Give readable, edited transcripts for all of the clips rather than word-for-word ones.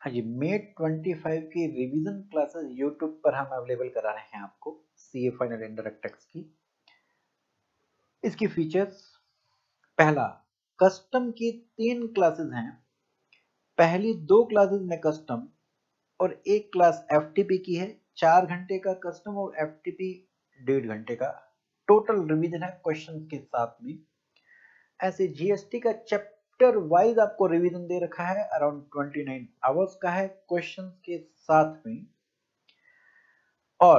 हाँ जी, मे 25 की revision classes YouTube पर हम अवेलेबल करा रहे हैं आपको सीए फाइनल इंडायरेक्ट टैक्स की। इसकी फीचर्स, पहला, कस्टम की 3 क्लासेस हैं। पहली 2 क्लासेस में कस्टम और एक क्लास एफटीपी की है। 4 घंटे का कस्टम और एफटीपी 1.5 घंटे का टोटल रिवीजन है क्वेश्चन के साथ में। ऐसे जीएसटी का चैप्टर वाइज आपको रिवीजन दे रखा है, अराउंड 29 आवर्स का है क्वेश्चन के साथ में। और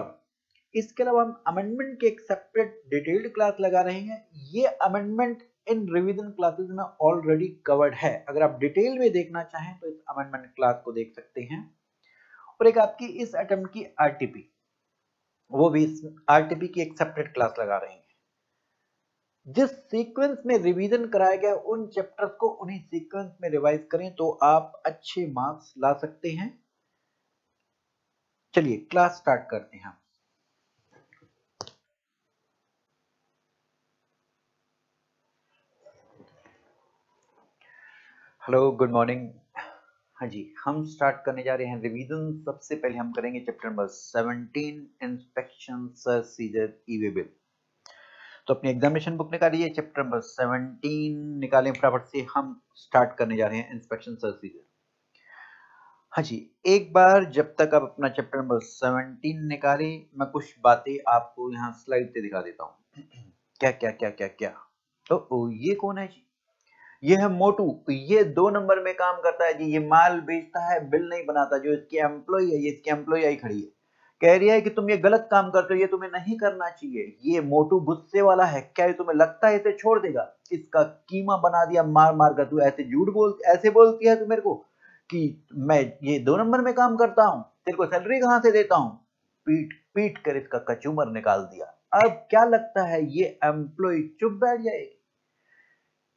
इसके अलावा हम अमेंडमेंट की एक सेपरेट डिटेल्ड क्लास लगा रहे हैं। ये अमेंडमेंट इन रिवीजन क्लासेस में ऑलरेडी कवर्ड है। अगर आप डिटेल में देखना चाहें तो इस अमेंडमेंट क्लास को देख सकते हैं। और एक आपकी इस अटेम्प्ट की आरटीपी, वो भी इस आरटीपी की एक सेपरेट क्लास लगा रहे हैं। जिस सीक्वेंस में रिवीजन कराया गया उन चैप्टर्स को उन्हीं सीक्वेंस में रिवाइज करें तो आप अच्छे मार्क्स ला सकते हैं। चलिए क्लास स्टार्ट करते हैं। Hello, good morning. हाँ जी, हम स्टार्ट करने जा रहे हैं रिवीजन। सबसे पहले हम करेंगे chapter number 17, inspection search seizure E way bill. तो अपनी एग्जामिनेशन बुक निकालिए, चैप्टर नंबर 17 निकालें फटाफट से। हम स्टार्ट करने जा रहे हैं इंस्पेक्शन सर्च सीजर। हाँ जी, एक बार जब तक आप अपना चैप्टर नंबर 17 निकालें, मैं कुछ बातें आपको यहाँ स्लाइड पे दिखा देता हूँ। क्या क्या क्या क्या क्या। तो ये कौन है जी? ये है मोटू। ये 2 नंबर में काम करता है जी। ये माल बेचता है, बिल नहीं बनाता। जो इसकी एम्प्लॉय है, ये इसकी एम्प्लॉय आई खड़ी है, कह रही है कि तुम ये गलत काम करते हो, ये तुम्हें नहीं करना चाहिए। ये मोटू गुस्से वाला है। क्या ये तुम्हें लगता है इसे छोड़ देगा? इसका कीमा बना दिया मार मार कर। तू ऐसे झूठ बोल, ऐसे बोलती है तू मेरे को कि मैं ये 2 नंबर में काम करता हूँ, तेरे को सैलरी कहाँ से देता हूँ? पीट पीट कर इसका कचूमर निकाल दिया। अब क्या लगता है ये एम्प्लॉय चुप बैठ जाएगी?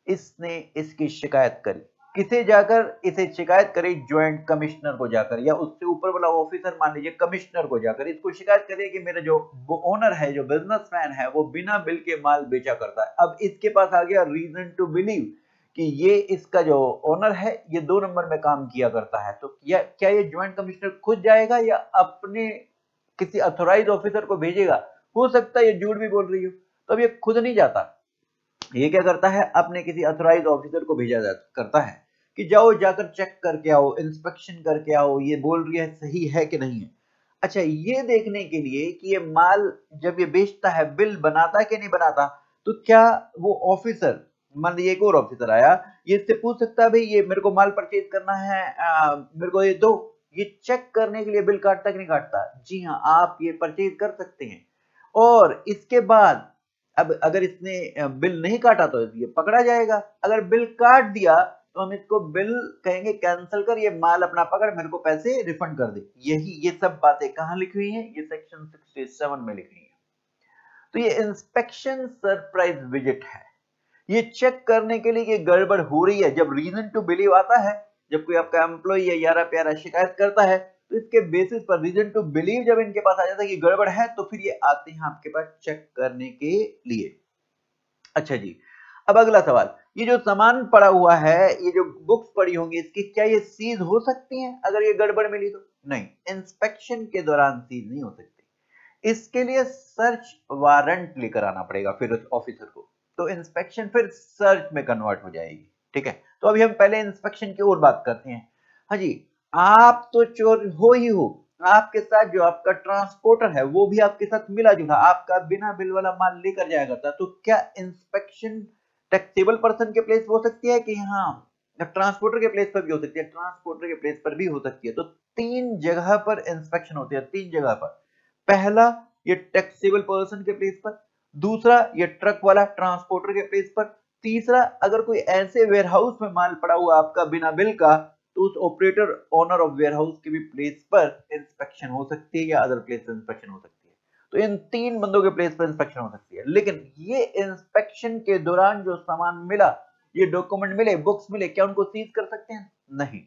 इसने इसकी शिकायत करी। किसे जाकर इसे शिकायत करी? ज्वाइंट कमिश्नर को जाकर, या उससे ऊपर वाला ऑफिसर, मान लीजिए कमिश्नर को जाकर इसको शिकायत करे कि मेरा जो ओनर है, जो बिजनेसमैन है, वो बिना बिल के माल बेचा करता है। अब इसके पास आ गया रीजन टू बिलीव कि ये इसका जो ओनर है ये 2 नंबर में काम किया करता है। तो क्या ये ज्वाइंट कमिश्नर खुद जाएगा या अपने किसी अथोराइज ऑफिसर को भेजेगा? हो सकता है ये झूठ भी बोल रही हो। तो अब ये खुद नहीं जाता, ये क्या करता है? अपने किसी अथोराइज ऑफिसर को भेजा करता है कि जाओ जाकर चेक करके आओ, इंस्पेक्शन करके आओ, ये बोल रही है सही है कि नहीं है। अच्छा, ये देखने के लिए कि ये माल जब ये बेचता है बिल बनाता है कि नहीं बनाता, तो क्या वो ऑफिसर, मान लीजिए एक और ऑफिसर आया, ये इससे पूछ सकता है भाई ये मेरे को माल परचेज करना है, मेरे को ये दो। ये चेक करने के लिए बिल काटता कि नहीं काटता? जी हाँ, आप ये परचेज कर सकते हैं। और इसके बाद अब अगर इसने बिल नहीं काटा तो ये पकड़ा जाएगा। अगर बिल काट दिया तो हम इसको बिल कहेंगे कैंसिल कर, ये माल अपना पकड़, मेरे को पैसे रिफंड कर दे। यही ये सब बातें कहाँ लिखी हुई हैं? ये सेक्शन 67 में लिखी हुई है। तो ये इंस्पेक्शन सरप्राइज विजिट है। ये चेक करने के लिए कि गड़बड़ हो रही है। जब रीजन टू बिलीव आता है, जब कोई आपका एम्प्लॉय या यारा प्यारा शिकायत करता है, तो इसके बेसिस पर रीजन टू बिलीव जब इनके पास आ जाता है कि गड़बड़ है, तो फिर ये आते हैं आपके पास चेक करने के लिए। अच्छा जी, अब अगला सवाल, ये जो सामान पड़ा हुआ है, ये जो बुक्स पड़ी होंगी इसकी, क्या ये सीज हो सकती हैं अगर ये गड़बड़ मिली तो? नहीं, इंस्पेक्शन के दौरान सीज नहीं हो सकती। इसके लिए सर्च वारंट लेकर आना पड़ेगा फिर उस ऑफिसर को। तो इंस्पेक्शन फिर सर्च में कन्वर्ट हो जाएगी। ठीक है, तो अभी हम पहले इंस्पेक्शन की और बात करते हैं। हाँ जी, आप तो चोर हो ही हो, आपके साथ जो आपका ट्रांसपोर्टर है वो भी आपके साथ मिला जुला, आपका बिना बिल वाला माल लेकर जाया करता। तो क्या इंस्पेक्शन टैक्सेबल पर्सन के प्लेस हो सकती है कि हाँ ट्रांसपोर्टर के प्लेस पर भी हो सकती है? ट्रांसपोर्टर के प्लेस पर भी हो सकती है। तो 3 जगह पर इंस्पेक्शन होती है, 3 जगह पर। पहला, ये टैक्सेबल पर्सन के प्लेस पर। दूसरा, ये ट्रक वाला ट्रांसपोर्टर के प्लेस पर। तीसरा, अगर कोई ऐसे वेयरहाउस में माल पड़ा हुआ आपका बिना बिल का, तो उस ऑपरेटर ओनर ऑफ वेयरहाउस के भी प्लेस पर इंस्पेक्शन हो सकती है या अदर प्लेस पर इंस्पेक्शन हो सकती है। तो इन 3 बंदों के प्लेस पर इंस्पेक्शन हो सकती है। लेकिन ये इंस्पेक्शन के दौरान जो सामान मिला, ये डॉक्यूमेंट मिले, बुक्स मिले, क्या उनको सीज कर सकते हैं? नहीं।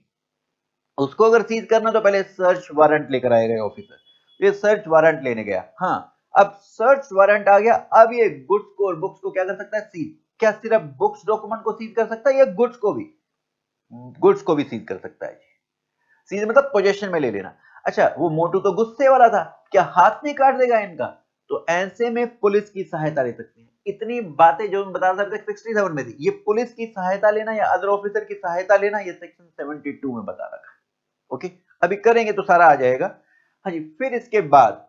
उसको अगर सीज करना तो पहले सर्च वारंट लेकर आएगा ऑफिसर। ये सर्च वारंट लेने गया। हाँ, अब सर्च वारंट आ गया। अब ये गुड्स को और बुक्स को क्या कर सकता है? सीज। क्या सिर्फ बुक्स डॉक्यूमेंट को सीज कर सकता है या गुड्स को भी? गुड्स को भी सीज कर सकता है। सीज मतलब पोजेशन में ले लेना। अच्छा, वो मोटू तो गुस्से वाला था, क्या हाथ नहीं काट देगा इनका? तो ऐसे में पुलिस की सहायता ले सकते हैं। इतनी बातें जो मैं बता रहा था 67 में थी, ये पुलिस की सहायता लेना या अदर ऑफिसर की सहायता लेना, ये सेक्शन 72 में बता रखा है। ओके, अभी करेंगे तो सारा आ जाएगा। हाँ जी, फिर इसके बाद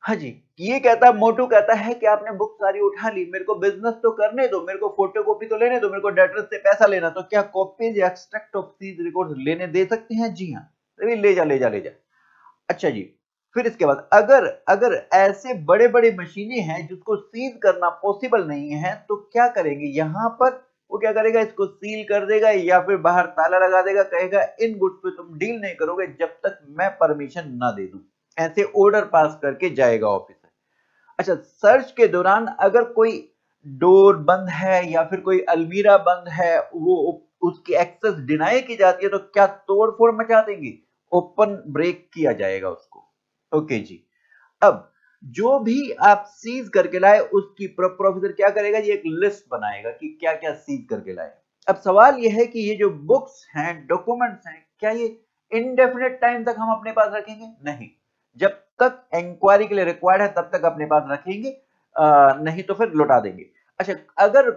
हाँ जी, ये कहता है, मोटू कहता है कि आपने बुक सारी उठा ली, मेरे को बिजनेस तो करने दो, मेरे को फोटोकॉपी तो लेने दो, मेरे को डेटर्स से पैसा लेना, तो क्या कॉपीज या एक्सट्रैक्ट ऑफ सीज रिकॉर्ड्स लेने दे सकते हैं? जी हाँ, ले जा ले जा ले जा। अच्छा जी, फिर इसके बाद अगर अगर ऐसे बड़े बड़े मशीनें हैं जिसको सीज करना पॉसिबल नहीं है, तो क्या करेंगे? यहां पर वो क्या करेगा, इसको सील कर देगा या फिर बाहर ताला लगा देगा, कहेगा इन गुड्स पे तुम डील नहीं करोगे जब तक मैं परमिशन ना दे दूं। ऐसे ऑर्डर पास करके जाएगा ऑफिसर। अच्छा, सर्च के दौरान अगर कोई डोर बंद है या फिर कोई अलमीरा बंद है, वो उसकी एक्सेस डिनाई की जाती है, तो क्या तोड़फोड़ मचा देंगे? ओपन ब्रेक किया जाएगा उसको। ओके जी, अब जो भी आप सीज करके लाए उसकी प्रॉपर ऑफिसर क्या करेगा जी, एक लिस्ट बनाएगा कि क्या क्या सीज करके लाए। अब सवाल यह है कि ये जो बुक्स हैं, डॉक्यूमेंट्स हैं, क्या ये इनडेफिनेट टाइम तक हम अपने पास रखेंगे? नहीं, जब तक इंक्वायरी के लिए रिक्वायर्ड है तब तक अपने पास रखेंगे, नहीं तो फिर लौटा देंगे। अच्छा, अगर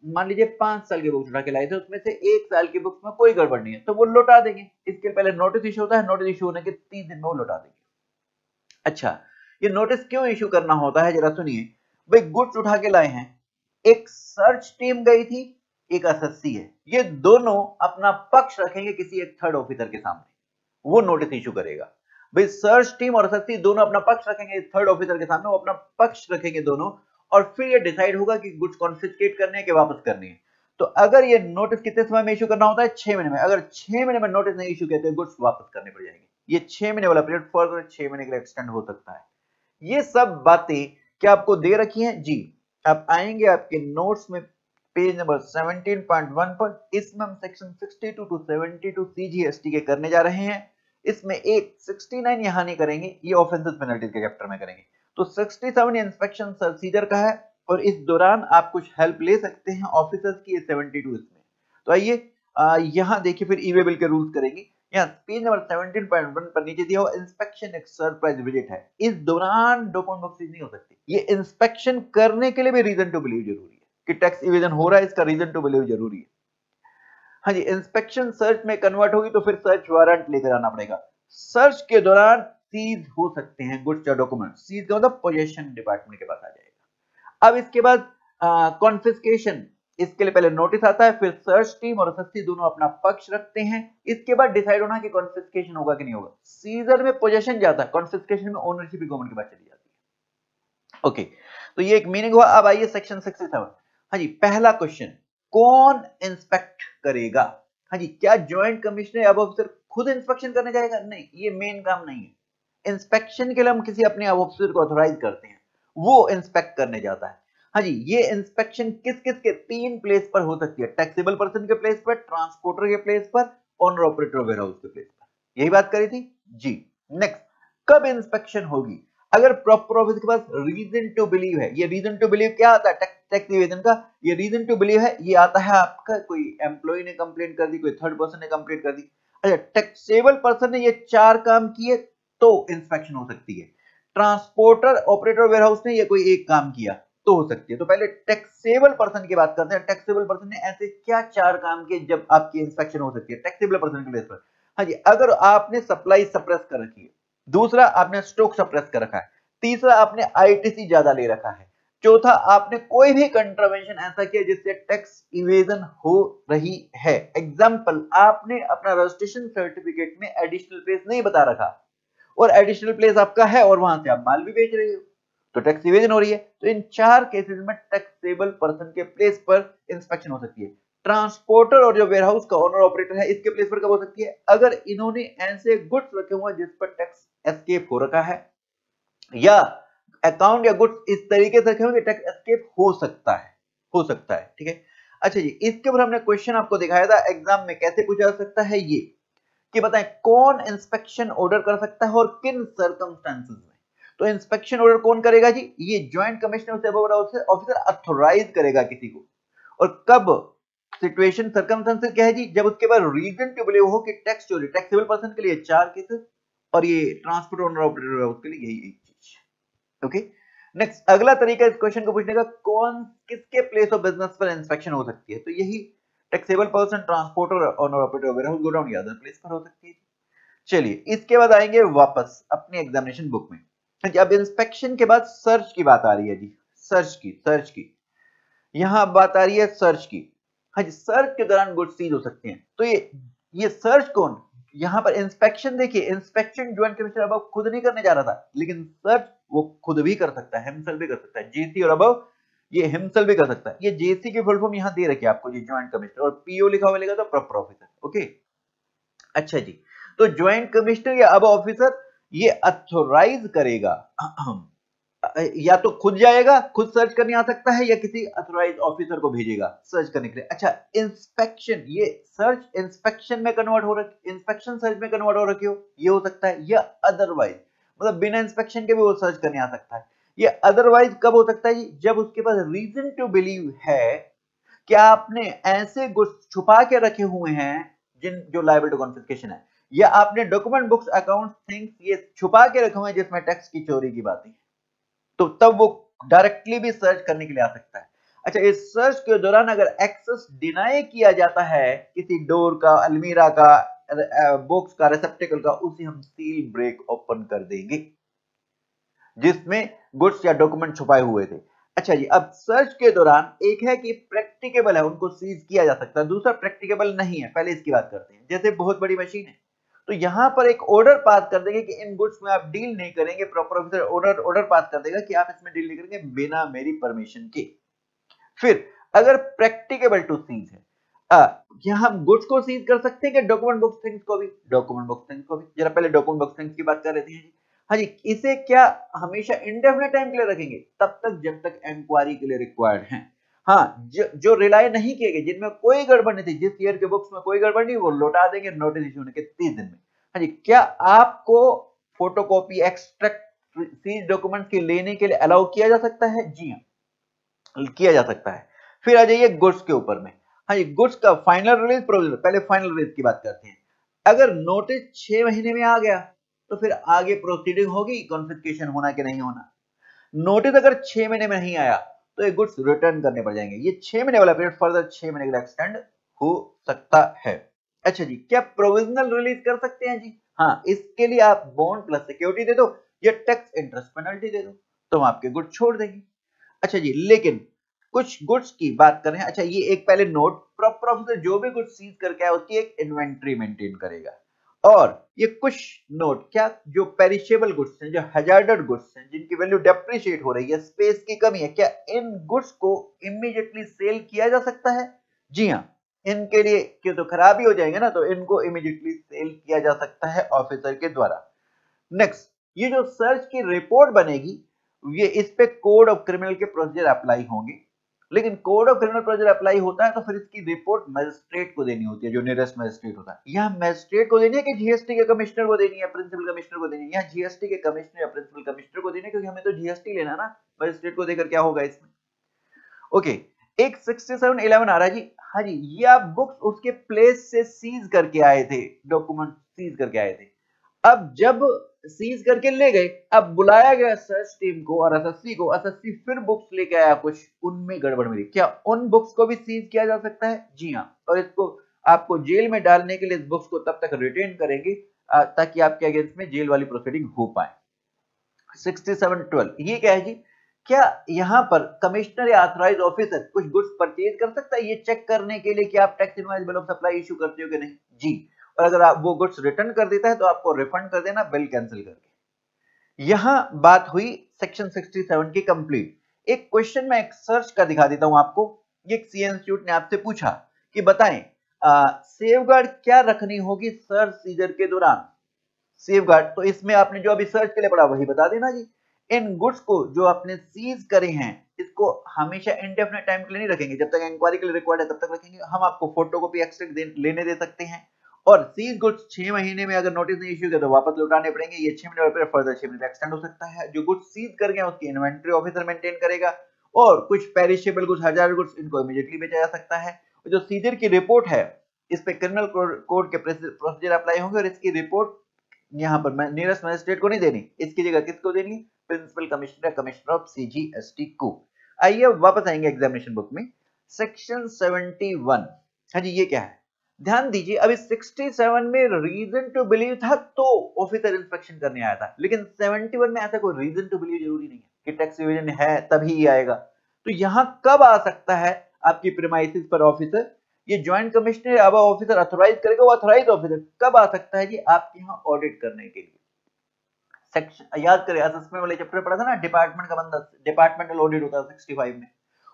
मान लीजिए 5 साल की बुक्स उठा के लाए थे, उसमें से 1 साल की बुक्स में कोई गड़बड़ नहीं है, तो वो लौटा देंगे। इसके पहले नोटिस इशू होता है, नोटिस इशू होने के 30 दिन में वो लौटा देंगे। अच्छा, ये नोटिस क्यों इशू करना होता है, जरा सुनिए। भाई गुड्स उठा के लाए हैं, एक सर्च टीम गई थी, एक एसएससी है, ये दोनों अपना पक्ष रखेंगे किसी एक थर्ड ऑफिसर के सामने, वो नोटिस इशू करेगा। भाई सर्च टीम और एसएससी दोनों अपना पक्ष रखेंगे थर्ड ऑफिसर के सामने, वो अपना पक्ष रखेंगे दोनों, और फिर ये डिसाइड होगा कि गुड्स कॉन्फिस्केट करने हैं कि वापस करनी है। तो अगर ये नोटिस कितने समय में इशू करना होता है? 6 महीने में। अगर 6 महीने में नोटिस नहीं इशू किया तो गुड्स वापस करने पड़ जाएंगे। ये 6 महीने वाला पीरियड फर्दर 6 महीने के लिए एक्सटेंड हो सकता है। ये सब बातें क्या आपको दे रखी हैं? जी, आप आएंगे आपके नोट्स में पेज नंबर 17.1 पर, इसमें हम सेक्शन 62 टू 72 सीजीएसटी के करने जा रहे हैं। इसमें एक 69 यहां नहीं करेंगे, ये ऑफेंसेस पेनल्टीज के चैप्टर में करेंगे। तो 67 इंस्पेक्शन प्रोसीजर का है, और इस दौरान आप कुछ हेल्प ले सकते हैं ऑफिसर्स की, 72 इसमें। तो आइए यहां देखिए, फिर ई-वे बिल के रूल्स करेंगे। यहाँ पेज नंबर 17.1 पर नीचे दिया हुआ इंस्पेक्शन एक सरप्राइज विजिट है, इस दौरान डॉक्यूमेंट बुक सीज नहीं हो सकती। ये इंस्पेक्शन करने के लिए भी रीजन टू बिलीव जरूरी है कि टैक्स इवेजन हो रहा है, इसका रीजन टू बिलीव जरूरी है। हाँ जी, इंस्पेक्शन सर्च में कन्वर्ट होगी तो फिर सर्च वारंट लेकर आना पड़ेगा। सर्च के दौरान सीज हो सकते हैं गुड्स या डॉक्यूमेंट, सीज का मतलब पोजीशन डिपार्टमेंट के पास आ जाएगा। अब इसके बाद कॉन्फिस्केशन, इसके लिए पहले नोटिस आता है, फिर सर्च टीम और एसएससी दोनों अपना पक्ष रखते हैं। इसके बाद डिसाइड होना कि कॉन्फिस्केशन होगा कि नहीं होगा। सीजर में पोजीशन जाता है, कॉन्फिस्केशन में ओनरशिप भी गवर्नमेंट के पास चली जाती है। ओके, तो ये एक मीनिंग हुआ। अब आइए सेक्शन 67। हाँ जी, पहला क्वेश्चन, कौन इंस्पेक्ट करेगा? हाँ जी, क्या ज्वाइंट कमिश्नर अब ऑफिसर खुद इंस्पेक्शन करने जाएगा? नहीं, ये मेन काम नहीं है। इंस्पेक्शन के लिए हम किसी अपने ऑफिसर को ऑथोराइज करते हैं, वो इंस्पेक्ट करने जाता है। हाँ जी, ये इंस्पेक्शन किस किस के 3 प्लेस पर हो सकती है, टैक्सेबल पर्सन के प्लेस पर, ट्रांसपोर्टर के प्लेस पर, ओनर ऑपरेटर वेयरहाउस के प्लेस पर। यही बात करी थी जी। नेक्स्ट, कब इंस्पेक्शन होगी? अगर प्रॉपर ऑफिस के पास रीजन टू बिलीव है। ये रीजन टू बिलीव क्या आता है टैक्स इवेजन का? ये रीजन टू बिलीव है, ये आता है आपका कोई एम्प्लॉय ने कंप्लेंट कर दी, कोई थर्ड पर्सन ने कंप्लेंट कर दी। अच्छा, टैक्सेबल पर्सन ने ये 4 काम किए तो इंस्पेक्शन हो सकती है। ट्रांसपोर्टर, ऑपरेटर वेयरहाउस ने ये कोई एक काम किया तो हो सकती है। तो पहले टैक्सेबल पर्सन की बात करते हैं। टैक्सेबल पर्सन ने ऐसे क्या 4 काम किए जब आपकी इंस्पेक्शन हो सकती है टैक्सेबल पर्सन के बेस पर? हाँ जी, अगर आपने सप्लाई सप्रेस कर रखी है, दूसरा आपने स्टॉक सप्रेस कर रखा है, तीसरा आपने आईटीसी ज्यादा ले रखा है, चौथा आपने कोई भी कंट्रावेंशन ऐसा किया जिससे टैक्स इवेजन हो रही है। एग्जांपल, आपने अपना रजिस्ट्रेशन सर्टिफिकेट में एडिशनल प्लेस नहीं बता रखा, और एडिशनल प्लेस आपका है और वहां से आप माल भी बेच रहे हो, तो टैक्स इवेजन हो रही है। तो इन 4 केसेस में टैक्सेबल पर्सन के प्लेस पर इंस्पेक्शन हो सकती है। ट्रांसपोर्टर और जो वेयरहाउस का ओनर ऑपरेटर है, इसके प्लेस पर कब हो सकती है? अगर इन्होंने ऐसे गुड्स रखे हुए हैं जिस पर टैक्स एस्केप हो रखा है, या अकाउंट या गुड्स इस तरीके से रखे हुए कि टैक्स एस्केप हो सकता है, हो सकता है। ठीक है, अच्छा जी, इसके ऊपर हमने क्वेश्चन आपको दिखाया था एग्जाम में, कैसे पूछा जा सकता है ये कि बताएं कौन इंस्पेक्शन ऑर्डर कर सकता है और किन सर्कमस्टेंसेस में। तो इंस्पेक्शन ऑर्डर कौन करेगा जी? ये ज्वाइंट कमिश्नर से ऑफिसर ऑथोराइज करेगा किसी को। और कब सिचुएशन सर्कमस्टेंसेस क्या है जी, जब उसके बाद रीजन टू बिलीव हो कि टैक्स चोरी, टैक्सेबल पर्सन के लिए 4 केसेस और ये ट्रांसपोर्ट ओनर ऑपरेटर है उसके लिए यही एक चीज। ओके, नेक्स्ट अगला तरीका इस क्वेश्चन को पूछने का, कौन किसके प्लेस ऑफ बिजनेस पर इंस्पेक्शन हो सकती है, तो यही taxable person, transporter, owner operator वगैरह गोडाउन या अदर प्लेस पर हो सकती है। चलिए इसके बाद आएंगे वापस अपनी एग्जामिनेशन बुक में। अब इंस्पेक्शन के बाद सर्च की बात आ रही है जी, सर्च की यहां बात आ रही है सर्च की। हाँ जी, सर्च के दौरान गुड्स सीज हो सकते हैं, तो ये सर्च कौन, यहां पर इंस्पेक्शन देखिए, इंस्पेक्शन ज्वाइंट कमिश्नर अबव खुद नहीं करने जा रहा था, लेकिन सर्च वो खुद भी कर सकता है, हिमसेल्फ भी कर सकता है, जेसी और अबव ये हिमसेल्फ भी कर सकता है। ये जेसी की फुल फॉर्म यहां दे रखी है आपको जी, ज्वाइंट कमिश्नर, और पीओ लिखा हुआ मिलेगा तो प्रॉपर ऑफिसर। ओके, अच्छा जी, तो ज्वाइंट कमिश्नर या अब ऑफिसर ये अथोराइज करेगा, या तो खुद जाएगा, खुद सर्च करने आ सकता है, या किसी अथोराइज ऑफिसर को भेजेगा सर्च करने के लिए। अच्छा, इंस्पेक्शन, ये सर्च इंस्पेक्शन में कन्वर्ट हो रखी, इंस्पेक्शन सर्च में कन्वर्ट हो रखी हो, ये हो सकता है, या अदरवाइज मतलब बिना इंस्पेक्शन के भी वो सर्च करने आ सकता है। ये अदरवाइज कब हो सकता है, जब उसके पास रीजन टू बिलीव है कि आपने ऐसे गुड्स छुपा के रखे हुए हैं जिन जो लायबल टू कॉन्फिस्केशन है, या आपने डॉक्यूमेंट, बुक्स, अकाउंट, थिंग्स ये छुपा के रखे हुए हैं जिसमें टैक्स की चोरी की बात है, तो तब वो डायरेक्टली भी सर्च करने के लिए आ सकता है। अच्छा, इस सर्च के दौरान अगर एक्सेस डिनाई किया जाता है किसी डोर का, अलमीरा का, बॉक्स का, रिसेप्टेकल का, उसे हम सील ब्रेक ओपन कर देंगे जिसमें गुड्स या डॉक्यूमेंट छुपाए हुए थे। अच्छा जी, अब सर्च के दौरान एक है कि प्रैक्टिकेबल है, उनको सीज किया जा सकता है, दूसरा प्रैक्टिकेबल नहीं है। पहले इसकी बात करते हैं। जैसे बहुत बड़ी मशीन है, तो यहां पर एक ऑर्डर पास कर देंगे कि इन गुड्स में आप डील नहीं करेंगे, प्रॉपर ऑफिसर ऑर्डर पास कर देगा कि आप इसमें डील नहीं करेंगे बिना मेरी परमिशन के। फिर अगर प्रैक्टिकेबल टू सीज है, क्या हम गुड्स को सीज कर सकते हैं कि डॉक्यूमेंट, बुक्स, थिंग्स को भी? डॉक्यूमेंट, बुक्स, थिंग्स को भी। जरा पहले डॉक्यूमेंट, बुक्स, थिंग्स की बात कर रहे थे। हाँ जी, इसे क्या हमेशा इंडेफिनिट टाइम के लिए रखेंगे? तब तक जब तक इंक्वायरी के लिए रिक्वायर्ड है। हाँ, जो रिलाय नहीं किए गए, जिनमें कोई गड़बड़ नहीं थी, जिस ईयर के बुक्स में कोई गड़बड़ नहीं, वो लौटा देंगे नोटिस इशू होने के 30 दिन में। हाँ जी, क्या आपको फोटोकॉपी, एक्सट्रैक्ट सीज डॉक्यूमेंट की लेने के लिए अलाउ किया जा सकता है? जी हाँ, किया जा सकता है। फिर आ जाइए गुड्स के ऊपर में। हाँ जी, गुड्स का फाइनल रिलीज, प्रोविजनल। पहले फाइनल रिलीज की बात करते हैं। अगर नोटिस 6 महीने में आ गया तो फिर आगे प्रोसीडिंग होगी, कॉन्फिस्केशन होना कि नहीं होना। नोटिस अगर 6 महीने में नहीं आया तो ये गुड्स रिटर्न करने पड़ जाएंगे। ये 6 महीने वाला पीरियड फर्दर 6 महीने के लिए एक्सटेंड हो सकता है। अच्छा जी, क्या प्रोविजनल रिलीज कर सकते हैं? जी हाँ, इसके लिए आप बॉन्ड प्लस सिक्योरिटी दे दो या टैक्स इंटरेस्ट पेनल्टी दे दो, तो हम आपके गुड्स छोड़ देंगे। अच्छा जी, लेकिन कुछ गुड्स की बात करें। अच्छा, ये एक पहले नोट, प्रॉपर ऑफिसर जो भी गुड्स सीज करके आए उसकी एक इन्वेंटरी मेंटेन करेगा। और ये कुछ नोट, क्या जो पेरिशेबल गुड्स हैं, जो हजार्डेड गुड्स हैं, जिनकी वैल्यू डेप्रिशिएट हो रही है, स्पेस की कमी है, क्या इन गुड्स को इमीडिएटली सेल किया जा सकता है? जी हाँ, इनके लिए क्यों, तो खराबी हो जाएंगे ना, तो इनको इमीडिएटली सेल किया जा सकता है ऑफिसर के द्वारा। नेक्स्ट, ये जो सर्च की रिपोर्ट बनेगी, ये इस पे कोड ऑफ क्रिमिनल के प्रोसीजर अप्लाई होंगे। लेकिन code of criminal procedure apply होता है तो फिर इसकी रिपोर्ट मजिस्ट्रेट को देनी होती है, जो नियरेस्ट मजिस्ट्रेट होता है। यहाँ मजिस्ट्रेट को देनी है कि जीएसटी के कमिश्नर को देनी है, प्रिंसिपल कमिश्नर को देनी है? यहाँ जीएसटी के कमिश्नर या प्रिंसिपल कमिश्नर को देनी है, क्योंकि हमें तो जीएसटी लेना ना, मजिस्ट्रेट को देकर क्या होगा इसमें। ओके, एक 6711 आ रहा है जी। हाँ जी, ये आप बुक्स उसके प्लेस से सीज करके आए थे, डॉक्यूमेंट सीज करके आए थे। अब जब सीज करके ले गए, अब बुलाया गया सर्च टीम को और एसएससी को, एसएससी फिर बुक्स लेके आया, कुछ उनमें गड़बड़ मिली, क्या उन बुक्स को भी सीज किया जा सकता है? जी हाँ, और इसको आपको जेल में डालने के लिए इस बुक्स को तब तक रिटेन करेंगे ताकि आपके अगेंस्ट में जेल वाली प्रोसीडिंग हो पाए। 6712 ये क्या है जी? क्या यहाँ पर कमिश्नर या ऑथराइज ऑफिसर कुछ गुड्स परचेज कर सकता है ये चेक करने के लिए कि आप tax invoice, bill of supply issue करते हो कि नहीं? जी, और अगर आप वो गुड्स रिटर्न कर देता है तो आपको रिफंड कर देना, बिल कैंसिल करके। यहां बात हुई सेक्शन 67 की कंप्लीट। एक क्वेश्चन मैं एक सर्च का दिखा देता हूं आपको। ये एक सीए इंस्टीट्यूट ने आपसे पूछा कि बताएं सेफगार्ड क्या रखनी होगी सर्च सीजर के दौरान। सेफगार्ड, तो इसमें आपने जो अभी सर्च के लिए पढ़ा वही बता देना जी। इन गुड्स को जो आपने सीज करे हैं, इसको हमेशा इंडेफिनिट टाइम के लिए नहीं रखेंगे, जब तक इंक्वायरी के लिए रिक्वायर्ड है तब तक रखेंगे। हम आपको फोटोकॉपी एक्सट्रैक्ट लेने दे सकते हैं, और सीज गुड्स 6 महीने में अगर नोटिस नहीं इश्यू किया तो वापस लौटाने पड़ेंगे। ये 6 महीने पर फर्दर 6 महीने एक्सटेंड हो सकता है। जो गुड्स सीज कर गए उसकी इन्वेंटरी ऑफिसर मेंटेन करेगा, और कुछ पेरिशेबल गुड्स, हजार गुड्स, इनको इमीडिएटली बेचा जा सकता है। जो सीजर की रिपोर्ट है इस पे क्रिमिनल कोड के प्रोसीजर अप्लाई होंगे और इसकी रिपोर्ट यहाँ पर नियरेस्ट मजिस्ट्रेट को नहीं देनी, इसकी जगह किसको देनी है? Principal commissioner commissioner of CGST को। आइए वापस आएंगे एग्जामिनेशन बुक में। सेक्शन 71, हाँ जी ये क्या है? ध्यान दीजिए, अभी 67 में रीजन टू बिलीव था तो ऑफिसर इंस्पेक्शन करने आया था, लेकिन 71 में ऐसा कोई रीजन टू बिलीव जरूरी नहीं है कि टैक्स इवेजन है तभी आएगा। तो यहां कब आ सकता है आपकी प्रीमाइसिस पर ऑफिसर? ये ज्वाइंट कमिश्नर अब ऑफिसर अथॉराइज करेगा, वो अथॉराइज ऑफिसर कब आ सकता है जी? आपके यहाँ ऑडिट करने के लिए। सेक्शन याद करें, असेसमेंट वाले चैप्टर पढ़ा था ना, डिपार्टमेंट का बंदा डिपार्टमेंटल ऑडिट होता है 65 में,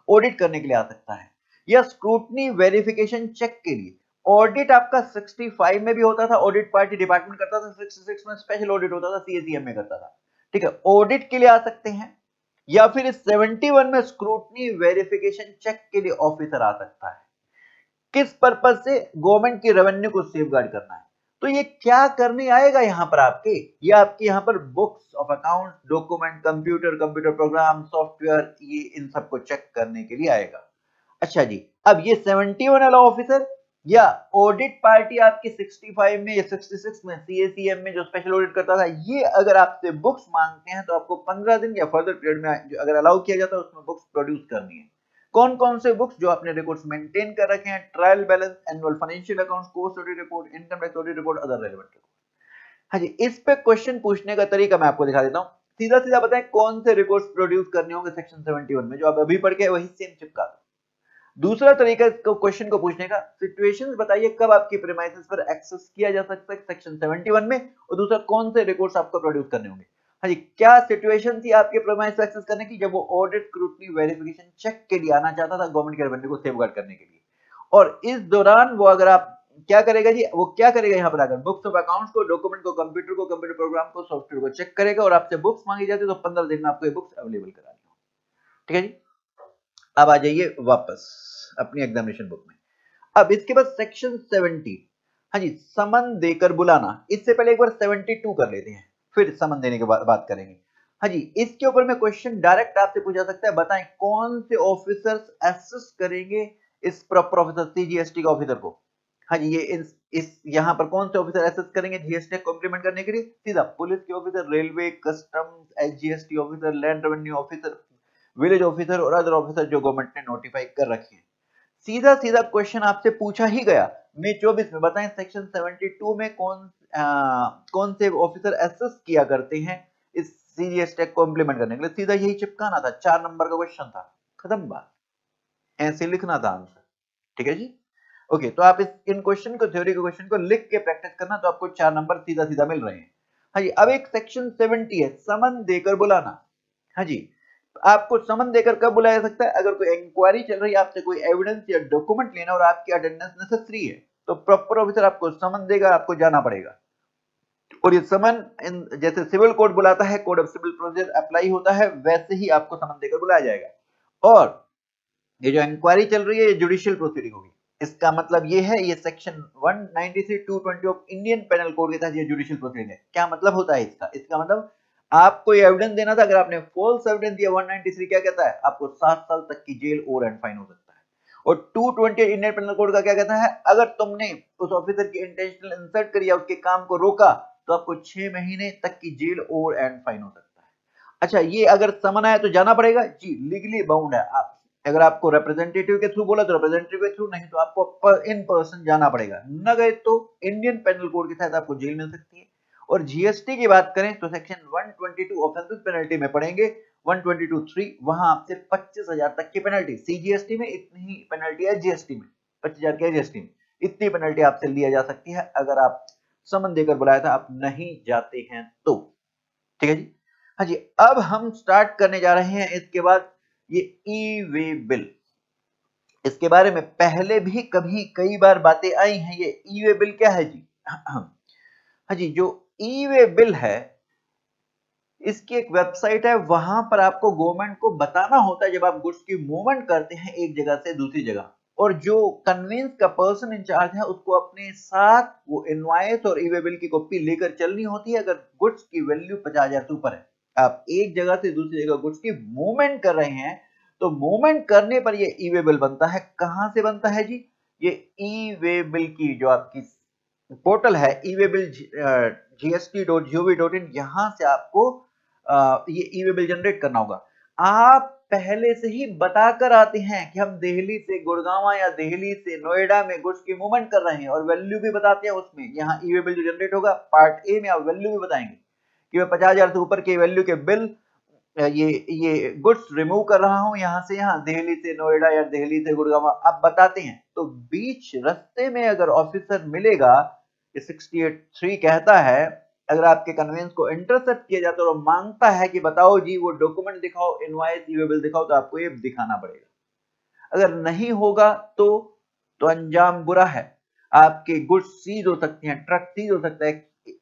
ऑडिट करने के लिए आ सकता है, या स्क्रूटनी वेरिफिकेशन चेक के लिए। ऑडिट आपका 65 में भी होता था, ऑडिट पार्टी डिपार्टमेंट करता था, 66 में स्पेशल ऑडिट होता था, सीएसीएम में करता था, ठीक है, ऑडिट के लिए आ सकते हैं, या फिर इस 71 में स्क्रूटनी वेरिफिकेशन चेक के लिए ऑफिसर आ सकता है। किस पर्पज से? गवर्नमेंट की रेवेन्यू को सेफगार्ड करना है। तो ये क्या करने आएगा यहाँ पर आपके? ये आपके यहाँ पर books of account, document, computer program, software, ये इन सबको चेक करने के लिए आएगा। अच्छा जी, अब ये 71 वाला ऑफिसर या ऑडिट पार्टी आपकी 65 में या 66 में सीएसीएम में जो स्पेशल ऑडिट करता था, ये अगर आपसे बुक्स मांगते हैं तो आपको 15 दिन या फर्दर पीरियड में अगर अलाउ किया जाता है उसमें बुक्स प्रोड्यूस करनी है। कौन कौन से बुक्स? जो आपने रिकॉर्ड्स मेंटेन कर रखे हैं, trial balance, annual financial accounts, cost audit report, income tax audit report, other relevant report. हाँ जी, इस पे क्वेश्चन पूछने का तरीका मैं आपको दिखा देता हूँ। सीधा सीधा बताएं कौन से रिकॉर्ड्स प्रोड्यूस करने होंगे सेक्शन 71 में, जो आप अभी पढ़ के वही सेम चिपका दो। दूसरा तरीका इसको क्वेश्चन को पूछने का, सिचुएशंस बताइए कब आपकी प्रीमाइसेस पर एक्सेस किया जा सकता है सेक्शन 71 में, और दूसरा कौन से रिकॉर्ड्स आपको प्रोड्यूस करने होंगे। हाँ जी, क्या सिचुएशन थी आपके प्रीमाइस एक्सेस करने की? जब वो ऑडिट, स्क्रूटनी, वेरिफिकेशन चेक के लिए आना चाहता था गवर्नमेंट के रेवेन्यू को सेफगार्ड करने के लिए, और इस दौरान वो अगर आप क्या करेगा जी? वो क्या करेगा यहाँ पर? आकर बुक्स ऑफ अकाउंट्स को, डॉक्यूमेंट को, कंप्यूटर प्रोग्राम को, सॉफ्टवेयर को चेक करेगा, और आपसे बुक्स मांगी जाती है तो 15 दिन में आपको ये बुक्स अवेलेबल करानी होगी। ठीक है जी, अब आ जाइए वापस अपनी एग्जामिनेशन बुक में। अब इसके बाद सेक्शन 70, हाँ जी, समन देकर बुलाना। इससे पहले एक बार 72 कर लेते हैं, फिर समन देने के बाद बात करेंगे। हाँ जी, इसके ऊपर में क्वेश्चन डायरेक्ट आपसे पूछा सकता है, बताएं कौन से ऑफिसर्स असिस्ट करेंगे इस प्रोफेसर सीजीएसटी का ऑफिसर को। हाँ जी, ये इस यहाँ पर कौन से ऑफिसर असिस्ट करेंगे जीएसटी को इंप्लीमेंट करने के लिए? सीधा पुलिस के officer, railway, customs, HGST officer, land revenue officer, village officer और अदर ऑफिसर जो गवर्नमेंट ने नोटिफाई कर रखे हैं। सीधा सीधा क्वेश्चन आपसे पूछा ही गया मई 24 में, बताएं सेक्शन 72 में कौन से ऑफिसर असिस्ट किया करते हैं इस सीजीएस टैग को इंप्लीमेंट करने के लिए। सीधा यही चिपकाना था, 4 नंबर का क्वेश्चन था, खत्म बात, ऐसे लिखना था आंसर। ठीक है जी, ओके, तो आप इन क्वेश्चन को, थ्योरी के क्वेश्चन को लिख के प्रैक्टिस करना, तो आपको 4 नंबर सीधा सीधा मिल रहे हैं। हाँ जी, अब एक सेक्शन 70 है, समन देकर बुलाना। हाँ जी, आपको समन देकर कब बुलाया जा सकता है? अगर कोई इंक्वायरी चल रही है, आपसे कोई एविडेंस या डॉक्यूमेंट लेना और आपकी अटेंडेंस नेसेसरी है, तो प्रॉपर ऑफिसर आपको समन देगा, आपको जाना पड़ेगा। और ये समन जैसे सिविल कोड बुलाता है, code of civil procedure apply होता है, वैसे ही आपको समन देकर बुलाया जाएगा। और ये जो इंक्वायरी चल रही है ये जुडिशियल प्रोसीडिंग होगी। इसका मतलब ये है, ये section 193(220) of Indian penal code के तहत ये जुडिशियल प्रोसीडिंग है। क्या मतलब होता है इसका? इसका मतलब आपको ये एविडेंस देना था, अगर आपने फॉल्स एविडेंस दिया, 193 क्या कहता है? आपको 7 साल तक की जेल और एंड फाइन हो सकता है। और 220 इंडियन पेनल कोड का क्या कहता है? अगर तुमने उस ऑफिसर की इंटेंशनल इंसल्ट करी या उसके काम को रोका तो आपको 6 महीने तक की जेल और एंड फाइन हो सकता है। अच्छा, ये अगर समन आया तो जाना पड़ेगा जी, लीगली बाउंड है। आप अगर आपको रिप्रेजेंटेटिव के थ्रू बोला तो रिप्रेजेंटेटिव के थ्रू, नहीं तो आपको इन पर्सन जाना पड़ेगा। न गए तो इंडियन पेनल कोड के तहत आपको जेल मिल सकती है। और जीएसटी की बात करें तो सेक्शन 122 ऑफेंसिव पेनल्टी में पढ़ेंगे 122(3), वहां आपसे 25,000 तक की पेनल्टी। सीजीएसटी में इतनी ही पेनल्टी है, जीएसटी में 25,000 की, जीएसटी में इतनी पेनल्टी आपसे लिया जा सकती है अगर आप समन देकर बुलाया था, आप नहीं जाते हैं तो। ठीक है जी, हाँ जी, अब हम स्टार्ट करने जा रहे हैं इसके बाद ये ई वे बिल। इसके बारे में पहले भी कभी कई बार बातें आई हैं। ये ई वे बिल क्या है जी? हाँ जी, जो ई वे बिल है इसकी एक वेबसाइट है, वहां पर आपको गवर्नमेंट को बताना होता है जब आप गुड्स की मूवमेंट करते हैं एक जगह से दूसरी जगह, और जो कन्वेंस का पर्सन इंचार्ज है उसको अपने साथ वो इनवॉइस और ई वे बिल की कॉपी लेकर चलनी होती है अगर गुड्स की वैल्यू 50,000 से ऊपर है। आप एक जगह से दूसरी जगह गुड्स की मूवमेंट कर रहे हैं तो मूवमेंट करने पर ये ई वे बिल बनता है। कहां से बनता है जी? ये ई वे बिल की जो आपकी पोर्टल है ई वे बिल gst.gov.in, यहां से आपको ये ई वे बिल जनरेट करना होगा। आप पहले से ही बताकर आते हैं कि हम दिल्ली से गुड़गांव या दिल्ली से नोएडा में गुड्स की मूवमेंट कर रहे हैं और वैल्यू भी बताते हैं उसमें। यहाँ ई वे बिल जो जनरेट होगा पार्ट ए में आप वैल्यू भी बताएंगे कि मैं 50,000 से ऊपर के वैल्यू के बिल ये गुड्स रिमूव कर रहा हूं यहां से यहां, दिल्ली से नोएडा या दिल्ली से गुड़गांव आप बताते हैं। तो बीच रास्ते में अगर ऑफिसर मिलेगा, 68(3) कहता है अगर आपके कन्वेंस को इंटरसेप्ट किया जाता है और मांगता है कि बताओ जी वो डॉक्यूमेंट दिखाओ, इनवॉइस ई वे बिल दिखाओ, तो आपको ये दिखाना पड़ेगा। अगर नहीं होगा तो अंजाम बुरा है, आपके गुड्स सीज हो सकती हैं, ट्रक सीज हो सकता है।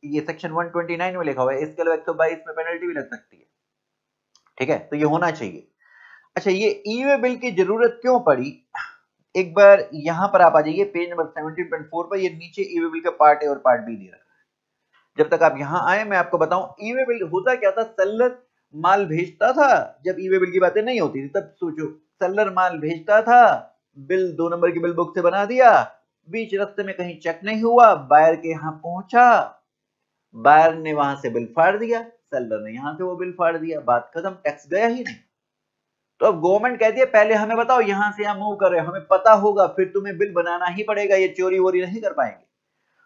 ये सेक्शन 129 में लिखा हुआ है, इसके अलावा 122 में पेनल्टी भी लग सकती है। ठीक है, तो ये होना चाहिए। अच्छा, ये ई वे बिल की जरूरत क्यों पड़ी, एक बार यहां पर आप आ जाइए पेज नंबर 17.4 पर। ये नीचे ई वे बिल का पार्ट ए और पार्ट बी दे रखा है। जब तक आप यहां आए मैं आपको बताऊं ई वे बिल होता क्या था। सेलर माल भेजता था, जब ई वे बिल की बातें नहीं होती थी तब सोचो, सेलर माल भेजता था, बिल 2 नंबर की बिल बुक से बना दिया, बीच रास्ते में कहीं चेक नहीं हुआ, बायर के यहां पहुंचा, बायर ने वहां से बिल फाड़ दिया, सेलर ने यहां से वो बिल फाड़ दिया, बात खत्म, टैक्स गया ही नहीं। तो अब गवर्नमेंट कहती है पहले हमें बताओ यहां से यहां मूव कर रहे हो, हमें पता होगा, फिर तुम्हें बिल बनाना ही पड़ेगा, ये चोरी वोरी नहीं कर पाएंगे।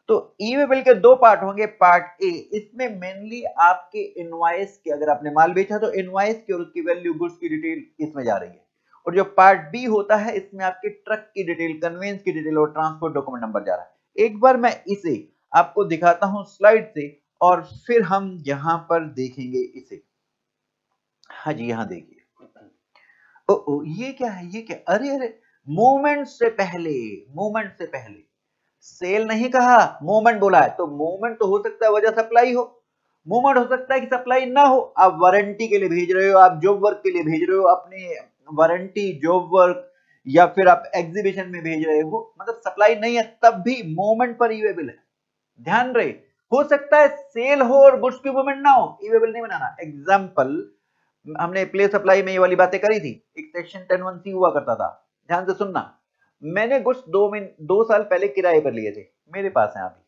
तो ई वे बिल के दो पार्ट होंगे। पार्ट ए, इसमें मेनली आपके इनवॉइस के, अगर आपने माल बेचा तो इनवॉइस की और उसकी वैल्यू, गुड्स की डिटेल इसमें जा रही है। और जो पार्ट बी होता है इसमें आपके ट्रक की डिटेल, कन्वेंस की डिटेल और ट्रांसपोर्ट डॉक्यूमेंट नंबर जा रहा है। एक बार मैं इसे आपको दिखाता हूं स्लाइड से और फिर हम यहां पर देखेंगे इसे। हाँ जी, यहां देखिए। ओ, ये क्या है, ये क्या, अरे अरे, मूवमेंट से पहले, मूवमेंट से पहले सेल नहीं कहा, मूवमेंट बोला है। तो मूवमेंट तो हो सकता है वजह सप्लाई हो, मूवमेंट हो सकता है कि सप्लाई ना हो। आप वारंटी के लिए भेज रहे हो, आप जॉब वर्क के लिए भेज रहे हो, अपने वारंटी जॉब वर्क, या फिर आप एग्जीबिशन में भेज रहे हो, मतलब सप्लाई नहीं है, तब भी मूवमेंट पर ई वे बिल है। ध्यान रहे, हो सकता है सेल हो और गुड्स की मूवमेंट ना हो, ई वे बिल नहीं बनाना। एग्जाम्पल, हमने प्ले सप्लाई में ये वाली बातें करी थी, एक सेक्शन 10(1)(c) हुआ करता था, ध्यान से सुनना। मैंने गुड्स 2 साल पहले किराए पर लिए थे, मेरे पास है अभी,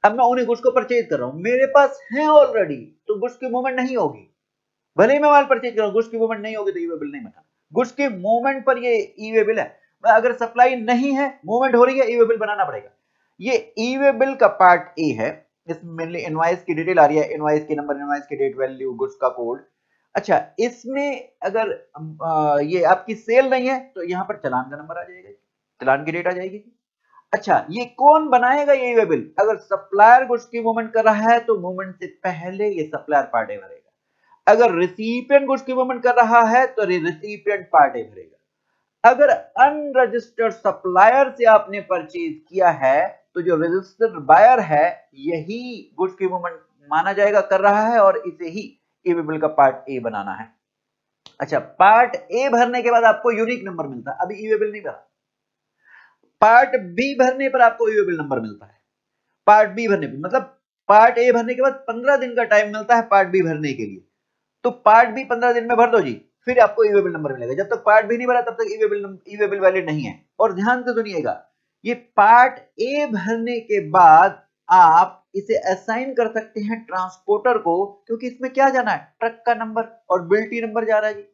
अब मैं उन्हीं गुड्स को परचेज कर रहा हूं, मेरे पास है ऑलरेडी, तो गुड्स की मूवमेंट नहीं होगी। भले ही मैं माल परचेज कर रहा हूं, गुड्स की मूवमेंट नहीं होगी तो ई वे बिल नहीं बनाना। गुड्स की मूवमेंट पर ये ई वे बिल है। अगर सप्लाई नहीं है, मूवमेंट हो रही है, ई वे बिल बनाना पड़ेगा। ये ई वे बिल का पार्ट ए है, इसमें मेनली इनवॉइस की डिटेल आ रही है, इनवॉइस की नंबर, इनवॉइस की डेट, वैल्यू, गुड्स का कोड। अच्छा, इसमें अगर ये आपकी सेल नहीं है तो यहां पर चालान का नंबर आ जाएगा, चालान की डेट आ जाएगी। अच्छा, ये कौन बनाएगा ये ई वे बिल, अगर सप्लायर गुड्स की मूवमेंट कर रहा है तो मूवमेंट से पहले ये सप्लायर पार्ट ए भरेगा। अगर रिसिपिएंट गुड्स की मूवमेंट कर रहा है तो रिसिपिएंट पार्ट ए भरेगा। अगर अनरजिस्टर्ड सप्लायर से आपने परचेज किया है तो जो रजिस्टर्ड बायर है यही गुड्स की मूवमेंट माना जाएगा, कर रहा है, और इसे ही ई वे बिल का पार्ट ए बनाना है। अच्छा, पार्ट ए भरने के बाद आपको यूनिक नंबर मिलता है, अभी ई वे बिल नहीं भरा। पार्ट बी भरने पर आपको ई वे बिल नंबर मिलता है। पार्ट बी भरने पर मतलब पार्ट ए भरने के बाद 15 दिन का टाइम मिलता है पार्ट बी भरने के लिए। तो पार्ट बी 15 दिन में भर दो जी, फिर आपको ई वे बिल नंबर मिलेगा। जब तक पार्ट बी नहीं भरा तब तक ई वे बिल वैलिड नहीं है। और ध्यान से सुनिएगा, ये पार्ट ए भरने के बाद आप इसे असाइन कर सकते हैं ट्रांसपोर्टर को, क्योंकि इसमें क्या जाना है, ट्रक का नंबर और बिल्टी नंबर जा रहा है जी,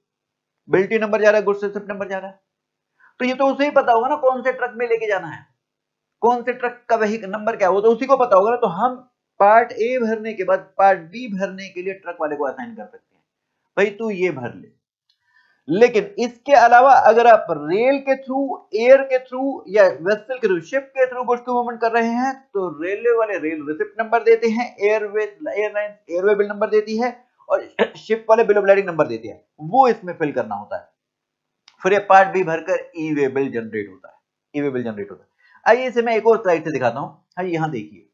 बिल्टी नंबर जा रहा है, गुड्स रिसिप्ट नंबर जा रहा है। तो ये तो उसे ही पता होगा ना कौन से ट्रक में लेके जाना है, कौन से ट्रक का वही नंबर क्या है, वो तो उसी को पता होगा ना। तो हम पार्ट ए भरने के बाद पार्ट बी भरने के लिए ट्रक वाले को असाइन कर सकते हैं, भाई तू ये भर ले। लेकिन इसके अलावा अगर आप रेल के थ्रू, एयर के थ्रू या वेसल के थ्रू, शिप के थ्रू गुड्स की मूवमेंट कर रहे हैं तो रेलवे वाले रेल रिसिप्ट नंबर देते हैं, एयरलाइन एयरवे बिल नंबर देती है, और शिप वाले बिल ऑफ lading नंबर देते हैं, वो इसमें फिल करना होता है। फिर ये पार्ट बी भरकर ई वे बिल जनरेट होता है, ई वे बिल जनरेट होता है। आइए इसे मैं एक और स्लाइड से दिखाता हूं। हाँ, यहां देखिए,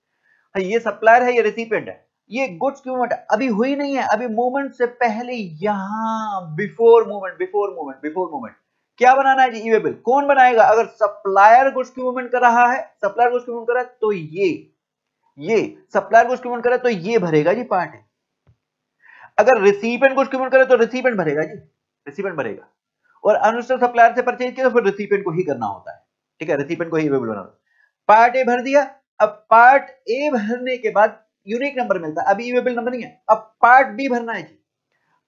हाँ, ये सप्लायर है, ये रेसिपिएंट है, ये गुड्स की मूवमेंट अभी हुई नहीं है, अभी मूवमेंट से पहले यहां बिफोर मूवमेंट क्या बनाना है जी, ई वे बिल। कौन बनाएगा, अगर सप्लायर गुड्स की मूवमेंट कर रहा है, सप्लायर गुड्स की मूवमेंट कर रहा है तो ये सप्लायर गुड्स की मूवमेंट कर रहा है तो ये भरेगा जी, पार्ट है। अगर रिसिपिएंट गुड्स की मूवमेंट करे तो रिसिपिएंट भरेगा जी, रिसिपिएंट भरेगा। और अनरजिस्टर्ड सप्लायर से परचेज किया तो फिर रिसिपिएंट को ही करना होता है। ठीक है, रेसिपिएंट को ही ईवेबल बना दो। पार्ट ए भर दिया, अब पार्ट ए भरने के बाद यूनिक नंबर मिलता है, अभी ईवेबल नंबर नहीं है, अब पार्ट बी भरना है।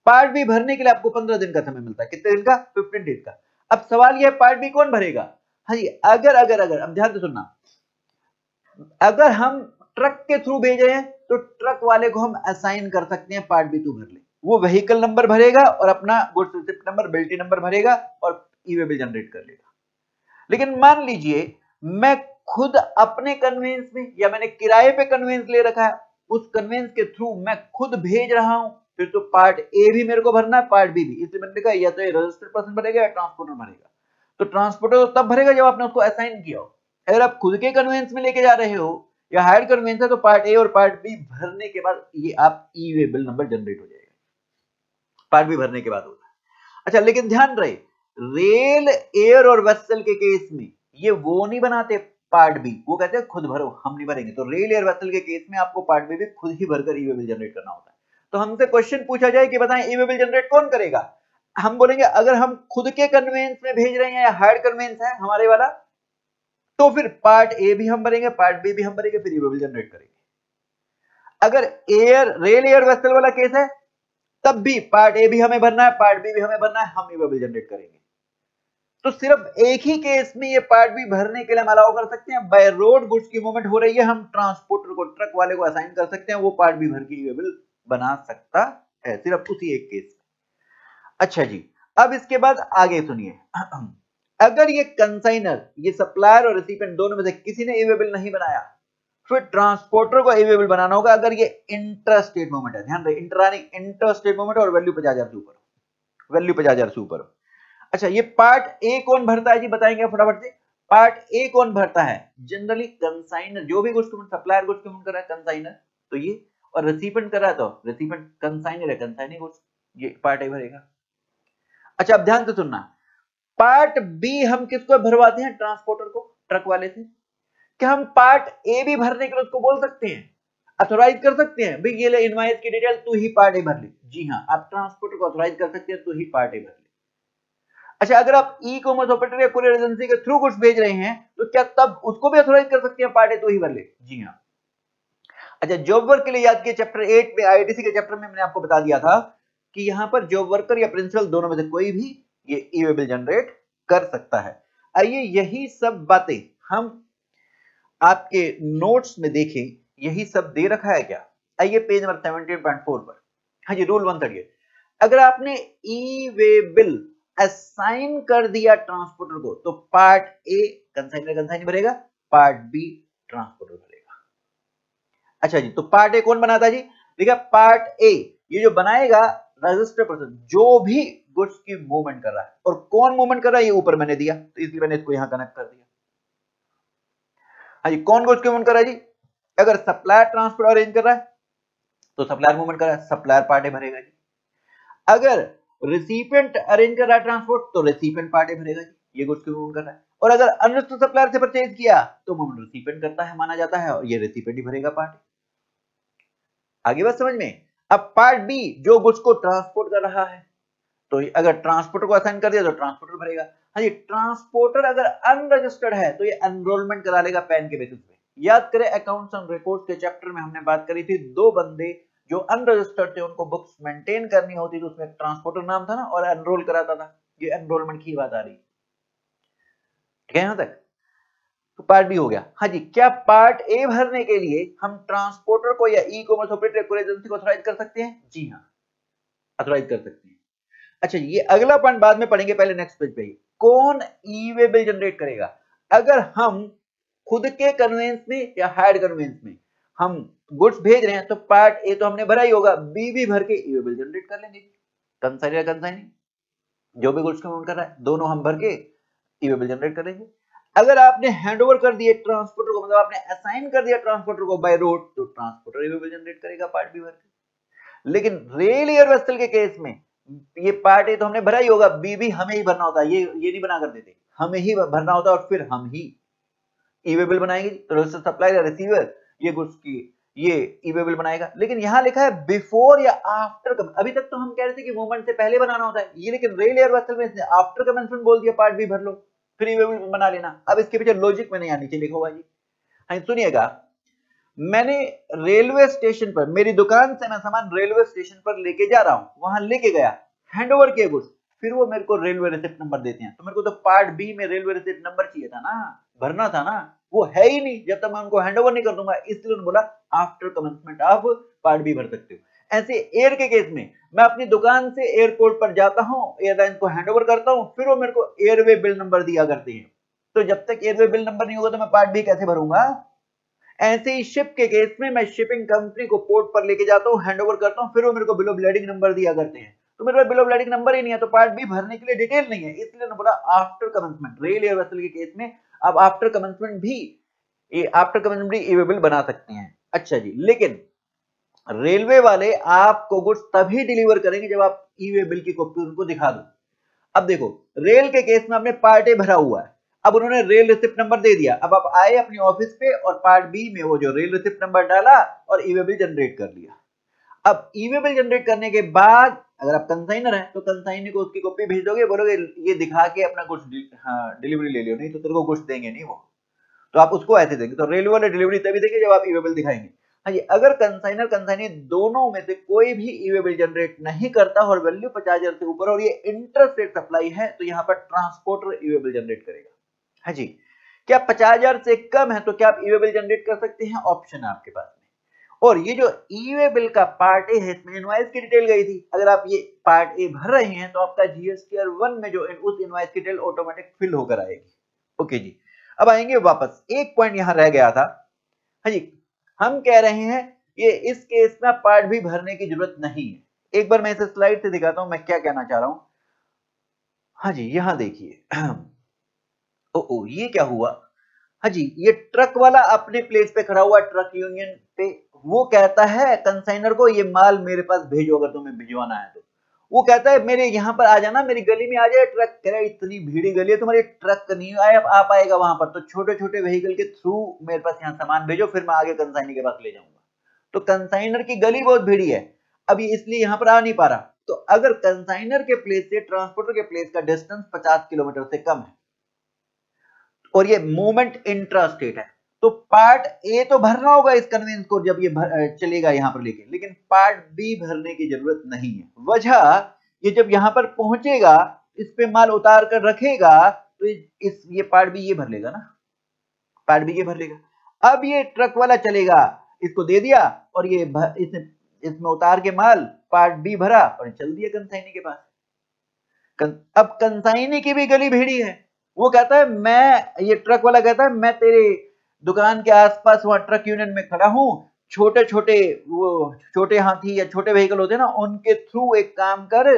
पार्ट बी भरने के लिए आपको 15 दिन का समय मिलता है, कितने दिन का? 15 डेज का। अब सवाल यह है पार्ट बी कौन भरेगा? हाँ जी, अगर अगर अगर अब ध्यान से सुनना, अगर हम ट्रक के थ्रू भेजे हैं तो ट्रक वाले को हम असाइन कर सकते हैं पार्ट बी तू भर ले, वो व्हीकल नंबर भरेगा और अपना गुड्स रिसिप्ट नंबर, बिल्टी नंबर भरेगा और ईवेबल जनरेट कर लेगा। लेकिन मान लीजिए मैं खुद अपने कन्वेंस में या मैंने किराए पे कन्वेंस ले रखा है, उस कन्वेंस के थ्रू मैं खुद भेज रहा हूं, फिर तो पार्ट ए भी मेरे को भरना है, पार्ट बी भी। इसलिए मैंने लिखा या तो ये रजिस्टर्ड पर्सन भरेगा या ट्रांसपोर्टर भरेगा। तो ट्रांसपोर्टर तो तब भरेगा जब आपने उसको असाइन किया हो। अगर आप खुद के कन्वेंस में लेके जा रहे हो या हायर्ड कन्वेंस है तो पार्ट ए और पार्ट बी भरने के बाद ये आप ईवेबल नंबर जनरेट हो जाएगा, पार्ट बी भरने के बाद होता है। अच्छा, लेकिन ध्यान रहे, रेल, एयर और वेसल के केस में ये वो नहीं बनाते पार्ट बी, वो कहते हैं खुद भरो, हम नहीं भरेंगे। तो रेल, एयर, वेसल के केस में आपको पार्ट बी भी खुद ही भरकर ईवेबल जनरेट करना होता है। तो हमसे क्वेश्चन पूछा जाए कि बताएं ईवेबल जनरेट कौन करेगा, हम बोलेंगे अगर हम खुद के कन्वेंस में भेज रहे हैं या हायर्ड कन्वेंस है हमारे वाला, तो फिर पार्ट ए भी हम भरेंगे, पार्ट बी भी हम भरेंगे, फिर ईवेबल जनरेट करेंगे। अगर एयर, रेल, एयर, वेसल वाला केस है तब भी पार्ट ए भी हमें भरना है, पार्ट बी भी हमें भरना है, हम ईवेबल जनरेट करेंगे। तो सिर्फ एक ही केस में ये पार्ट भी भरने के लिए हम अलाउ कर सकते हैं, बाय रोड गुड्स की मूवमेंट हो रही है, हम ट्रांसपोर्टर को, ट्रक वाले को असाइन कर सकते हैं, वो पार्ट भी भर के ईवेबल बना सकता है, सिर्फ उसी एक केस में। अच्छा जी, अब इसके बाद आगे सुनिए, अगर ये कंसाइनर, ये सप्लायर और रिसिपिएंट दोनों में से किसी ने ईवेबल नहीं बनाया, फिर ट्रांसपोर्टर को ईवेबल बनाना होगा। अगर ये इंट्रास्टेट मूवमेंट है, ध्यान रहे, इंट्रास्टेट मूवमेंट और वैल्यू 50,000 से ऊपर, वैल्यू 50,000 से ऊपर। अच्छा, ये पार्ट ए कौन भरता है जी, बताएंगे फटाफट से। पार्ट ए कौन भरता है? जनरली कंसाइनर, जो भी गुड्स को सप्लायर गुड्स को मूव कर रहा है कंसाइनर, तो ये, और रिसिपिएंट कर रहा है तो रिसिपिएंट कंसाइनर है, कंसाइनिंग गुड्स, ये पार्ट ए भरेगा। अच्छा, अब ध्यान से सुनना, पार्ट बी हम किसको भरवाते हैं? ट्रांसपोर्टर को, ट्रक वाले से। क्या हम पार्ट ए भी भरने के लिए उसको बोल सकते हैं, अथोराइज कर सकते हैं, भाई ये ले इनवॉइस की डिटेल, तू ही पार्ट ए भर ले? जी हाँ, आप ट्रांसपोर्टर को अथोराइज कर सकते हैं, तू ही पार्ट ए भर ले। अच्छा, अगर आप ई कॉमर्स ऑपरेटर या कुरियर एजेंसी के थ्रू गुड्स भेज रहे हैं तो क्या तब उसको भी अथोराइज कर सकते हैं, पार्ट ए तो ही भर ले? जी हाँ। अच्छा, जॉब वर्क के लिए याद किए, चैप्टर 8 में, आईटीसी के चैप्टर में मैंने आपको बता दिया था कि यहां पर जॉब वर्कर या प्रिंसिपल दोनों में से कोई भी ये ईवेबल जनरेट कर सकता है। आइए यही सब बातें हम आपके नोट्स में देखें, यही सब दे रखा है क्या? आइए पेज नंबर 17.4 पर। हाँ जी, रूल 138, अगर आपने ईवेबल असाइन कर दिया ट्रांसपोर्टर को तो पार्ट ए कंसाइनर कंसाइनी भरेगा, पार्ट बी ट्रांसपोर्टर भरेगा। अच्छा जी, तो पार्ट ए कौन बनाता है जी? देखिए, पार्ट ए ये जो बनाएगा रजिस्टर्ड पर्सन, जो भी गुड्स की मूवमेंट कर रहा है, और कौन मूवमेंट कर रहा है ये ऊपर मैंने दिया, तो इसलिए मैंने इसको यहां कनेक्ट कर दिया। हाँ जी, कौन गुड्स की मूवमेंट कर रहा है जी? अगर सप्लायर ट्रांसपोर्ट अरेंज कर रहा है तो सप्लायर मूवमेंट कर रहा है, सप्लायर पार्ट ए भरेगा जी। अगर रिसिपिएंट अरेंज कर रहा है ट्रांसपोर्ट तो रिसिपिएंट पार्ट ए भरेगा जी, ये गुड्स की मूवमेंट कर रहा है। और अगर अनरजिस्टर्ड सप्लायर से परचेज किया तो मूवमेंट रिसिपिएंट करता है, माना जाता है, और ये रिसिपिएंट ही भरेगा पार्ट ए। आगे बात समझ में? अब पार्ट बी जो गुड्स को ट्रांसपोर्ट कर रहा है, तो अगर ट्रांसपोर्टर को असाइन कर दिया तो ट्रांसपोर्टर भरेगा। हाँ जी, ट्रांसपोर्टर अगर अनरजिस्टर्ड है तो ये एनरोलमेंट करा लेगा पैन के बेसिस पे। याद करें, अकाउंट्स एंड रिकॉर्ड्स के चैप्टर में हमने बात करी थी, दो बंदे जो अनरजिस्टर्ड थे उनको बुक्स मेंटेन करनी होती थी, उसमें ट्रांसपोर्टर नाम था ना, और एनरोल कराता था। ये एनरोलमेंट की बात आ रही है, ठीक है यहां तक? तो पार्ट बी हो गया। हाँ जी, क्या पार्ट ए भरने के लिए हम ट्रांसपोर्टर को या e commerce operator courier agency को ऑथराइज कर सकते हैं? जी हाँ, ऑथराइज कर सकते हैं। अच्छा, ये अगला पॉइंट बाद में पढ़ेंगे, पहले नेक्स्ट पेज पे कौन ईवेबल जनरेट करेगा। अगर हम खुद के कन्वेंस में या हायर्ड कन्वेंस में हम गुड्स भेज रहे हैं तो पार्ट ए तो हमने भरा ही होगा, बी भी भर के ईवेबल जनरेट कर लेंगे, कंसाइनर या कंसाइनिंग, जो भी गुड्स का मूवमेंट कर रहा है दोनों हम भर के ईवेबल जनरेट करेंगे। अगर आपने हैंडओवर कर दिए ट्रांसपोर्टर को, मतलब आपने असाइन कर दिया ट्रांसपोर्टर को बाय रोड, तो ट्रांसपोर्टर ईवेबल जनरेट करेगा पार्ट बी भर के। लेकिन रेल एयर वेसल के केस में ये पार्ट ए तो हमने भरा ही होगा, बी भी हमें ही भरना होता है, ये नहीं बना कर देते, हमें ही भरना होता है, और फिर हम ही ईवेबल बनाएंगे। तो रजिस्टर सप्लायर या रिसीवर ये गुड्स की ये ईवेबल बनाएगा। लेकिन यहां लिखा है बिफोर या आफ्टर, अभी तक तो हम कह रहे थे कि मूवमेंट से पहले बनाना होता है ये, लेकिन रेल एयर वेसल में आफ्टर कमेंसमेंट बोल दिया पार्ट बी भर लो, फिर ई वे बिल बना लेना। अब इसके पीछे लॉजिक मैंने यहाँ नीचे लिखा हुआ है जी। हाँ सुनिएगा, मैंने रेलवे स्टेशन पर, मेरी दुकान से मैं सामान रेलवे स्टेशन पर लेके जा रहा हूं, वहां लेके गया, हैंडओवर किया गुड्स, फिर वो मेरे को रेलवे रिसिप्ट नंबर देते हैं, तो मेरे को तो पार्ट बी में रेलवे रिसिप्ट नंबर चाहिए था ना, भरना था ना, वो है ही नहीं जब तक मैं उनको हैंडओवर नहीं कर दूंगा। इसलिए उन्होंने बोला आफ्टर कमेंसमेंट आप पार्ट बी भर सकते हो। ऐसे एयर के केस में मैं अपनी दुकान से एयरपोर्ट पर जाता हूँ, एयरलाइन को हैंडओवर करता हूँ, फिर वो मेरे को एयरवे बिल नंबर दिया करते हैं। तो जब तक एयरवे बिल नंबर नहीं होगा तो मैं पार्ट बी कैसे भरूंगा? ऐसे ही शिप के केस में मैं शिपिंग कंपनी को पोर्ट पर लेके जाता हूँ, हैंडओवर करता हूँ, फिर वो मेरे को बिल ऑफ lading नंबर दिया करते हैं। तो मेरे पास बिल ऑफ lading नंबर ही नहीं है, तो पार्ट बी भरने के लिए डिटेल नहीं है, इसलिए उन्होंने बोला after commencement. Rail air vessel के केस में आप आफ्टर कमेंसमेंट भी ई वे बिल बना सकते हैं। अच्छा जी, लेकिन रेलवे वाले आपको गुड्स तभी डिलीवर करेंगे जब आप ई वे बिल की कॉपी उनको दिखा दो। अब देखो, रेल के केस में आपने पार्ट ए भरा हुआ है, अब उन्होंने रेल रिसिप्ट नंबर दे दिया, अब आप आए अपनी ऑफिस पे और पार्ट बी में वो जो रेल रिसिप्ट नंबर डाला और ई वे बिल जनरेट कर लिया। अब ई वे बिल जनरेट करने के बाद अगर आप कंसाइनर है तो कंसाइनर को उसकी कॉपी भेज दोगे, बोलोगे ये दिखा के अपना कुछ डिलीवरी ले लियो, नहीं तो तेरे को कुछ देंगे नहीं वो, तो आप उसको ऐसे देंगे। तो रेलवे वाले डिलीवरी तभी देंगे जब आप ई वे बिल दिखाएंगे। हाँ जी, अगर कंसाइनर कंसाइनी दोनों में से कोई भी ई वे बिल जनरेट नहीं करता और वैल्यू 50,000 से ऊपर और ये इंटरस्टेट सप्लाई है, तो यहाँ पर ट्रांसपोर्टर ई वे बिल जनरेट करेगा। हाँ जी, क्या 50,000 से कम है तो क्या आप ई वे बिल जनरेट कर सकते हैं? ऑप्शन है आपके पास में। और ये जो ई वे बिल का पार्ट ए है, इसमें इनवॉइस की डिटेल गई थी, अगर आप ये पार्ट ए भर रहे हैं तो आपका जीएसटीआर 1 में जो उस इनवॉइस की डिटेल ऑटोमेटिक फिल होकर आएगी। ओके जी, अब आएंगे वापस, एक पॉइंट यहां रह गया था। हाँ जी, हम कह रहे हैं ये इस केस में पार्ट भी भरने की जरूरत नहीं है। एक बार मैं इसे स्लाइड से दिखाता हूं मैं क्या कहना चाह रहा हूं। हाँ जी, यहां देखिए, ओ ये क्या हुआ? हाँ जी, ये ट्रक वाला अपने प्लेस पे खड़ा हुआ, ट्रक यूनियन पे, वो कहता है कंसाइनर को ये माल मेरे पास भेजो अगर तुम्हें भिजवाना है तो। वो कहता है मेरे यहाँ पर आ जाना, मेरी गली में आ जाए ट्रक। कह रहा है इतनी भीड़ी गली है तुम्हारी, ट्रक नहीं आ पाएगा वहां पर, तो छोटे छोटे व्हीकल के थ्रू मेरे पास यहाँ सामान भेजो, फिर मैं आगे कंसाइनर के पास ले जाऊंगा। तो कंसाइनर की गली बहुत भीड़ी है, अब ये इसलिए यहाँ पर आ नहीं पा रहा। तो अगर कंसाइनर के प्लेस से ट्रांसपोर्टर के प्लेस का डिस्टेंस 50 किलोमीटर से कम है और ये मूवमेंट इंट्रा स्टेट है, तो पार्ट ए तो भरना होगा इस कन्वेंस को जब ये चलेगा यहाँ पर लेके, लेकिन पार्ट बी भरने की जरूरत नहीं है। वजह, ये जब यहाँ पर पहुंचेगा, इस पे माल उतार कर रखेगा, तो ये पार्ट बी ये भर लेगा ना, पार्ट बी ये भर लेगा। अब ये ट्रक वाला चलेगा, इसको दे दिया और ये इसमें उतार के माल पार्ट बी भरा और चल दिया कंसाइनी के पास। अब कंसाइनी की भी गली भीड़ी है, वो कहता है ये ट्रक वाला कहता है मैं तेरे दुकान के आसपास वहां ट्रक यूनियन में खड़ा हूं, छोटे छोटे वो छोटे हाथी या छोटे व्हीकल होते हैं ना, उनके थ्रू एक काम कर,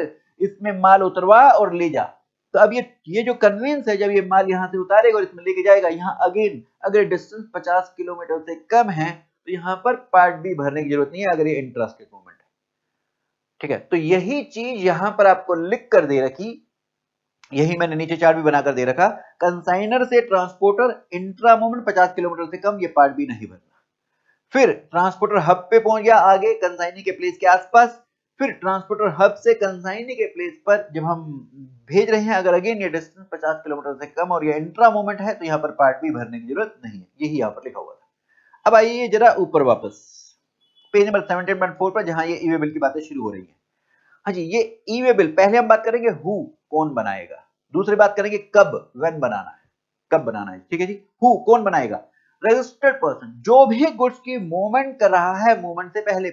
इसमें माल उतरवा और ले जा। तो अब ये जो कन्वेंस है, जब ये माल यहाँ से उतारेगा और इसमें लेके जाएगा, यहाँ अगेन अगर डिस्टेंस 50 किलोमीटर से कम है तो यहाँ पर पार्ट बी भरने की जरूरत नहीं है अगर ये इंट्रास्टेट मूवमेंट है। ठीक है, तो यही चीज यहाँ पर आपको लिख कर दे रखी, यही मैंने नीचे चार्ट भी बनाकर दे रखा, कंसाइनर से ट्रांसपोर्टर इंट्रा मूवमेंट 50 किलोमीटर से कम, ये पार्ट भी नहीं भरना। फिर ट्रांसपोर्टर हब पे पहुंच गया, आगे कंसाइनी के प्लेस के आसपास, फिर ट्रांसपोर्टर हब से कंसाइनी के प्लेस पर जब हम भेज रहे हैं, अगर अगेन ये डिस्टेंस 50 किलोमीटर से कम और ये इंट्रा मूवमेंट है, तो यहाँ पर पार्ट भी भरने की जरूरत नहीं है, यही यहाँ पर लिखा हुआ था। अब आइए जरा ऊपर वापस पेज नंबर 17.4 पर, जहां ये ई वे बिल की बातें शुरू हो रही है। हाँ जी, ये ई वे बिल, पहले हम बात करेंगे हु, कौन बनाएगा, दूसरी बात करेंगे कब, व्हेन बनाना है, कब बनाना है। ठीक है जी, हु कौन बनाएगा, रजिस्टर्ड पर्सन, जो भी गुड्स की मूवमेंट कर रहा है, मूवमेंट से पहले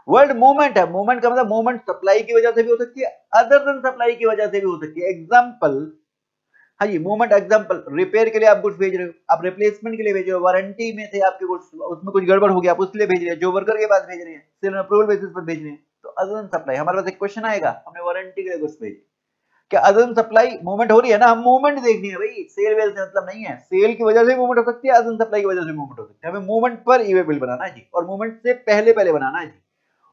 वर्ड मूवमेंट है, मूवमेंट का मतलब मूवमेंट सप्लाई की वजह से भी हो सकती है, अदर देन सप्लाई की वजह से भी हो सकती है। एग्जांपल, हाँ जी, मूवमेंट एग्जांपल, रिपेयर के लिए आप गुड्स भेज रहे हो, आप रिप्लेसमेंट के लिए भेज रहे हो, वारंटी में थे आपके गुड्स, उसमें कुछ गड़बड़ हो गया, आप उसके लिए भेज रहे हैं, जो वर्कर के पास भेज रहे हैं, सिर्फ अप्रूवल बेसिस पर भेज रहे हैं, तो अदर देन सप्लाई। हमारे पास एक क्वेश्चन आएगा, हमने वारंटी के लिए गुड्स भेजे, क्या अदर देन सप्लाई मूवमेंट हो रही है ना, हम मूवमेंट देखनी है भाई, सेल वेल से मतलब नहीं है, सेल की वजह से मूवमेंट हो सकती है, अदर देन सप्लाई की वजह से मूवमेंट हो सकती है, हमें मूवमेंट पर ई वे बिल बनाना है जी, और मूवमेंट से पहले पहले बनाना है जी।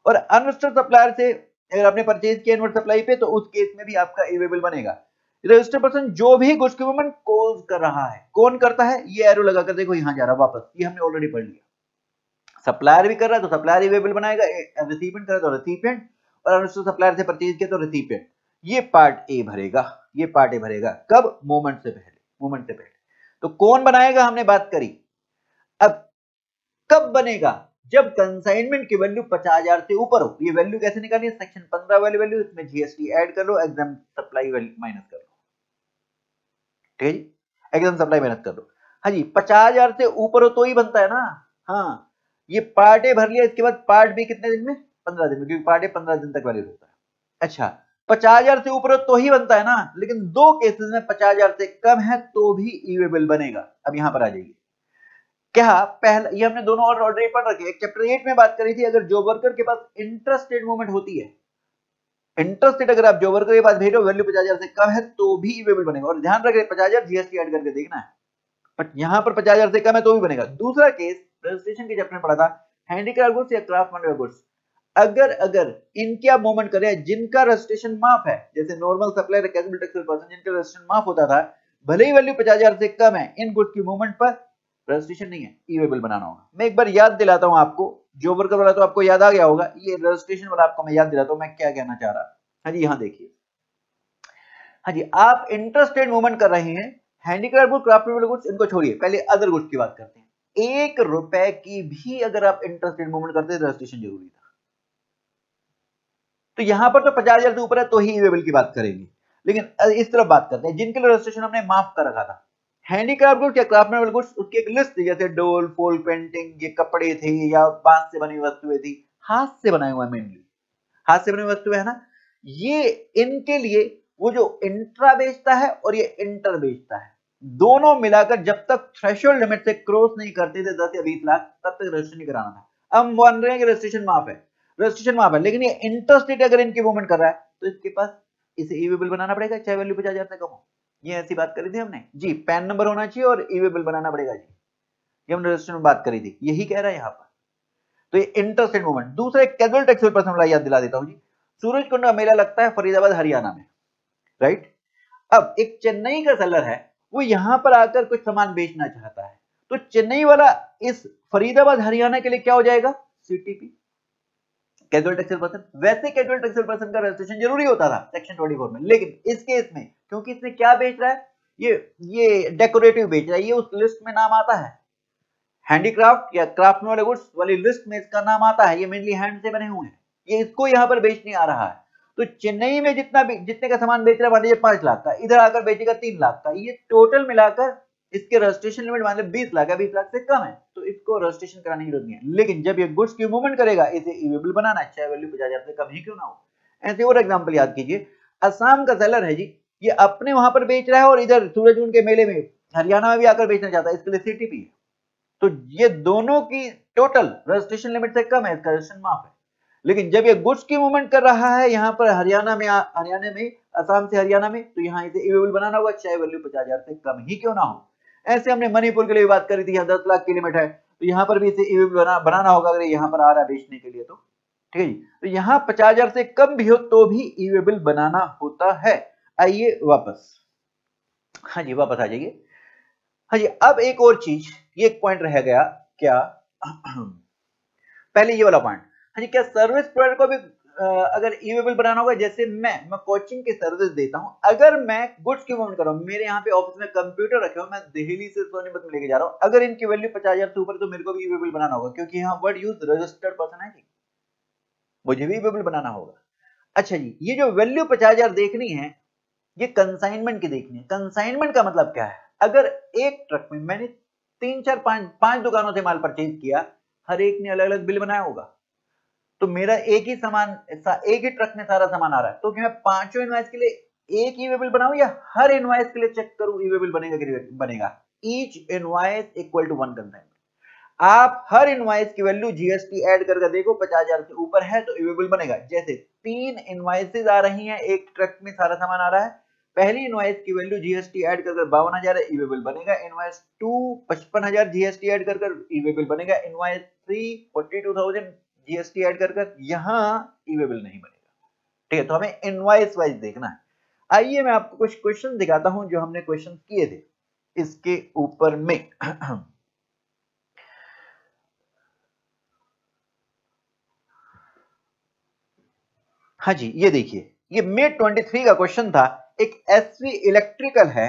और अनरजिस्टर्ड सप्लायर से अगर आपने परचेज किया इनवर्ट सप्लाई पे, तो उस केस में भी आपका ई वे बिल बनेगा। रजिस्टर्ड पर्सन, जो भी गुड्स की मूवमेंट कॉज कर रहा है, कौन करता है, ये एरो लगाकर देखो यहां जा रहा है वापस, ये हमने ऑलरेडी पढ़ लिया। सप्लायर भी कर रहा है तो सप्लायर ई वे बिल बनाएगा, रिसिपिएंट कर रहा है तो रिसिपिएंट, और अनरजिस्टर्ड सप्लायर से परचेज किया तो रिसिपिएंट, ये पार्ट ए भरेगा। ये पार्ट ए भरेगा। कब? मोमेंट से पहले, मोमेंट से पहले। तो कौन बनाएगा हमने बात करी। अब कब बनेगा? जब कंसाइनमेंट की वैल्यू 50,000 से ऊपर हो। ये वैल्यू कैसे निकालनी है? सेक्शन 15 वाली वैल्यू, इसमें जीएसटी ऐड कर लो, एग्जाम सप्लाई माइनस कर लो, ठीक है जी, एग्जाम सप्लाई माइनस कर लो। हाँ जी, 50,000 से ऊपर हो तो ही बनता है ना। हाँ, ये पार्ट ए भर लिया, इसके बाद पार्ट बी कितने दिन में? 15 दिन में, क्योंकि पार्ट ए 15 दिन तक वैलिड होता है। अच्छा, 50,000 से ऊपर हो तो ही बनता है ना, लेकिन दो केसेस में 50,000 से कम है तो भी ई वे बिल बनेगा। अब यहां पर आ जाइए, क्या पहला, ये हमने दोनों ऑर्डर पढ़ रखे। एक चैप्टर 8 में बात करी थी, अगर जॉब वर्कर के पास इंटरेस्टेड मूवमेंट होती है, इंटरेस्टेड अगर आप जॉब वर्कर के पास भेजो, वैल्यू 50,000 से कम है तो भी ई वे बिल बनेगा। और ध्यान रखें 50,000 जीएसटी ऐड करके देखना है, बट यहां पर 50,000 से कम है तो भी बनेगा। दूसरा केस रजिस्ट्रेशन के चैप्टर में पढ़ा था, हैंडीक्राफ्ट गुड्स या क्राफ्टमैन गुड्स। अगर इनके आप मूवमेंट करें जिनका रजिस्ट्रेशन माफ है, जैसे normal supplier, casual taxable person, जिनका रजिस्ट्रेशन माफ होता था, भले ही वैल्यू 50,000 से कम है, इन गुड्स की मूवमेंट पर रजिस्ट्रेशन नहीं है, ई वे बिल बनाना होगा। मैं एक बार याद दिलाता हूं आपको, जो वर्कर वाला तो आपको याद आ गया होगा, ये रजिस्ट्रेशन वाला आपको मैं याद दिलाता हूं मैं क्या कहना चाह रहा। हाँ जी, यहां देखिए, हाँ जी, आप इंटरेस्टेड मूवमेंट कर रहे हैं, हैंडीक्राफ्ट गुड्स, क्राफ्टमैन गुड्स इनको छोड़िए, पहले अदर गुड्स की बात करते हैं। 1 रुपए की भी अगर आप इंटरेस्टेड मूवमेंट करते हैं, रजिस्ट्रेशन जरूरी था। तो यहां पर तो 50,000 से ऊपर है तो ही ई वे बिल की बात करेंगे, लेकिन इस तरफ बात करते हैं जिनके लिए रजिस्ट्रेशन हमने माफ कर रखा था। हैंडीक्राफ्ट गुड्स या क्राफ्टमैन गुड्स, उसकी एक लिस्ट थी, जैसे डोल, फॉल पेंटिंग, ये कपड़े थे या बांस से बनी वस्तुएं थी, हाथ से बनाए हुए, मेनली हाथ से बनी वस्तुएं है ना। ये इनके लिए वो जो इंट्रा बेचता है और ये इंटर बेचता है, दोनों मिलाकर जब तक थ्रेशोल्ड लिमिट से क्रॉस नहीं करते थे 10 या 20 लाख, तब तक रजिस्ट्रेशन नहीं कराना था। अब मान रहे हैं कि रजिस्ट्रेशन माफ है, रजिस्ट्रेशन माफ है, लेकिन ये इंटरस्टेट अगर इनकी मूवमेंट कर रहा है तो इसके पास इसे ई वे बिल बनाना पड़ेगा, चाहे वैल्यू 50,000 से कम हो। ये ऐसी बात करी थी हमने जी, पैन नंबर होना चाहिए और ई वे बिल बनाना पड़ेगा जी, ये हमने रजिस्ट्रेशन में बात करी थी, यही कह रहा है यहाँ पर। तो ये इंटरस्टेट मूवमेंट। दूसरा एक कैजुअल टैक्सेबल पर्सन वाला याद दिला देता हूं जी, सूरज कुंड का मेला लगता है फरीदाबाद हरियाणा में, राइट। अब एक चेन्नई का सेलर है, वो यहां पर आकर कुछ सामान बेचना चाहता है, तो चेन्नई वाला इस फरीदाबाद हरियाणा के लिए क्या हो जाएगा? CTP, casual taxable person. वैसे कैजुअल टैक्सेबल पर्सन का रजिस्ट्रेशन जरूरी होता था सेक्शन 24 में, लेकिन इस केस में क्योंकि इसने क्या बेच रहा है, ये डेकोरेटिव बेच रहा है, ये उस लिस्ट में नाम आता है, हैंडीक्राफ्ट या क्राफ्टमैन गुड्स वाली लिस्ट में इसका नाम आता है, ये मेनली हैंड से बने हुए हैं, ये इसको यहाँ पर बेचने आ रहा है। तो चेन्नई में जितने का सामान बेच रहा है, मान लीजिए 5 लाख का, इधर आकर बेचेगा 3 लाख का, ये टोटल मिलाकर इसके रजिस्ट्रेशन लिमिट मान लीजिए 20 लाख है, 20 लाख से कम है, तो इसको रजिस्ट्रेशन कराने की जरूरत नहीं है। लेकिन जब ये गुड्स की मूवमेंट करेगा, इसे ई वे बिल बनाना है, चाहे वैल्यू 50,000 से कम ही क्यों ना हो। ऐसे और एग्जाम्पल याद कीजिए, असम का सेलर है जी, ये अपने वहां पर बेच रहा है और इधर सूरजकुंड के मेले में हरियाणा में भी आकर बेचना चाहता है, इसके लिए सीटीपी है। तो ये दोनों की टोटल रजिस्ट्रेशन लिमिट से कम है, इसका रजिस्ट्रेशन माफ है। लेकिन जब ये गुड्स की मूवमेंट कर रहा है यहाँ पर हरियाणा में असम से हरियाणा में, तो यहाँ इसे ई वे बिल बनाना होगा, चाहे वैल्यू 50,000 से कम ही क्यों ना हो। ऐसे हमने मणिपुर के लिए बात करी थी, यहाँ 10 लाख की लिमिट है, तो यहाँ पर भी इसे ई वे बिल बनाना होगा, अगर यहाँ पर आ रहा है बेचने के लिए तो, ठीक है जी। तो यहाँ 50,000 से कम भी हो तो भी ई वे बिल बनाना होता है। आइए वापस, हाँ जी वापस आ जाइए। हाँ जी, अब एक और चीज, ये एक पॉइंट रह गया क्या, पहले ये वाला पॉइंट, हाँ जी, क्या सर्विस प्रोवाइडर को भी अगर ई वे बिल बनाना होगा। जैसे मैं कोचिंग की सर्विस देता हूं, अगर मैं गुड्स की मूवमेंट कर रहा हूं, मेरे यहाँ पे ऑफिस में कंप्यूटर रखे हो, मैं दिल्ली से सोनीपत में लेके जा रहा हूं, अगर इनकी वैल्यू 50,000 से ऊपर, तो मेरे को भी ई वे बिल बनाना होगा, क्योंकि यहाँ वर्ड यूज रजिस्टर्ड पर्सन है जी, मुझे भी ई वे बिल बनाना होगा। अच्छा जी, ये जो वैल्यू 50,000 देखनी है, ये कंसाइनमेंट की देखनी है। कंसाइनमेंट का मतलब क्या है, अगर एक ट्रक में मैंने 3 4 5 दुकानों से माल परचेज किया, हर एक ने अलग अलग बिल बनाया होगा, तो मेरा एक ही ट्रक में सारा सामान आ रहा है, तो क्या मैं पांचों इनवॉइस के लिए एक ही वे बिल बनाऊं, या हर इनवॉइस के लिए चेक करूं ई वे बिल बनेगा कि बनेगा। Each invoice equal to 1 consignment. आप हर इनवॉइस की वैल्यू जीएसटी ऐड करके देखो, 50,000 से ऊपर है तो ई वे बिल बनेगा। जैसे 3 इनवॉइसेस आ रही हैं, एक ट्रक में सारा सामान आ रहा है, पहली इनवॉइस की वैल्यू जीएसटी ऐड कर 52,000 है, ई वे बिल बनेगा। इनवॉइस 2 55,000 जीएसटी ऐड कर ई वे बिल बनेगा। इनवॉइस 3 42,000 जीएसटी ऐड कर यहां ई वे बिल नहीं बनेगा, ठीक है। तो हमें इनवॉइस वाइज देखना है। आइए मैं आपको कुछ क्वेश्चन दिखाता हूं जो हमने क्वेश्चन किए थे इसके ऊपर में। हाँ जी, ये देखिए, ये May 23 का क्वेश्चन था। एक एसवी इलेक्ट्रिकल है,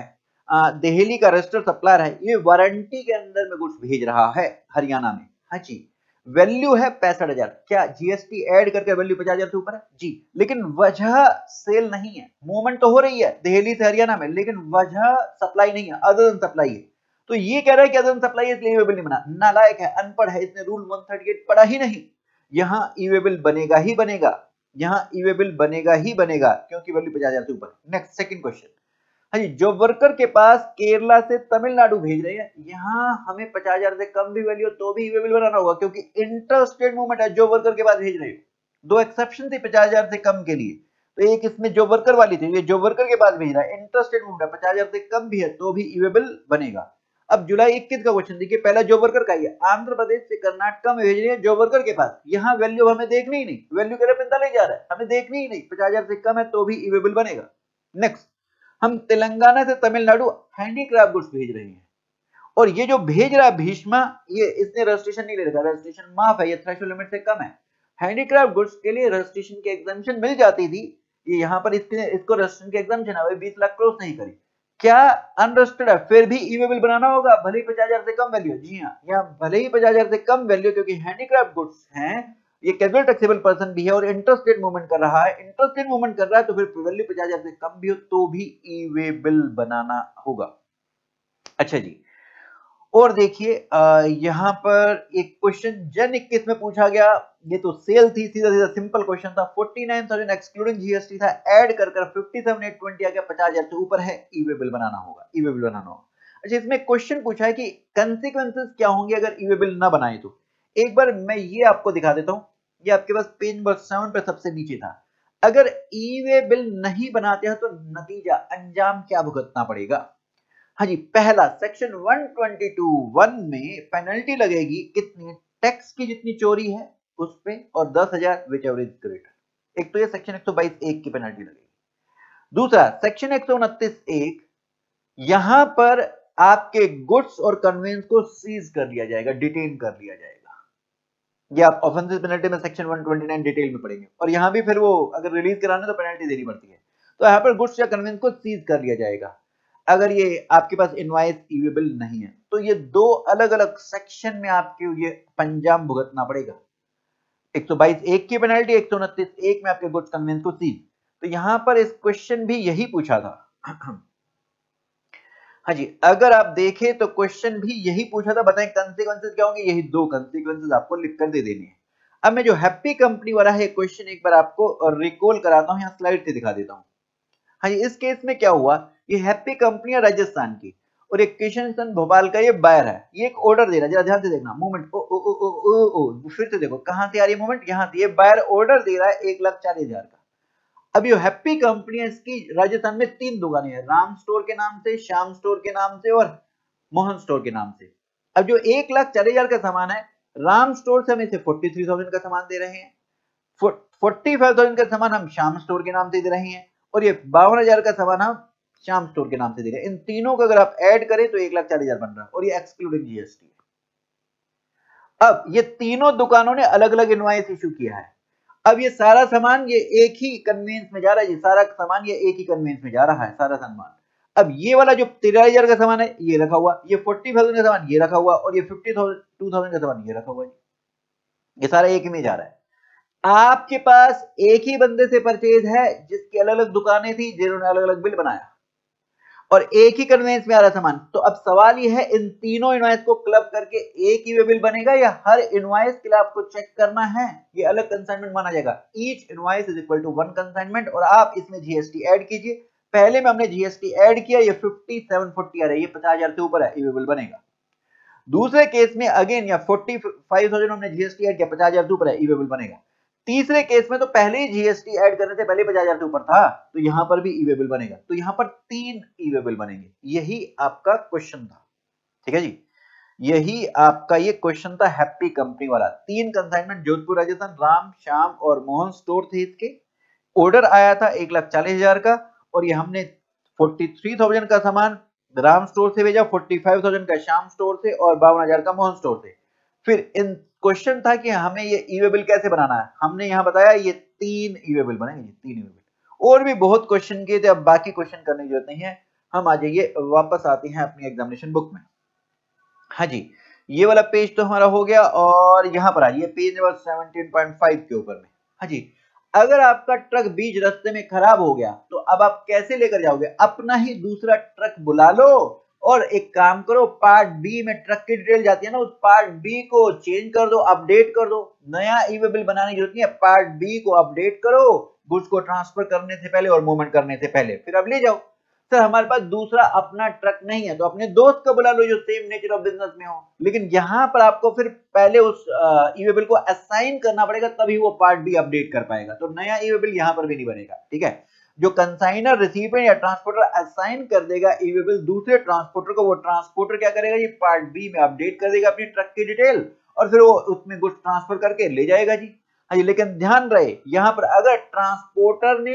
दिल्ली का रजिस्टर्ड सप्लायर है, ये वारंटी के अंदर में गुड्स भेज रहा है हरियाणा में। हाँ जी, वैल्यू है 65,000। क्या जीएसटी ऐड करके वैल्यू 50,000 से ऊपर है जी, लेकिन वजह सेल नहीं है। मूवमेंट तो हो रही है दिल्ली से हरियाणा में, लेकिन वजह सप्लाई नहीं है, अदर देन सप्लाई है। तो ये कह रहा है कि अदर देन सप्लाई है इसलिए ईवे बिल नहीं बना। नालायक है, अनपढ़ है, इसने रूल 138 पढ़ा ही नहीं। यहाँ ईवे बिल बनेगा ही बनेगा, यहाँ ईवे बिल बनेगा ही बनेगा, क्योंकि वैल्यू 50,000 से ऊपर। नेक्स्ट सेकंड क्वेश्चन, हाँ जी, जॉब वर्कर के पास केरला से तमिलनाडु भेज रहे हैं, यहाँ हमें 50,000 से कम भी वैल्यू तो भी ईवे बिल बनाना होगा, क्योंकि इंटर स्टेट मूवमेंट है, जॉब वर्कर के पास भेज रहे हो। दो एक्सेप्शन थी 50,000 से कम के लिए, तो एक इसमें जॉब वर्कर वाली थी, ये जॉब वर्कर के पास भेज रहा है, इंटर स्टेट मूवमेंट है, 50,000 से कम भी है तो भी ईवे बिल बनेगा। अब जुलाई 21 का क्वेश्चन देखिए, पहला जॉब वर्कर का ही है, आंध्र प्रदेश से कर्नाटक में भेज रहे हैं जॉब वर्कर के पास, यहाँ वैल्यू हमें देखनी ही नहीं, वैल्यू कह रहे 45 जा रहा है, हमें देखनी ही नहीं, 50,000 से कम है तो भी ईवे बिल बनेगा। नेक्स्ट, हम तेलंगाना से तमिलनाडु हैंडीक्राफ्ट गुड्स भेज रहे हैं, और ये जो भेज रहा है भीष्मा, ये इसने रजिस्ट्रेशन नहीं ले रखा, रजिस्ट्रेशन माफ है, ये थ्रेशोल्ड लिमिट से कम है। हैंडीक्राफ्ट गुड्स के लिए रजिस्ट्रेशन की एग्जम्पशन मिल जाती थी, ये यहाँ पर इसको रजिस्ट्रेशन की एग्जम्पशन है, 20 लाख क्रॉस नहीं करी, क्या अनरजिस्टर्ड है, फिर भी ईवे बिल बनाना होगा, भले ही 50,000 से कम वैल्यू। जी हाँ, यहाँ भले ही 50,000 से कम वैल्यू, क्योंकि हैंडीक्राफ्ट गुड्स हैं, ये कैजुअल टैक्सेबल पर्सन भी है और इंटरस्टेट मूवमेंट कर रहा है, इंटरस्टेट मूवमेंट कर रहा है, तो फिर वैल्यू 50,000 से कम भी हो तो भी ई-वे बिल बनाना होगा। अच्छा जी, और देखिए यहां पर एक क्वेश्चन जन 21 में पूछा गया, ये तो सेल थी, सीधा सीधा सिंपल क्वेश्चन था, 49,000 एक्सक्लूडिंग जीएसटी था, ऐड कर 57,820 आ गया, 50,000 से ऊपर है, ई-वे बिल बनाना होगा, ई-वे बिल बनाना होगा। अच्छा, इसमें क्वेश्चन पूछा है कि कंसीक्वेंसेस क्या होंगे अगर ई-वे बिल ना बनाए तो। एक बार मैं ये आपको दिखा देता हूं, ये आपके पास पेज नंबर 7 पे सबसे नीचे था। अगर ई-वे बिल नहीं बनाते हैं तो नतीजा अंजाम क्या भुगतना पड़ेगा। हाँ जी, पहला सेक्शन 122(1) में पेनल्टी लगेगी कितनी, टैक्स की जितनी चोरी है उस पे, और 10,000 विच एवर इज ग्रेटर। एक तो ये सेक्शन 122(1) की पेनल्टी लगेगी। दूसरा सेक्शन 129(1), यहां पर आपके गुड्स और कन्वेंस को सीज कर लिया जाएगा, डिटेन कर लिया जाएगा। ये आप ऑफेंसिव पेनल्टी में सेक्शन 129 डिटेल में पढ़ेंगे, और यहां भी फिर वो अगर रिलीज कराने तो पेनल्टी देनी पड़ती है। तो यहाँ पर गुड्स या कन्वेंस को सीज कर लिया जाएगा अगर ये आपके पास इनवॉइस ई-वे बिल नहीं है। तो ये दो अलग अलग सेक्शन में आपके ये पंजाब भुगतना पड़ेगा, 122(1) की पेनल्टी, 129(1) में आपके गुड्स कन्वेंस को सीज। तो यहां पर इस क्वेश्चन भी यही पूछा था। हाँ जी, अगर आप देखें तो क्वेश्चन भी यही पूछा था, बताएं कंसीक्वेंसेस क्या होंगे, यही दो कंसीक्वेंसेस आपको लिखकर दे देने हैं। अब मैं जो हैप्पी कंपनी वाला है क्वेश्चन एक बार आपको रिकॉल कराता हूं, यहाँ स्लाइड से दिखा देता हूं। हाँ जी, इस केस में क्या हुआ, ये हैप्पी कंपनी है राजस्थान की, और एक किशन भोपाल का ये बायर है, ये एक ऑर्डर दे रहा है, जरा ध्यान से देखना, मूवमेंट ओ ओ ओ ओ ओ ओ, फिर से देखो कहां से आ रही है मूवमेंट, यहां से। ये बायर ऑर्डर दे रहा है 1,40,000 का। अब ये हैप्पी कंपनी है, इसकी राजस्थान में 3 दुकानें हैं, राम स्टोर के नाम से, श्याम स्टोर के नाम से और मोहन स्टोर के नाम से। अब जो 1,40,000 का सामान है, राम स्टोर से हम इसे 43,000 का सामान दे रहे हैं, 45,000 का सामान हम श्याम स्टोर के नाम से दे रहे हैं, और ये 52,000 का सामान हम श्याम स्टोर के नाम से दे रहे हैं। इन तीनों को अगर आप ऐड करें तो 1,40,000 बन रहा है, और ये एक्सक्लूडिंग जीएसटी है। अब ये तीनों दुकानों ने अलग अलग इनवॉइस इशू किया है। अब ये सारा सामान ये एक ही कन्वेंस में जा रहा है, ये सारा सामान ये एक ही कन्वेंस में जा रहा है, सारा सामान। अब ये वाला जो 13,000 का सामान है ये रखा हुआ, ये 40,000 का सामान ये रखा हुआ, और ये 52,000 का सामान ये रखा हुआ, ये सारा एक ही में जा रहा है। आपके पास एक ही बंदे से परचेज है जिसकी अलग अलग दुकानें थी, जिन्होंने अलग अलग बिल बनाया, और एक ही कन्वेंस में आ रहा सामान। तो अब सवाल यह है, इन तीनों इनवॉइस को क्लब करके एक ही बिल बनेगा, या हर इनवॉइस के लिए आपको चेक करना है, ये अलग कंसाइनमेंट माना जाएगा। Each invoice is equal to 1 consignment, और आप इसमें जीएसटी ऐड कीजिए। पहले में हमने जीएसटी ऐड किया, ये 5740 आ रहा है, ये 50,000 से ऊपर है, ई बिल बनेगा। दूसरे केस में अगेन या 45,000 हमने जीएसटी ऐड किया, 50,000 से ऊपर है, ई बिल बनेगा। तीसरे केस में तो पहले ही जीएसटी ऐड करने से पहले 50,000 से ऊपर था, तो यहां पर भी ई-वे बिल बनेगा। तो यहां पर 3 ई-वे बिल बनेंगे, यही आपका क्वेश्चन था। ठीक है जी, यही आपका ये क्वेश्चन था हैप्पी कंपनी वाला। 3 कंसाइनमेंट जोधपुर राजस्थान, राम श्याम और मोहन स्टोर थे, इसके ऑर्डर आया था 1,40,000 का, और ये हमने 43,000 का सामान राम स्टोर से भेजा, 45,000 का श्याम स्टोर से, और 52,000 का मोहन स्टोर से। फिर इन क्वेश्चन था कि हमें ये ई-वे बिल कैसे बनाना है, हमने यहां बताया ये 3 ई-वे बिल बनेंगे, 3 ई-वे बिल, और भी बहुत क्वेश्चन किए थे, अब बाकी क्वेश्चन करने की जरूरत नहीं है। हम आ जाइए, वापस आते हैं अपनी एग्जामिनेशन बुक में। हाँ जी, ये वाला पेज तो हमारा हो गया, और यहाँ पर आइए पेज नंबर 17.5 के ऊपर में। हाँ जी, अगर आपका ट्रक बीच रास्ते में खराब हो गया तो अब आप कैसे लेकर जाओगे? अपना ही दूसरा ट्रक बुला लो, और एक काम करो, पार्ट बी में ट्रक की डिटेल जाती है ना, उस पार्ट बी को चेंज कर दो, अपडेट कर दो। नया ई वे बिल बनाने की जरूरत नहीं है, पार्ट बी को अपडेट करो गुड्स को ट्रांसफर करने से पहले और मूवमेंट करने से पहले, फिर अब ले जाओ। सर हमारे पास दूसरा अपना ट्रक नहीं है, तो अपने दोस्त को बुला लो जो सेम नेचर ऑफ बिजनेस में हो। लेकिन यहाँ पर आपको फिर पहले उस ई वे बिल को असाइन करना पड़ेगा, तभी वो पार्ट बी अपडेट कर पाएगा। तो नया ई वे बिल यहाँ पर भी नहीं बनेगा, ठीक है। जो कंसाइनर, रिसीवर या ट्रांसपोर्टर असाइन कर देगा ई वे बिल दूसरे ट्रांसपोर्टर को, वो ट्रांसपोर्टर क्या करेगा, ये पार्ट बी में अपडेट कर देगा अपनी ट्रक की डिटेल, और फिर वो उसमें गुड्स ट्रांसफर करके ले जाएगा जी। हाँ जी, लेकिन ध्यान रहे यहाँ पर अगर ट्रांसपोर्टर ने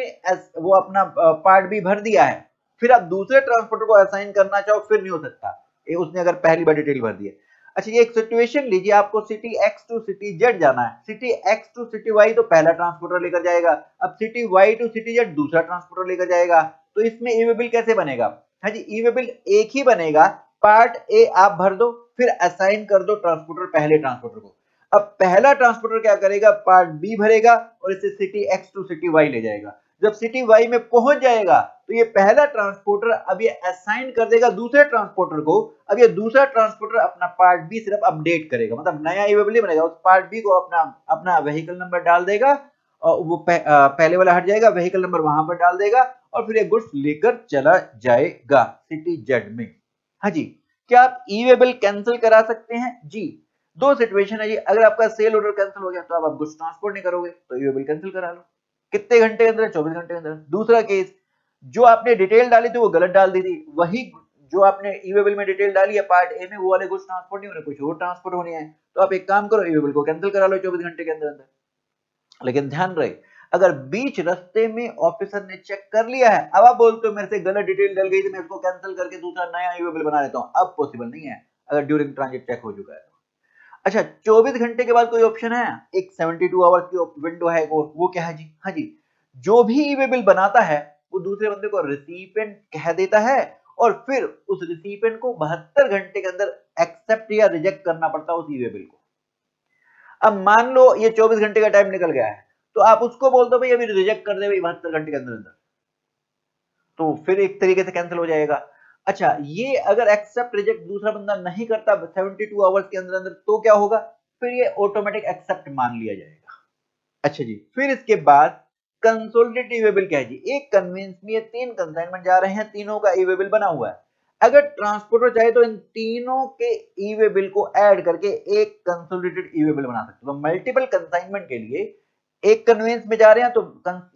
वो अपना पार्ट बी भर दिया है, फिर आप दूसरे ट्रांसपोर्टर को असाइन करना चाहो, फिर नहीं हो सकता, उसने अगर पहली बार डिटेल भर दी है। अच्छा, ये एक सिचुएशन लीजिए, आपको city X to city Z जाना है। City X to city Y तो पहला ट्रांसपोर्टर लेकर जाएगा, अब city Y to city Z दूसरा ट्रांसपोर्टर लेकर जाएगा। तो इसमें ई वे बिल कैसे बनेगा? हाँ जी, ई वे बिल एक ही बनेगा, पार्ट ए आप भर दो, फिर असाइन कर दो ट्रांसपोर्टर पहले ट्रांसपोर्टर को। अब पहला ट्रांसपोर्टर क्या करेगा, पार्ट बी भरेगा और इसे city X to city Y ले जाएगा। जब सिटी वाई में पहुंच जाएगा तो ये पहला ट्रांसपोर्टर अब ये असाइन कर देगा दूसरे ट्रांसपोर्टर को। अब ये दूसरा ट्रांसपोर्टर अपना पार्ट बी सिर्फ अपडेट करेगा, मतलब नया ई वे बिल बनेगा, उस पार्ट बी को अपना व्हीकल नंबर डाल देगा, और वो पहले वाला हट जाएगा, व्हीकल नंबर वहां पर डाल देगा, और फिर ये गुड्स लेकर चला जाएगा सिटी जेड में। हाँ जी, क्या आप ई वे बिल कैंसिल करा सकते हैं? जी, दो सिचुएशन है जी। अगर आपका सेल ऑर्डर कैंसिल हो गया तो आप गुड्स ट्रांसपोर्ट नहीं करोगे, तो ई वे बिल कैंसिल करा लो। कितने घंटे के अंदर? 24 घंटे के अंदर। दूसरा केस, जो आपने डिटेल डाली थी वो गलत डाल दी थी, वही जो आपने ई वे बिल में डिटेल डाली है पार्ट ए में, वो वाले गुड्स ट्रांसपोर्ट नहीं होने, कुछ और ट्रांसपोर्ट होने हैं, तो आप एक काम करो, ई वे बिल को कैंसिल करा लो 24 घंटे के अंदर अंदर। लेकिन ध्यान रहे, अगर बीच रास्ते में ऑफिसर ने चेक कर लिया है, अब आप बोलते हो मेरे से गलत डिटेल डल गई थी, मैं इसको कैंसिल करके दूसरा नया ई वे बिल बना लेता हूं, अब पॉसिबल नहीं है अगर ड्यूरिंग ट्रांजिट चेक हो चुका है। अच्छा, 24 घंटे के बाद कोई ऑप्शन है? एक 72 आवर्स की विंडो है, वो क्या है जी? हाँ जी, जो भी ई वे बिल बनाता है वो दूसरे बंदे को रिसिपेंट कह देता है, और फिर उस रिसिपेंट को 72 घंटे के अंदर एक्सेप्ट या रिजेक्ट करना पड़ता है उस ई वे बिल को। अब मान लो ये 24 घंटे का टाइम निकल गया है, तो आप उसको बोल दो भाई अभी रिजेक्ट कर दे भाई 72 घंटे के अंदर अंदर, तो फिर एक तरीके से कैंसिल हो जाएगा। अच्छा, ये अगर एक्सेप्ट रिजेक्ट दूसरा बंदा नहीं करता 72 आवर्स के अंदर अंदर, तो क्या होगा? फिर ये ऑटोमेटिक एक्सेप्ट मान लिया जाएगा। अच्छा जी, फिर इसके बाद कंसोलिडेटेड ई वे बिल क्या है जी? एक कन्वेंस में ये 3 कंसाइनमेंट जा रहे हैं, तीनों का ई वे बिल बना हुआ है। अगर ट्रांसपोर्टर चाहे तो इन तीनों के ई वे बिल को ऐड करके एक कंसोलिडेटेड ई वे बिल बना सकते हो। तो मल्टीपल कंसाइनमेंट के लिए एक कन्वेंस में जा रहे हैं, तो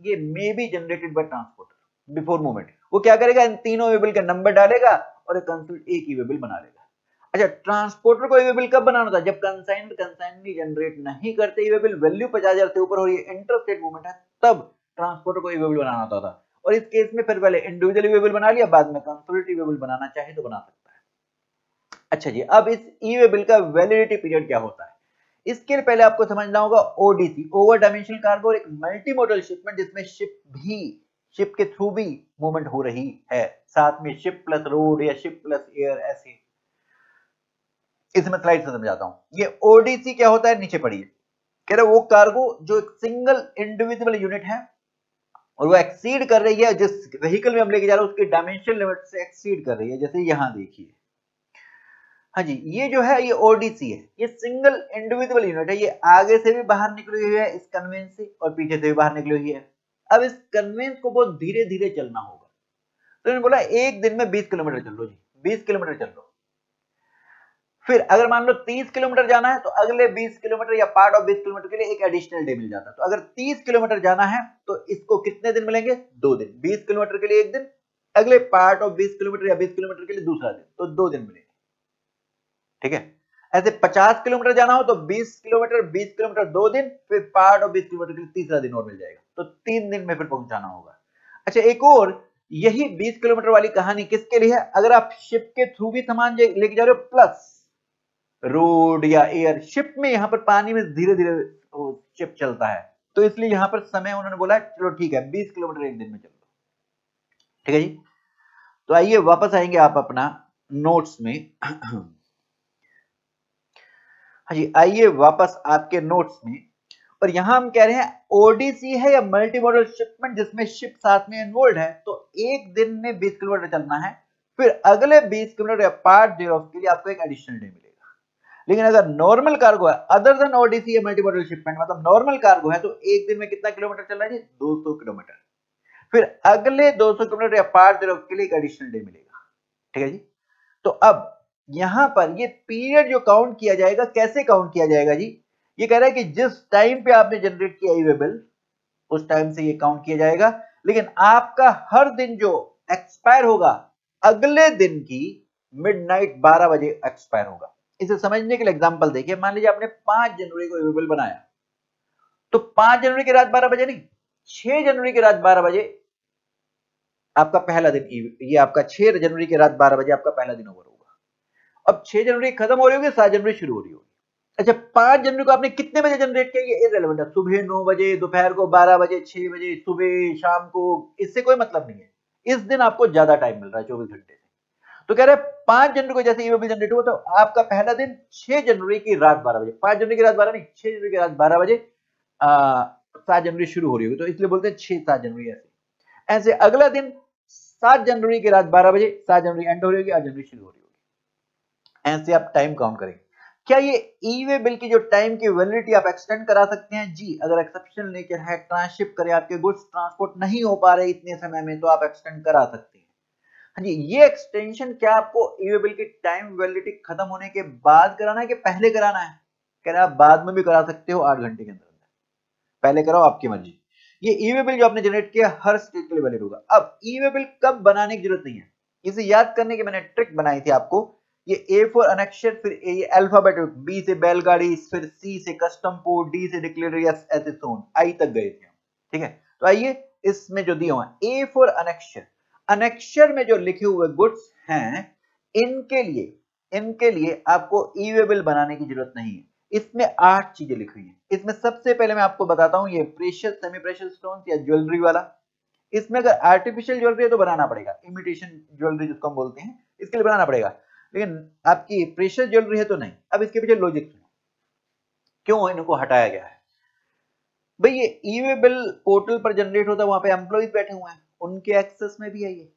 ये may be generated by transporter before movement. वो क्या करेगा, इन तीनों ई वे बिल का नंबर डालेगा और एक ई वे बिल बना लेगा। अच्छा, ट्रांसपोर्टर को ई वे बिल कब बनाना था? जब कंसाइनरी जनरेट नहीं करते ई वे बिल, वैल्यू 50,000 से ऊपर हो रही है, इंटरस्टेट मूवमेंट है, तब ट्रांसपोर्टर को ई वे बिल बनाना होता था। और इस केस में फिर पहले इंडिविजुअल ई वे बिल बना लिया, बाद में कंसोलिडेटेड ई वे बिल बनाना चाहे तो बना सकता है। अच्छा जी, अब इस ई वे बिल का वैलिडिटी पीरियड क्या होता है? इसके लिए पहले आपको समझना होगा ओडीसी, ओवर डायमेंशनल कार्गो, एक मल्टी मॉडल शिपमेंट जिसमें शिप के थ्रू भी मूवमेंट हो रही है, साथ में शिप प्लस रोड या शिप प्लस एयर, ऐसे। इसमें स्लाइड से समझाता हूं। ये ओडीसी क्या होता है, नीचे पढ़िए। कह रहे वो कार्गो जो एक सिंगल इंडिविजुअल यूनिट है और वो एक्सीड कर रही है, जिस व्हीकल में हम लेके जा रहे हैं उसकी डायमेंशन लिमिट से एक्सीड कर रही है, जैसे यहां देखिए। हाँ जी, ये जो है ये ओडीसी है, ये सिंगल इंडिविजुअल यूनिट है, ये आगे से भी बाहर निकली हुई है इस कन्वेंस से, और पीछे से भी बाहर निकली हुई है। अब इस कन्वेंस को बहुत धीरे धीरे चलना होगा, तो इन्होंने बोला एक दिन में 20 किलोमीटर चल लो जी, 20 किलोमीटर चल लो। फिर अगर मान लो 30 किलोमीटर जाना है तो अगले 20 किलोमीटर या पार्ट ऑफ 20 किलोमीटर के लिए एक एडिशनल डे मिल जाता है। तो अगर 30 किलोमीटर जाना है तो इसको कितने दिन मिलेंगे? 2 दिन। 20 किलोमीटर के लिए एक दिन, अगले पार्ट ऑफ 20 किलोमीटर या 20 किलोमीटर के लिए दूसरा दिन, तो 2 दिन मिलेंगे। ठीक है, ऐसे 50 किलोमीटर जाना हो तो 20 किलोमीटर 2 दिन, फिर पार्ट ऑफ 20 किलोमीटर के लिए तीसरा दिन और मिल जाएगा, तो 3 दिन में फिर पहुंचाना होगा। अच्छा, एक और यही 20 किलोमीटर वाली कहानी किसके लिए है? अगर आप शिप के थ्रू भी सामान लेके जा रहे हो, प्लस रोड या एयर। शिप में यहां पर पानी में धीरे धीरे शिप चलता है, तो इसलिए यहां पर समय उन्होंने बोला चलो ठीक है 20 किलोमीटर एक दिन में चल लो। ठीक है जी, तो आइए वापस आएंगे आप अपना नोट्स में। हाँ जी, आइए वापस आपके नोट्स में, और यहां हम कह रहे हैं ओडीसी है या मल्टी मॉडल शिपमेंट जिसमें शिप साथ में इन्वॉल्व है, तो एक दिन में 20 किलोमीटर चलना है, फिर अगले 20 किलोमीटर या पार्ट देर ऑफ के लिए आपको एक एडिशनल डे मिलेगा। लेकिन अगर नॉर्मल कार्गो है अदर देन ओडीसी या मल्टी मॉडल शिपमेंट, मतलब नॉर्मल कार्गो है, तो एक दिन में कितना किलोमीटर चल रहा है जी? 200 किलोमीटर, फिर अगले 200 किलोमीटर या पार्ट देर ऑफ के लिए एक एडिशनल डे मिलेगा। ठीक है जी, तो अब यहां पर ये पीरियड जो काउंट किया जाएगा, कैसे काउंट किया जाएगा जी? ये कह रहा है कि जिस टाइम पे आपने जनरेट किया ई वे बिल उस टाइम से ये काउंट किया जाएगा, लेकिन आपका हर दिन जो एक्सपायर होगा अगले दिन की मिडनाइट 12 बजे एक्सपायर होगा। इसे समझने के लिए एग्जांपल देखिए, मान लीजिए आपने 5 जनवरी को ई वे बिल बनाया, तो 5 जनवरी की रात 12 बजे नहीं, 6 जनवरी की रात 12 बजे आपका पहला दिन, ये आपका 6 जनवरी की रात 12 बजे आपका पहला दिन ओवर होगा। अब 6 जनवरी खत्म हो रही होगी, 7 जनवरी शुरू हो रही होगी। अच्छा, 5 जनवरी को आपने कितने बजे जनरेट किया ये इररिलेवेंट है, सुबह 9 बजे, दोपहर को 12 बजे, 6 बजे, सुबह, शाम को, इससे कोई मतलब नहीं है। इस दिन आपको ज्यादा टाइम मिल रहा है 24 घंटे से। तो कह रहे हैं 5 जनवरी को जैसे ई वे बिल जनरेट हुआ तो आपका पहला दिन 6 जनवरी की रात 12 बजे, 5 जनवरी की रात 12 नहीं, 6 जनवरी की रात 12 बजे 7 जनवरी शुरू हो रही होगी, तो इसलिए बोलते हैं 6-7 जनवरी। ऐसे ऐसे अगला दिन 7 जनवरी की रात 12 बजे, 7 जनवरी एंड हो रही होगी, 8 जनवरी शुरू हो रही होगी। ऐसे आप टाइम काउंट करेंगे। क्या ये ई वे बिल की जो टाइम की वैलिडिटी आप एक्सटेंड करा सकते हैं? जी, अगर एक्सेप्शनल नेचर है, ट्रांसशिप करे, आपके गुड्स ट्रांसपोर्ट नहीं हो पा रहे इतने समय में, तो आप एक्सटेंड करा सकते हैं। हाँ जी, ये एक्सटेंशन क्या आपको ई वे बिल की टाइम वैलिडिटी खत्म होने के बाद कराना है कि पहले कराना है? कह रहे हैं आप बाद में भी करा सकते हो 8 घंटे के अंदर, पहले कराओ आपकी मर्जी। ये ई वे बिल जो आपने जनरेट किया हर स्टेट के लिए वैलिड होगा। अब ई वे बिल कब बनाने की जरूरत नहीं है, इसे याद करने की मैंने ट्रिक बनाई थी आपको। ये ए फॉर अनेक्शर, फिर ये अल्फाबेट, बी से बैलगाड़ी, फिर सी से कस्टम पोर्ट, डी से डिक्लेरेरियस, ऐसे सोन आई तक गए थे हम। ठीक है, तो आइए इसमें जो दिया हुआ है ए फॉर अनेक्शर, अनेक्शर में जो लिखे हुए गुड्स हैं इनके लिए आपको ई वे बिल बनाने की जरूरत नहीं है। इसमें 8 चीजें लिखी हुई हैं। इसमें सबसे पहले मैं आपको बताता हूं, ये प्रेशियस, सेमी प्रेशियस स्टोन्स या ज्वेलरी वाला। इसमें अगर आर्टिफिशियल ज्वेलरी है तो बनाना पड़ेगा, इमिटेशन ज्वेलरी जिसको हम बोलते हैं, इसके लिए बनाना पड़ेगा। लेकिन आपकी प्रेशियस ज्वेलरी है तो नहीं। अब इसके पीछे लॉजिक सुनो, क्यों इनको हटाया गया है। भाई ये ई वे बिल पोर्टल पर जनरेट होता है, वहां पे एम्प्लॉइज बैठे हुए हैं, उनके एक्सेस में भी है ये।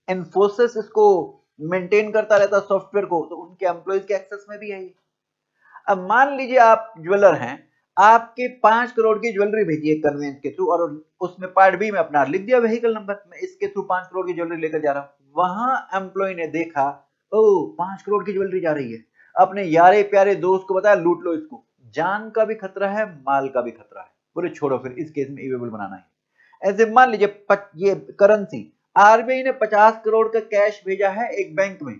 इन्फोसिस इसको मेंटेन करता रहता सॉफ्टवेयर को, तो उनके एम्प्लॉइज के एक्सेस में भी है ये। अब मान लीजिए आप ज्वेलर हैं, आपके 5 करोड़ की ज्वेलरी भेजी है कन्वेंस के थ्रू, और उसमें पार्ट बी में अपना लिख दिया व्हीकल नंबर, मैं इसके थ्रू 5 करोड़ की ज्वेलरी लेकर जा रहा हूं। वहां एम्प्लॉय ने देखा, ओ 5 करोड़ की ज्वेलरी जा रही है, अपने यारे प्यारे दोस्त को बताया लूट लो इसको। जान का भी खतरा है, माल का भी खतरा है। बोले छोड़ो, फिर इस केस में ई वे बिल बनाना है। ऐसे मान लीजिए ये करेंसी, आरबीआई ने 50 करोड़ का कैश भेजा है एक बैंक में,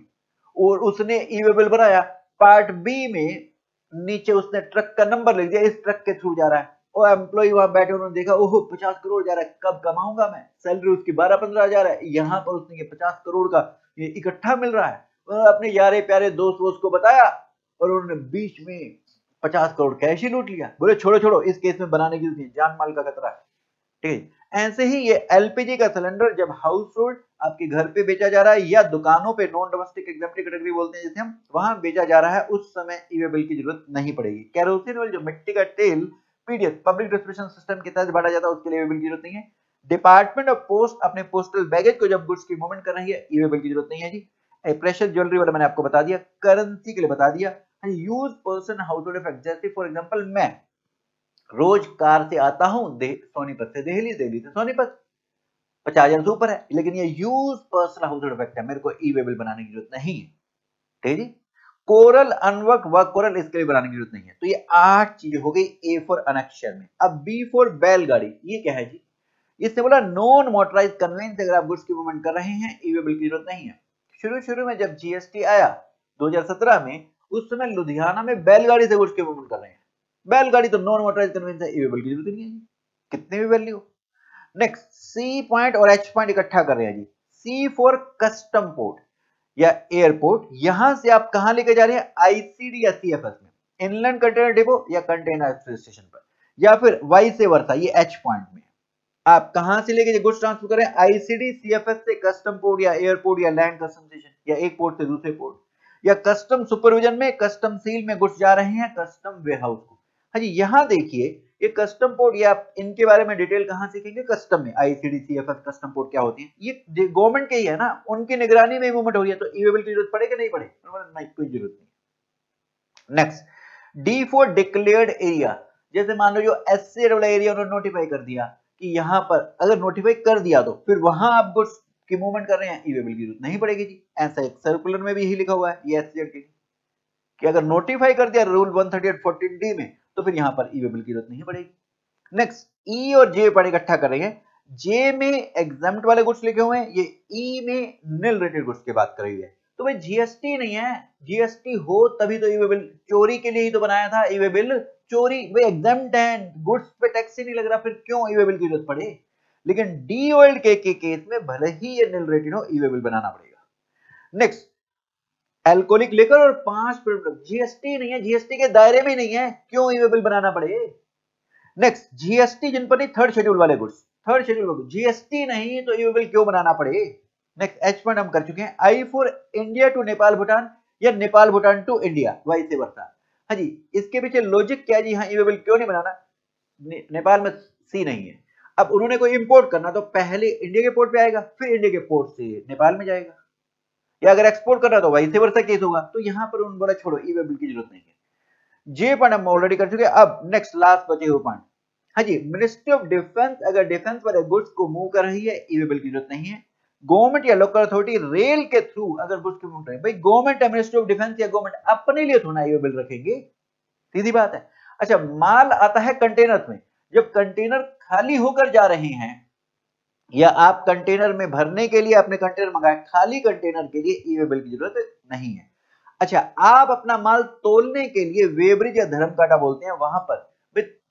और उसने ई वे बिल बनाया, पार्ट बी में नीचे उसने ट्रक का नंबर लिख दिया, इस ट्रक के थ्रू जा रहा है। और एम्प्लॉय वहां बैठे, उन्होंने देखा ओहो 50 करोड़ जा रहा है, कब कमाऊंगा मैं, सैलरी उसकी 12-15 हजार है, यहाँ पर उसने ये 50 करोड़ का ये इकट्ठा मिल रहा है। उन्होंने अपने यारे प्यारे दोस्त वोस्त को बताया, और उन्होंने बीच में 50 करोड़ कैश ही लूट लिया। बोले छोड़ो छोड़ो, इस केस में बनाने की जान माल का खतरा है। ठीक है, ऐसे ही ये एलपीजी का सिलेंडर जब हाउस होल्ड आपके घर पे बेचा जा रहा है, या दुकानों पे, नॉन डोमेस्टिक एग्जेम्प्टी कैटेगरी बोलते हैं जिसे हम, वहां बेचा जा रहा है, उस समय ई वे बिल की जरूरत नहीं पड़ेगी। कैरोसिन ऑयल जो मिट्टी का तेल पीडीएस पब्लिक डिस्ट्रीब्यूशन सिस्टम के तहत बांटा जाता है, उसके लिए ई वे बिल की जरूरत नहीं है। डिपार्टमेंट ऑफ पोस्ट अपने पोस्टल बैगेज को जब गुड्स की मूवमेंट कर रही है, ई वे बिल की जरूरत नहीं है जी। प्रेशर ज्वेलरी वाला मैंने आपको बता दिया, करेंसी के लिए बता दिया। Use person house hold effect, जैसे फॉर एग्जांपल मैं रोज कार से आता हूं सोनीपत से दिल्ली, दिल्ली से सोनीपत, 50,000 से ऊपर है, लेकिन ये use personal house hold effect है, मेरे को ई वे बिल बनाने की जरूरत नहीं है। ठीक है जी, कोरल अनवर्क वर्क कोरल, इसके लिए बनाने की जरूरत नहीं है। तो ये 8 चीजें हो गई ए फॉर अनेक्शर में। अब बी फॉर बैलगाड़ी, ये क्या है जी? इसने बोला नॉन मोटराइज कन्वेंस, अगर आप गुड्स की मूवमेंट कर रहे हैं ई वे बिल की जरूरत नहीं है। शुरू में जब जीएसटी आया 2017 में, उस समय लुधियाना में बैलगाड़ी से गुड्स की मूवमेंट कर रहे हैं, बैलगाड़ी तो नॉन मोटराइज कन्वेंस है, ई वे बिल की जरूरत नहीं है, कितनी भी वैल्यू। नेक्स्ट सी पॉइंट और एच पॉइंट इकट्ठा कर रहे हैं जी। सी फॉर कस्टम पोर्ट या एयरपोर्ट, यहां से आप कहां लेके जा रहे हैं, आईसीडी या सीएफएस में, इनलैंड कंटेनर डिपो या कंटेनर स्टेशन पर। या फिर वाई से वर्सा, ये एच पॉइंट में आप कहां से लेके गुड्स ट्रांसफर करें, आईसीडी सीएफएस से कस्टम पोर्ट या एयरपोर्ट या लैंड कस्टम स्टेशन या एक पोर्ट से दूसरे पोर्ट, या कस्टम सुपरविजन में कस्टम सील में गुड्स जा रहे हैं कस्टम वेयरहाउस को। हाँ जी, यहां देखिए ये कस्टम पोर्ट, या इनके बारे में डिटेल कहां सीखेंगे, कस्टम में। आईसीडी सीएफएस कस्टम पोर्ट क्या होती है, ये गवर्नमेंट के ही है ना, उनकी निगरानी में मूवमेंट हो रही है, तो ई-वे-बिल की जरूरत पड़ेगी नहीं पड़े, नहीं कोई जरूरत नहीं। Next, D for declared area, जैसे मान लो जो एससी वाला एरिया उन्होंने नोटिफाई कर दिया कि यहाँ पर अगर नोटिफाई कर दिया तो फिर वहां आप गुड्स की मूवमेंट कर रहे हैं, ई-वे-बिल की जरूरत नहीं पड़ेगी जी। ऐसा एक सर्कुलर में भी यही लिखा हुआ है ये एससी के, कि अगर नोटिफाई कर दिया रूल 138(14)D में तो फिर यहां पर ई-वे-बिल की जरूरत नहीं पड़ेगी। नेक्स्ट, ई और जे पर इकट्ठा करेंगे, जे में एग्जाम्प्ट वाले गुड्स लिखे हुए हैं, ये ई में निल रेटेड गुड्स की बात कर रही है, तो भाई जीएसटी नहीं है, जीएसटी हो तभी तो ई-वे-बिल, चोरी के लिए ही तो बनाया था ई-वे-बिल, चोरी वे एग्जाम्प्ट है, गुड्स पे टैक्स ही नहीं लग रहा, फिर क्यों ई-वे-बिल की जरूरत पड़े। लेकिन डी ओल्ड के केस में भले ही ये निल रेटेड हो, ई-वे-बिल बनाना पड़ेगा। नेक्स्ट, एल्कोहलिक लिकर और 5 प्रोडक्ट, जीएसटी नहीं है, जीएसटी के दायरे में नहीं है, क्यों ई-वे-बिल बनाना पड़े। नेक्स्ट, जीएसटी जिन पर नहीं, थर्ड शेड्यूल वाले गुड्स, थर्ड शेड्यूल जीएसटी नहीं तो ई-वे-बिल क्यों बनाना पड़े। नेक्स्ट, एच पॉइंट हम कर चुके हैं, I for India to Nepal Bhutan या Nepal Bhutan to India, vice versa. हाँ जी, इसके पीछे लॉजिक क्या है जी, हाँ ई-वे-बिल क्यों नहीं बनाना, नेपाल में सी नहीं है, अब उन्होंने कोई इंपोर्ट करना तो पहले इंडिया के पोर्ट पे आएगा, फिर इंडिया के पोर्ट से नेपाल में जाएगा, या अगर एक्सपोर्ट कर रहा तो वाई से वर्सा केस होगा, तो यहां पर उन्होंने बोला छोड़ो ई-वे-बिल की जरूरत नहीं है। जे पॉइंट हम ऑलरेडी कर चुके हैं। अब नेक्स्ट लास्ट बचे हुए पॉइंट, हाँ जी, मिनिस्ट्री ऑफ डिफेंस अगर डिफेंस वाले गुड्स को मूव कर रही है, ई-वे-बिल की जरूरत नहीं है। गवर्नमेंट या लोकल अथॉरिटी रेल के थ्रू अगर गुड्स को मूव कर रही है, भाई गवर्नमेंट है, मिनिस्ट्री ऑफ डिफेंस या गवर्नमेंट अपने लिए थोड़ा ई-वे-बिल रखेंगे, सीधी बात है। अच्छा, माल आता है कंटेनर में, जब कंटेनर खाली होकर जा रहे हैं या आप कंटेनर में भरने के लिए अपने कंटेनर मंगाए, खाली कंटेनर के लिए ई-वे-बिल की जरूरत नहीं है। अच्छा, आप अपना माल तोलने के लिए वेब्रिज या धर्मकांटा बोलते हैं, वहां पर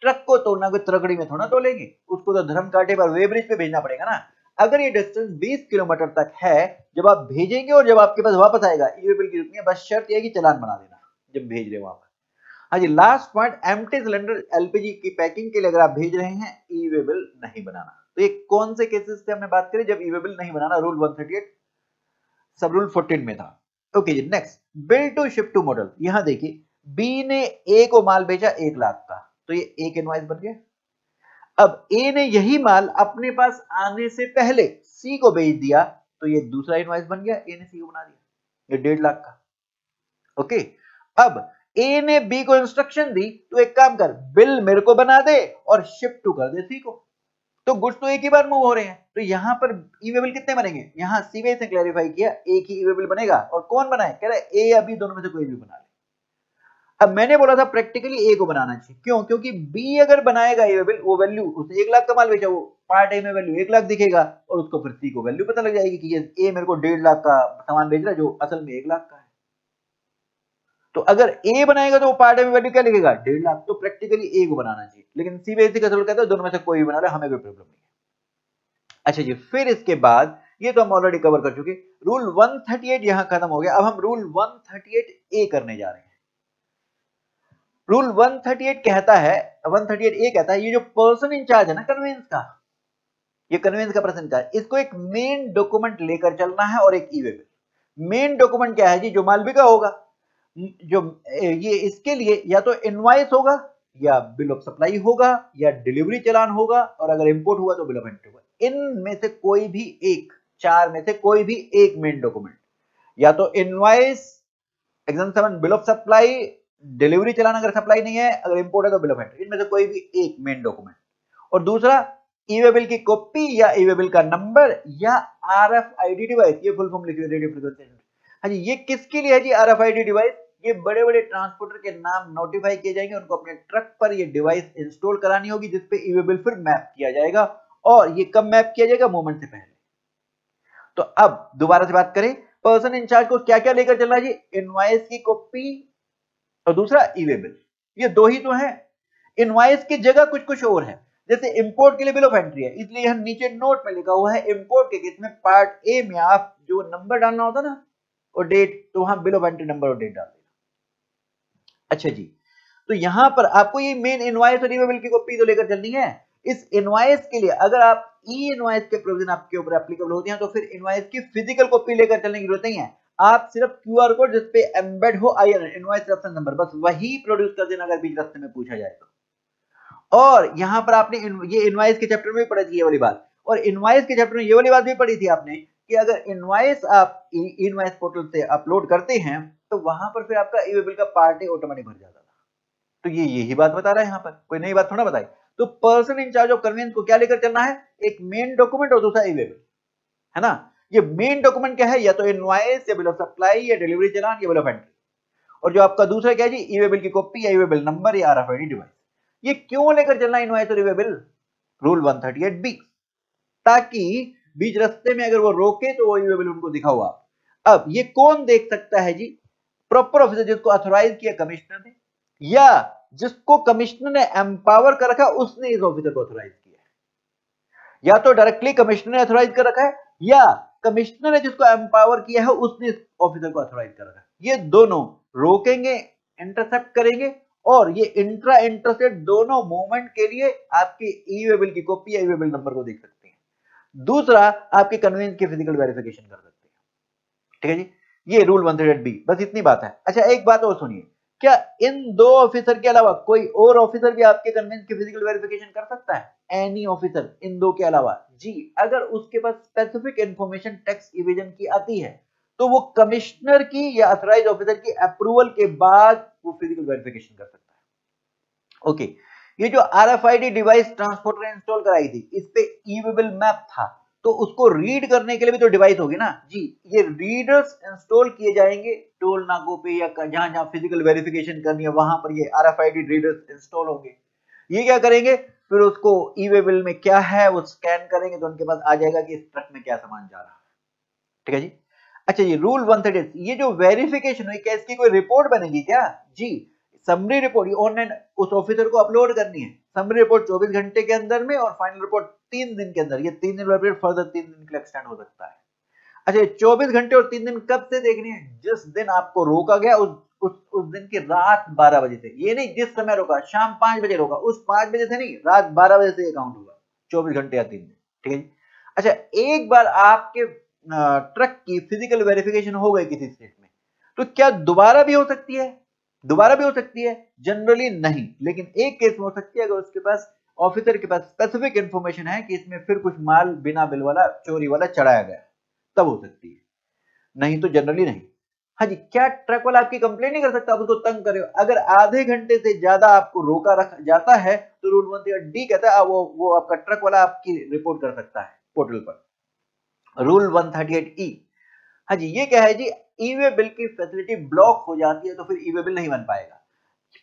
ट्रक को तोड़ना कोई तरकड़ी में थोड़ा तोलेंगे, उसको तो धर्मकांटे पर वेब्रिज पे भेजना पड़ेगा ना। अगर ये डिस्टेंस 20 किलोमीटर तक है, जब आप भेजेंगे और जब आपके पास वापस आएगा, ई-वे-बिल की जरूरत नहीं है, बस शर्त यह कि चालान बना देना जब भेज रहे हो आप। हाँ जी, last point, empty cylinder LPG की पैकिंग के लिए अगर आप भेज रहे हैं, ई-वे-बिल नहीं बनाना। तो ये कौन से केसेस से हमने बात करी जब ई-वे-बिल नहीं बनाना, रूल 138 सब रूल 14 में था। ओके जी, next, bill to ship to model, यहां देखिए बी ने ए को माल बेचा 1 लाख का, तो ये एक इनवॉइस बन गया। अब ए ने यही माल अपने पास आने से पहले सी को बेच दिया, तो ये दूसरा इनवॉइस बन गया, ए ने सी को बना दिया, ये 1.5 लाख का। ओके, अब ए ने बी को इंस्ट्रक्शन दी, तो एक काम कर, बिल मेरे को बना दे और शिप टू कर दे सी को, तो गुड्स तो एक ही बार मूव हो रहे हैं, तो यहां पर ई-वे-बिल कितने बनेंगे, यहां सीबीआई से क्लैरिफाई किया एक ही ई-वे-बिल बनेगा, और कौन बनाए, कह रहा है ए या बी दोनों में से कोई भी बना ले। अब मैंने बोला था प्रैक्टिकली ए को बनाना चाहिए, क्यों, क्योंकि बी अगर बनाएगा ई-वे-बिल, वो वैल्यू, उसने 1 लाख का माल बेचा, वो पार्ट ए में वैल्यू 1 लाख दिखेगा, और उसको फिर सी को वैल्यू पता लग जाएगी कि ये ए मेरे को 1.5 लाख का सामान बेच रहा है जो असल में 1 लाख का है। तो अगर ए बनाएगा तो वो पार्ट ए में वैल्यू क्या लिखेगा, 1.5 लाख, तो प्रैक्टिकली ए को बनाना चाहिए, लेकिन सीबीआई का कहता है दोनों में से कोई भी बना ले, हमें कोई प्रॉब्लम नहीं है। अच्छा जी, फिर इसके बाद ये तो हम ऑलरेडी कवर कर चुके, रूल 138 यहां खत्म हो गया। अब हम रूल 138 ए करने जा रहे हैं। रूल 138 कहता है, 138 ए कहता है, ये जो पर्सन इंचार्ज है ना कन्वेंस का, ये कन्वेंस का पर्सन इंचार्ज, इसको एक मेन डॉक्यूमेंट लेकर चलना है और एक ई-वे-बिल। मेन डॉक्यूमेंट क्या है जी, जो माल बिका होगा, जो ये इसके लिए या तो इनवॉइस होगा, या बिल ऑफ सप्लाई होगा, या डिलीवरी चालान होगा, और अगर इंपोर्ट हुआ तो बिल ऑफ एंट्री होगा। इनमें से कोई भी एक, 4 में से कोई भी एक मेन डॉक्यूमेंट, या तो invoice, example bill of supply, delivery challan अगर सप्लाई नहीं है, अगर इंपोर्ट है तो बिल ऑफ एंट्री, इनमें से कोई भी एक मेन डॉक्यूमेंट, और दूसरा ई-वे-बिल की कॉपी या ई-वे-बिल का नंबर या आरएफआईडी डिवाइस, ये फुल फॉर्म लिखी हुई रेडियो फ्रीक्वेंसी। हाँ जी, ये किसके लिए है जी आरएफआईडी डिवाइस, ये बड़े बड़े ट्रांसपोर्टर के नाम नोटिफाई किए जाएंगे, उनको अपने ट्रक पर ये डिवाइस इंस्टॉल करानी होगी, जिसपे ई-वे-बिल फिर मैप किया जाएगा, और ये कब मैप किया जाएगा, मूवमेंट से पहले। तो अब दोबारा से बात करें, पर्सन इंचार्ज को क्या क्या लेकर चलना है जी, इनवॉइस की कॉपी और दूसरा ई-वे-बिल, ये दो ही तो है। इनवॉइस की जगह कुछ कुछ और है, जैसे इंपोर्ट के लिए बिल ऑफ एंट्री है, इसलिए यहां नीचे नोट में लिखा हुआ है, इंपोर्ट के केस में पार्ट ए में आप जो नंबर डालना होता ना और डेट, तो वहां बिल ऑफ एंट्री नंबर और डेट डाल देना। अच्छा जी, तो यहां पर आपको ये मेन इनवॉइस और ईवेबल की कॉपी तो लेकर चलनी है। इस इनवॉइस के लिए अगर आप ई इनवॉइस के प्रोविजन आपके ऊपर एप्लीकेबल होते हैं तो फिर इनवॉइस की फिजिकल कॉपी लेकर चलने की जरूरत नहीं है। आप सिर्फ क्यूआर कोड जिस पे एम्बेड हो आईएन इनवॉइस रेफरेंस नंबर बस वही प्रोड्यूस कर देना अगर बीच रास्ते में पूछा जाए तो। और यहां पर आपने ये इनवॉइस के चैप्टर में भी पढ़ी थी ये वाली बात, और इनवॉइस के चैप्टर में ये वाली बात भी पढ़ी थी आपने कि अगर इनवॉइस आप इनवॉइस पोर्टल से अपलोड करते हैं तो वहां पर फिर आपका ईवेबल का पार्ट ऑटोमेटिक भर जाता था। तो ये यही बात बता रहा है, यहाँ पर कोई नई बात थोड़ा बताई। तो person in charge of conveyance को क्या लेकर चलना है, एक मेन डॉक्यूमेंट और दूसरा ईवेबल, है ना। ये मेन डॉक्यूमेंट क्या है, या तो इनवॉइस या बिल ऑफ सप्लाई या डिलीवरी चालान या बिल ऑफ एंट्री, और जो आपका दूसरा क्या है जी, ईवेबल की कॉपी या ईवेबल नंबर या आरएफआईडी डिवाइस। ये क्यों लेकर चलना इनवॉइस और ईवेबल, रूल 138B, ताकि बीच रास्ते में अगर वो रोके तो वो ईवेबल उनको दिखाओ आप। अब ये कौन देख सकता है जी, प्रॉपर ऑफिसर जिसको ऑथोराइज किया कमिश्नर ने, या जिसको कमिश्नर ने एम्पावर कर रखा उसने इस ऑफिसर को ऑथोराइज किया है। या तो डायरेक्टली कमिश्नर ने ऑथोराइज कर रखा है या कमिश्नर ने जिसको एम्पावर किया है उसने इस ऑफिसर को ऑथोराइज कर रखा है। ये दोनों रोकेंगे, इंटरसेप्ट करेंगे, और ये इंट्रा इंटरसेप्ट दोनों मूवमेंट के लिए आपके ईवेबल की कॉपी या ईवेबल नंबर को देख सकते हैं। दूसरा आपके कन्वेंस की फिजिकल वेरिफिकेशन कर सकते हैं। ठीक है जी, ये रूल 138B, बस इतनी बात है। अच्छा एक बात और सुनिए, क्या इन दो ऑफिसर के अलावा कोई और ऑफिसर भी आपके कन्वेंस की फिजिकल वेरिफिकेशन कर सकता है? एनी ऑफिसर इन दो के अलावा जी, अगर उसके पास स्पेसिफिक इंफॉर्मेशन टैक्स इवेजन की आती है तो वो कमिश्नर की या अथॉराइज ऑफिसर की अप्रूवल के बाद वो फिजिकल वेरिफिकेशन कर सकता है। ओके, ये जो आरएफआईडी डिवाइस ट्रांसपोर्टर इंस्टॉल कराई थी, इस पे ईवेबल मैप था, तो उसको रीड करने के लिए भी तो डिवाइस होगी ना जी। ये रीडर्स इंस्टॉल किए जाएंगे टोल नाकों पे या जहां जहां फिजिकल वेरिफिकेशन करनी है वहां पर ये आरएफआईडी रीडर्स इंस्टॉल होंगे। ये क्या करेंगे, फिर उसको ईवेबल में क्या है वो स्कैन करेंगे तो उनके पास आ जाएगा कि इस ट्रक में क्या सामान जा रहा है। ठीक है जी। अच्छा ये रूल 138, ये जो वेरिफिकेशन हुई क्या इसकी कोई रिपोर्ट बनेगी क्या जी? समरी रिपोर्ट ऑनलाइन उस ऑफिसर को अपलोड करनी है। समरी रिपोर्ट 24 घंटे के अंदर में और फाइनल रिपोर्ट 3 दिन के अंदर। ये 3 दिन वाला पीरियड फर्दर 3 दिन के लिए एक्सटेंड हो सकता है। अच्छा 24 घंटे और 3 दिन कब से देखनी है, जिस दिन आपको रोका गया उस दिन की रात 12 बजे से। ये नहीं जिस समय रोका, शाम 5 बजे रोका, उस 5 बजे से नहीं, रात 12 बजे से ये काउंट होगा, 24 घंटे या 3 दिन। ठीक है जी। अच्छा एक बार आपके ट्रक की फिजिकल वेरिफिकेशन हो गई किसी स्टेट में, तो क्या दोबारा भी हो सकती है? दोबारा भी हो सकती है, जनरली नहीं, लेकिन एक केस में हो सकती है अगर उसके पास ऑफिसर के पास स्पेसिफिक इंफॉर्मेशन है कि इसमें फिर कुछ माल बिना बिल वाला चोरी वाला चढ़ाया गया, तब हो सकती है, नहीं तो जनरली नहीं। हाँ जी, क्या ट्रक वाला आपकी कंप्लेन नहीं कर सकता, आप उसको तंग कर रहे हो? अगर आधे घंटे से ज्यादा आपको रोका रखा जाता है तो रूल 138D कहता है वो आपका ट्रक वाला आपकी रिपोर्ट कर सकता है पोर्टल पर। रूल 138E, हाँ जी, ये क्या है जी, ईवेबल की फैसिलिटी ब्लॉक हो जाती है तो फिर ईवेबल नहीं बन पाएगा।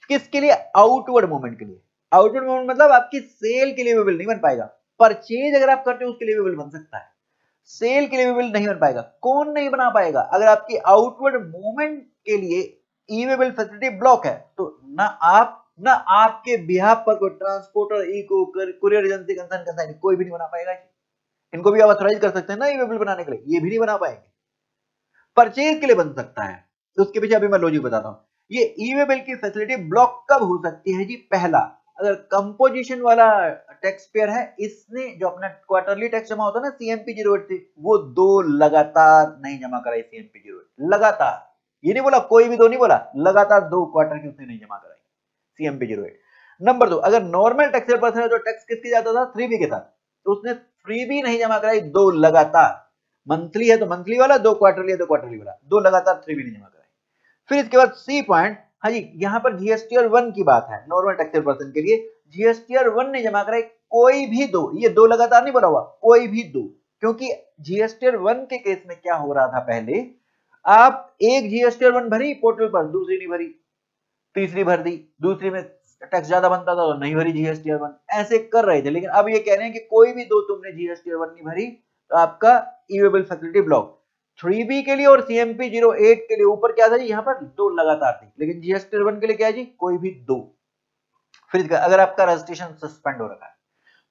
किसके लिए? आउटवर्ड मूवमेंट के लिए। आउटवर्ड मूवमेंट मतलब आपकी सेल के लिए ईवेबल नहीं बन पाएगा। परचेज अगर आप करते हो उसके लिए ईवेबल बन सकता है, सेल के लिए ईवेबल नहीं बन पाएगा। कौन नहीं बना पाएगा? अगर आपकी आउटवर्ड मूवमेंट के लिए ईवेबल फैसिलिटी ब्लॉक है तो ना आपके बिहाफ पर कोई ट्रांसपोर्टर, इको, कुरियर एजेंसी, कंसर्न कोई भी नहीं बना पाएगा। इनको भी आप ऑथराइज कर सकते हैं ना ईवेबल बनाने के लिए, ये भी नहीं बना पाएंगे। परचेज के लिए बन सकता है, तो उसके पीछे अभी मैं लॉजिक बताता हूं। ये ईवेबल की फैसिलिटी ब्लॉक कब हो सकती है जी? पहला, अगर कंपोजिशन वाला टैक्स पेयर है, इसने जो अपना क्वार्टरली टैक्स जमा होता है ना CMP 08 से, वो 2 लगातार नहीं जमा कराई CMP 08, लगातार, ये नहीं बोला कोई भी 2 नहीं बोला, लगातार 2 क्वार्टर की उसने नहीं जमा कराई CMP 08। नंबर 2, अगर नॉर्मल टैक्सेबल पर्सन है तो टैक्स किसके जाता था? 3B के साथ, तो उसने 3B नहीं जमा कराई 2 लगातार। मंथली है तो मंथली वाला, 2 क्वार्टरली है तो क्वार्टरली वाला, 2 लगातार 3B नहीं जमा कराई। फिर इसके बाद C पॉइंट, हाँ जी, यहाँ पर GSTR 1 की बात है। नॉर्मल टैक्सेबल पर्सन के लिए GSTR 1 ने जमा कराई कोई भी 2, ये 2 लगातार नहीं बोला हुआ, कोई भी 2, क्योंकि GSTR 1 के केस में क्या हो रहा था, पहले आप एक GSTR 1 भरी पोर्टल पर, दूसरी नहीं भरी, तीसरी भर दी, दूसरी में टैक्स ज्यादा बनता था तो नहीं भरी GSTR 1, ऐसे कर रहे थे। लेकिन अब ये कह रहे हैं कि कोई भी 2 तुमने GSTR 1 नहीं भरी तो आपका ईवेबल फैसिलिटी ब्लॉक। 3B के लिए और CMP 08 के लिए ऊपर क्या था जी, यहाँ पर 2 लगातार थी, लेकिन GSTR 1 के लिए क्या है जी, कोई भी 2। फिर अगर आपका रजिस्ट्रेशन सस्पेंड हो रखा है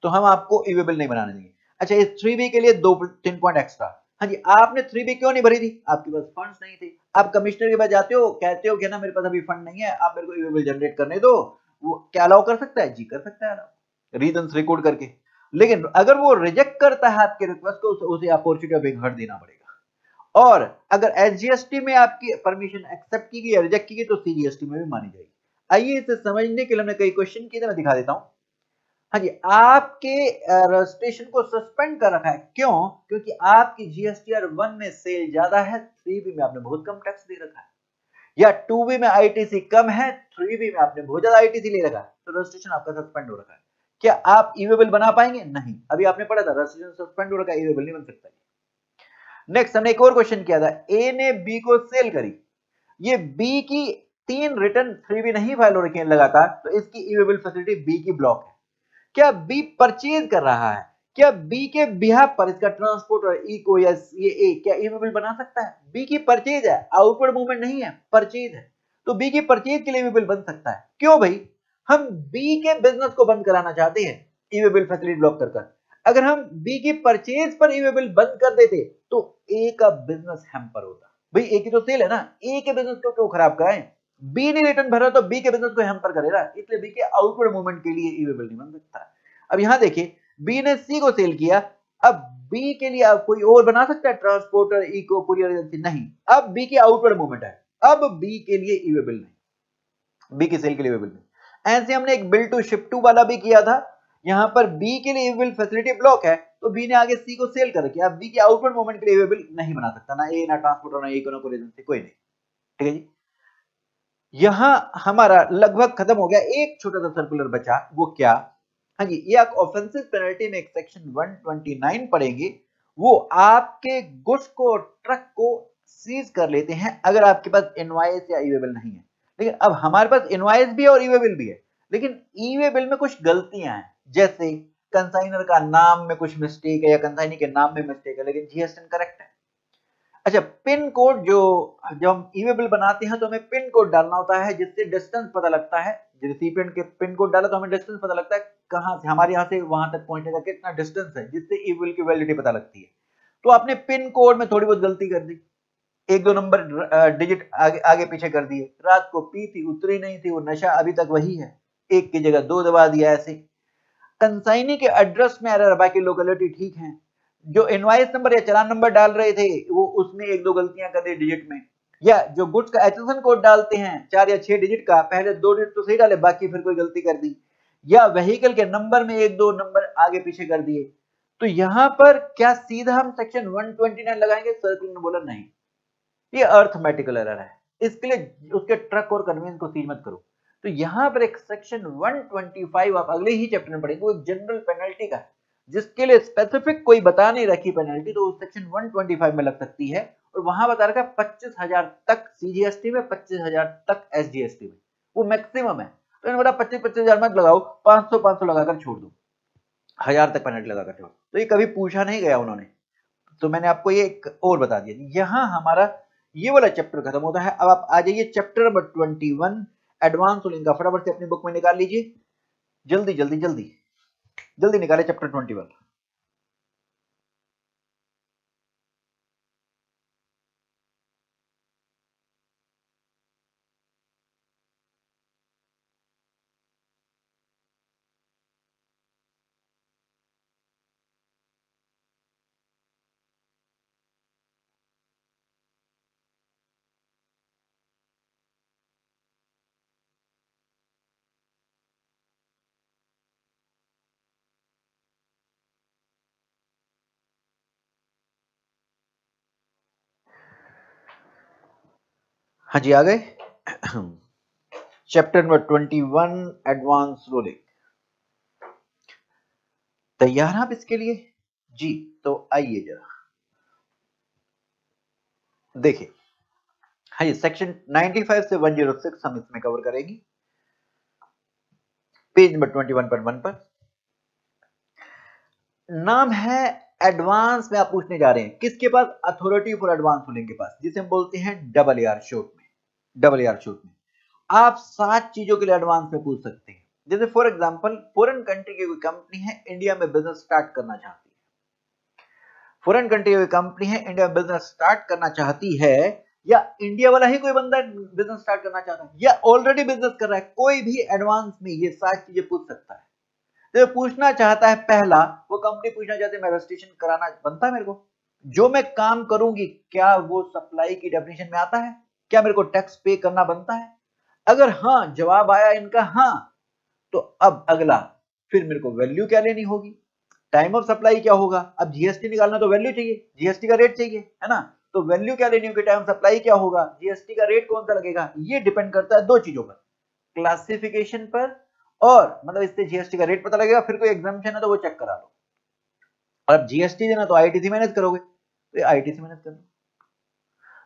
तो हम आपको ईवेबल नहीं बनाने देंगे। अच्छा इस 3B के लिए 2-3 पॉइंट एक्स्ट्रा, हाँ जी, आपने 3B क्यों नहीं भरी थी? आपके पास फंड्स नहीं थे। आप कमिश्नर के पास जाते हो, कहते हो कि ना मेरे पास अभी फंड नहीं है, आप मेरे को ई-वे बिल जनरेट करने दो। वो क्या अलाउ कर सकता है? जी कर सकता है, रीजंस रिकॉर्ड करके। लेकिन अगर वो रिजेक्ट करता है आपके रिक्वेस्ट को, उसे अपॉर्चुनिटी ऑफ हट देना पड़ेगा। और अगर एसजीएसटी में आपकी परमिशन एक्सेप्ट की गई या रिजेक्ट की गई तो सीजीएसटी में भी मानी जाएगी। आइए इसे समझने के लिए हमने कई क्वेश्चन किए थे, मैं दिखा देता हूं। हाँ जी, आपके रजिस्ट्रेशन को सस्पेंड कर रखा है, क्यों? क्योंकि आपकी जीएसटीआर 1 में सेल ज्यादा है, 3B में आपने बहुत कम टैक्स दे रखा है, या 2B में आईटीसी कम है, 3B में आपने बहुत ज्यादा आईटीसी ले रखा है, तो रजिस्ट्रेशन आपका सस्पेंड हो रखा है। क्या आप ई-वे बिल बना पाएंगे? नहीं। अभी आपने पढ़ा था रजिस्ट्रेशन सस्पेंड हो रखा है, ई-वे बिल नहीं बन सकता। नेक्स्ट हमने एक और क्वेश्चन किया था, ए ने बी को सेल करी, ये बी की 3 रिटर्न 3B नहीं फाइल हो रखी है लगातार, तो इसकी ई-वे बिल फैसिलिटी बी की ब्लॉक है। क्या बी परचेज कर रहा है? क्या बी के बिहाफ पर इसका ट्रांसपोर्ट और ई को या ये ए क्या ई-वे बिल बना सकता है? बी की परचेज है, आउटवर्ड मूवमेंट नहीं है, परचेज है, तो बी की परचेज के लिए ई-वे बिल बन सकता है। क्यों भाई? हम बी के बिजनेस को बंद कराना चाहते हैं ई-वे बिल फैसिलिटी ब्लॉक कर। अगर हम बी की परचेज पर ई-वे बिल बंद कर देते तो ए का बिजनेस हैम्पर होता। भाई ए की तो सेल है ना, ए के बिजनेस को क्यों खराब कराएं? बी ने रिटर्न भरा तो बी के बिजनेस को हैम्पर करेगा, इसलिए बी के आउटवर्ड मूवमेंट के लिए ई-वे बिल नहीं बन सकता। अब यहां देखिए, बी ने सी को सेल किया, अब बी के लिए आप कोई और बना सकता है ट्रांसपोर्टर, इको, कुरियर एजेंसी? नहीं। अब बी की आउटवर्ड मूवमेंट है, अब बी के लिए ई-वे बिल नहीं, बी की सेल के लिए ई-वे बिल नहीं। ऐसे हमने एक बिल टू शिप टू वाला भी किया था, यहां पर बी के लिए ई-वे बिल फैसिलिटी ब्लॉक है, तो बी ने आगे सी को सेल कर रखी है, अब बी के आउटवर्ड मूवमेंट के लिए ई-वे बिल नहीं बना सकता, ना ए, ना ट्रांसपोर्टर, ना इको, ना कुरियर एजेंसी, कोई नहीं। ठीक है जी, यहां हमारा लगभग खत्म हो गया, एक छोटा सा सर्कुलर बचा, वो क्या? हाँ जी, ये आप ऑफेंसिव पेनल्टी में एक सेक्शन 129 पढ़ेंगे, वो आपके गुड्स को, ट्रक को सीज कर लेते हैं अगर आपके पास इनवॉइस या ई-वे बिल नहीं है। लेकिन अब हमारे पास इनवॉइस भी है और ई-वे बिल भी है, लेकिन ई-वे बिल में कुछ गलतियां हैं, जैसे कंसाइनर का नाम में कुछ मिस्टेक है या कंसाइनी के नाम में मिस्टेक है, लेकिन जीएसटी करेक्ट है। अच्छा, पिन कोड, जो जब हम ई-वे बिल बनाते हैं तो हमें पिन कोड डालना होता है, जिससे डिस्टेंस पता लगता है। रिसिपिएंट के पिन कोड डाला तो हमें डिस्टेंस पता लगता है, कहां से हमारे यहां से वहां तक पहुंचने का कितना डिस्टेंस है, जिससे ई-वे बिल की वैलिडिटी पता लगती है। तो आपने पिन कोड में थोड़ी बहुत गलती कर दी, एक दो नंबर डिजिट आगे आगे पीछे कर दिए, रात को पी थी, उतरी नहीं थी, वो नशा अभी तक वही है, एक की जगह दो दबा दिया। ऐसे कंसाइनी के एड्रेस में एरर, बाकी लोकेलिटी ठीक है। जो इनवॉइस नंबर या चालान नंबर डाल रहे थे, वो उसमें एक दो गलतियां कर दी डिजिट में, या जो गुड्स का एचएसएन कोड डालते हैं 4 या 6 डिजिट का, पहले 2 डिजिट तो सही डाले, बाकी फिर कोई गलती कर दी, या व्हीकल के नंबर में एक दो नंबर आगे पीछे कर दिए। तो यहां पर क्या सीधा हम सेक्शन 129 लगाएंगे? सर्कुलर ने बोला नहीं, ये अर्थमेटिकल एरर है, इसके लिए उसके ट्रक और कन्वेंस को सीज मत करो। तो यहां पर एक सेक्शन 125 आप अगले ही चैप्टर में पढ़ेंगे, वो एक जनरल पेनल्टी का है, जिसके लिए स्पेसिफिक कोई बता नहीं रखी पेनल्टी, तो सेक्शन 125 में लग सकती है, और वहां बता रखा 25,000 तक सीजीएसटी में, 25,000 तक एसजीएसटी में, वो मैक्सिमम है। तो इन्होंने बोला 25,000 मत लगाओ, 500 लगाकर छोड़ दो, 1000 तक पेनल्टी लगाकर छोड़ दो। तो ये कभी पूछा नहीं गया उन्होंने, तो मैंने आपको ये एक और बता दिया। यहां हमारा ये वाला चैप्टर खत्म होता है। अब आप आ जाइए चैप्टर नंबर 21, एडवांस रूलिंग का, फटाफट से अपनी बुक में निकाल लीजिए, जल्दी जल्दी जल्दी जल्दी निकाले चैप्टर 21। हाँ जी, आ गए। Chapter number 21, advance ruling. तैयार आप इसके लिए? जी, तो आइए जरा देखिए। हाँ जी, सेक्शन 95 से 106 हम इसमें कवर करेंगे, पेज नंबर 21.1 पर। नाम है एडवांस में, आप पूछने जा रहे हैं किसके पास? अथॉरिटी फॉर एडवांस रूलिंग के पास, जिसे हम बोलते हैं डबल AR शॉर्ट में। डबल AR शॉर्ट में आप 7 चीजों के लिए एडवांस में पूछ सकते हैं। जैसे फॉर एग्जांपल, फॉरेन कंट्री की कोई कंपनी है, इंडिया में बिजनेस स्टार्ट करना चाहती है। फॉरेन कंट्री में कंपनी है, इंडिया में बिजनेस स्टार्ट करना चाहती है, या इंडिया वाला ही कोई बंदा बिजनेस स्टार्ट करना चाहता है, या ऑलरेडी बिजनेस कर रहा है, कोई भी एडवांस में ये सारी चीजें पूछ सकता है। तो पूछना चाहता है पहला, वो कंपनी पूछना चाहती है मैं रजिस्ट्रेशन कराना बनता है मेरे को, जो मैं काम करूंगी क्या वो सप्लाई की डेफिनेशन में आता है, क्या मेरे को टैक्स पे करना बनता है? अगर हाँ जवाब आया इनका हाँ, तो अब अगला फिर मेरे को वैल्यू क्या लेनी होगी, टाइम ऑफ सप्लाई क्या होगा। अब जीएसटी निकालना तो वैल्यू चाहिए, जीएसटी का रेट चाहिए, है ना। तो वैल्यू क्या लेनी होगी, टाइम ऑफ सप्लाई क्या होगा, जीएसटी का रेट कौन सा लगेगा। ये डिपेंड करता है दो चीजों पर, क्लासिफिकेशन पर, और मतलब इससे जीएसटी का रेट पता लगेगा, फिर कोई एग्जाम्पशन है तो वो चेक करा लो। और अब जीएसटी देना तो आईटीसी मैनेज करोगे, तो आईटीसी मैनेज कर लो।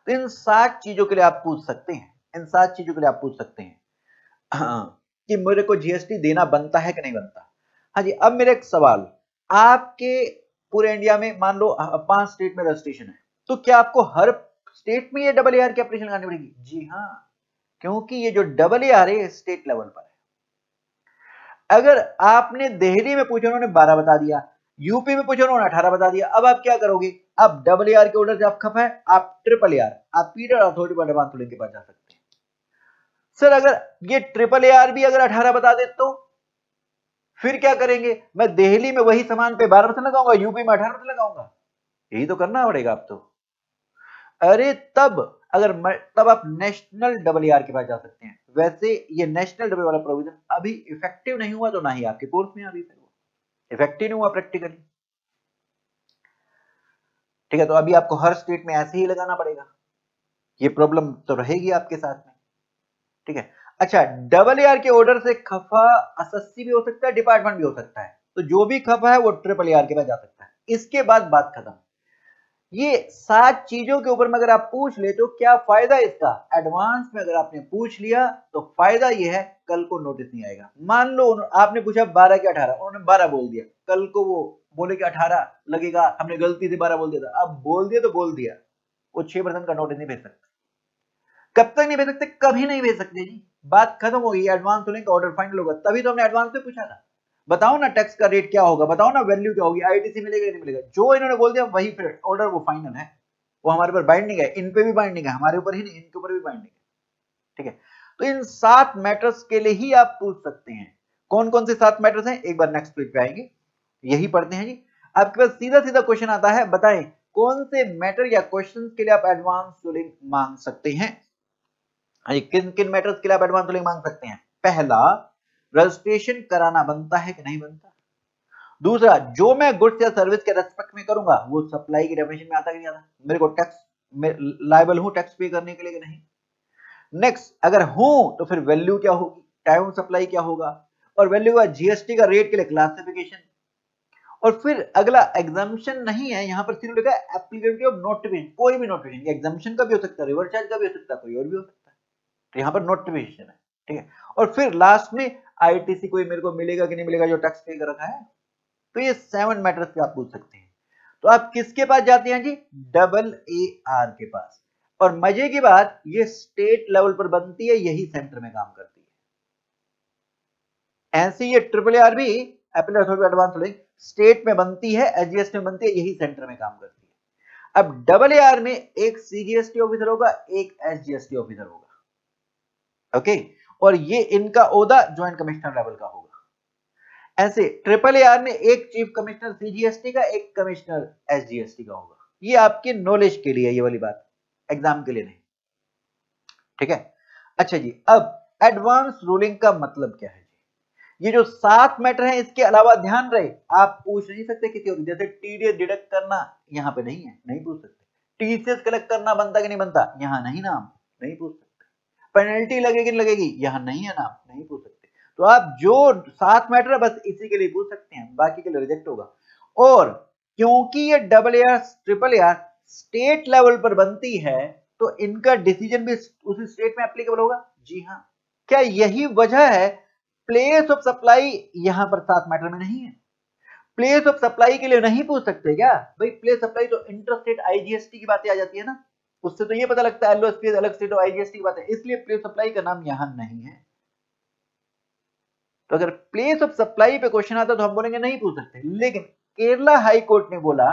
तो इन 7 चीजों के लिए आप पूछ सकते हैं, इन 7 चीजों के लिए आप पूछ सकते हैं कि मेरे को जीएसटी देना बनता है कि नहीं बनता। हाँ जी, अब मेरा एक सवाल, आपके पूरे इंडिया में मान लो 5 स्टेट में रजिस्ट्रेशन है, तो क्या आपको हर स्टेट में ये डबल एआर की एप्लीकेशन लगानी पड़ेगी? जी हाँ, क्योंकि ये जो डबल एआर है स्टेट लेवल पर है। अगर आपने दिल्ली में पूछा उन्होंने 12 बता दिया, यूपी में पूछा उन्होंने 18 बता दिया, अब आप क्या करोगे? अब डबल एआर के ऑर्डर से आप खफा है, आप ट्रिपल एआर, आप पीरियड अथॉरिटी पर एडवांस रूलिंग के पास जा सकते हैं। सर अगर ये ट्रिपल एआर भी अगर 18 बता दे तो फिर क्या करेंगे? मैं दिल्ली में वही सामान पे 12% लगाऊंगा, यूपी में 18% लगाऊंगा? यही तो करना पड़ेगा अब तो। अरे तब आप नेशनल डबल एआर के पास जा सकते हैं। वैसे ये नेशनल डबल वाला प्रोविजन अभी इफेक्टिव नहीं हुआ, तो ना ही आपके कोर्स में अभी इफेक्टिव नहीं हुआ प्रैक्टिकली। ठीक है, तो अभी आपको हर स्टेट में ऐसे ही लगाना पड़ेगा, ये प्रॉब्लम तो रहेगी आपके साथ में। ठीक है, अच्छा, डबल एआर के ऑर्डर से खफा एसएससी भी हो सकता है, डिपार्टमेंट भी हो सकता है, तो जो भी खफा है वो ट्रिपल एआर के पास जा सकता है। इसके बाद बात खत्म। ये 7 चीजों के ऊपर में अगर आप पूछ ले तो क्या फायदा इसका? एडवांस में अगर आपने पूछ लिया तो फायदा ये है, कल को नोटिस नहीं आएगा। मान लो आपने पूछा 12 के 18, उन्होंने 12 बोल दिया, कल को वो बोले कि 18 लगेगा, हमने गलती से 12 बोल दिया था। अब बोल दिया तो बोल दिया, वो 6% का नोटिस नहीं भेज सकते। कब तक नहीं भेज सकते? कभी नहीं भेज सकते जी, बात खत्म हो गई। एडवांस होने का ऑर्डर फाइनल होगा, तभी तो हमने एडवांस में पूछा था, बताओ ना टैक्स का रेट क्या होगा, बताओ ना वैल्यू क्या होगी, आईटीसी मिलेगा या नहीं मिलेगा। जो इन्होंने बोल दिया वही फिर ऑर्डर वो फाइनल है, वो हमारे पर बाइंडिंग है, इन पे भी बाइंडिंग है, हमारे ऊपर ही नहीं इनके ऊपर भी बाइंडिंग है। ठीक है, तो इन 7 मैटर्स के लिए ही आप पूछ सकते हैं। कौन कौन से 7 मैटर्स हैं, एक बार नेक्स्ट पेज पे आएंगे, यही पढ़ते हैं जी। आपके पास सीधा सीधा क्वेश्चन आता है, बताएं कौन से मैटर या क्वेश्चन के लिए आप एडवांस रूलिंग मांग सकते हैं। किन किन मैटर्स के लिए आप एडवांस रूलिंग मांग सकते हैं? पहला, रजिस्ट्रेशन कराना बनता है कि नहीं बनता। दूसरा, जो मैं गुड्स या सर्विस के रेस्पेक्ट में करूंगा वो सप्लाई की डेफिनेशन में आता है कि नहीं आता, मेरे को टैक्स लायबल हूं टैक्स पे करने के लिए कि नहीं। नेक्स्ट, अगर हूं तो फिर वैल्यू क्या होगी, टाइम ऑफ सप्लाई क्या होगा, और वैल्यू का जीएसटी का रेट के लिए क्लासिफिकेशन। और फिर अगला, एग्जाम्पशन नहीं है यहां पर, सिर्फ लिखा है एप्लीकेबिलिटी ऑफ नोटिफिकेशन, कोई भी नोटिफिकेशन, एग्जाम्पशन का भी हो सकता है, रिवर्स चार्ज का भी हो सकता है, कोई और भी हो सकता है, तो यहाँ पर नोटिफिकेशन है। ठीक है, और फिर लास्ट में आईटीसी कोई मेरे को मिलेगा कि नहीं मिलेगा जो टैक्स पे कर रखा है। तो ये 7 मैटर्स पे आप पूछ सकते हैं। तो आप किसके पास जाते हैं जी? डबल ए आर के पास। और मजे की बात, ये स्टेट लेवल पर बनती है, यही सेंटर में काम करती है। ऐसे ये ट्रिपल आर भी appellate authority advance ruling state में बनती है, एसजीएसटी में बनती है, यही सेंटर में काम करती है। अब डबल आर में एक सीजीएसटी ऑफिसर होगा, एक एसजीएसटी ऑफिसर होगा। ओके, और ये इनका ओहदा ज्वाइंट कमिश्नर लेवल का होगा। ऐसे ट्रिपल आर में एक चीफ कमिश्नर सीजीएसटी का, एक कमिश्नर एसजीएसटी का होगा। ये आपके नॉलेज के लिए, ये वाली बात एग्जाम के लिए नहीं। ठीक है, अच्छा जी, अब एडवांस रूलिंग का मतलब क्या है जी? ये जो 7 मैटर हैं, इसके अलावा ध्यान रहे आप पूछ नहीं सकते किसी और, जैसे टीडीएस डिडक्ट करना यहां पे नहीं है, नहीं पूछ सकते। टीसीएस कलेक्ट करना बनता कि नहीं बनता, यहां नहीं नाम, नहीं पूछ सकते। पेनल्टी लगेगी नहीं लगेगी, यहां नहीं है नाम, नहीं पूछ सकते। तो आप जो 7 मैटर है बस इसी के लिए पूछ सकते हैं, बाकी के लिए रिजेक्ट होगा। और क्योंकि ये double AR triple AR state level पर बनती है, तो इनका डिसीजन भी उसी स्टेट में एप्लीकेबल होगा। जी हाँ, क्या यही वजह है प्लेस ऑफ सप्लाई यहां पर 7 मैटर में नहीं है? प्लेस ऑफ सप्लाई के लिए नहीं पूछ सकते क्या भाई? प्लेस सप्लाई तो इंटरस्टेट आईजीएसटी की बातें आ जाती है ना, उससे तो ये पता लगता है एलओएसपी अलग स्टेट और आईजीएसटी की बात है, इसलिए प्लेस सप्लाई का नाम यहां नहीं है। तो अगर प्लेस ऑफ सप्लाई पे क्वेश्चन आता तो हम बोलेंगे नहीं पूछ सकते, लेकिन केरला हाई कोर्ट ने बोला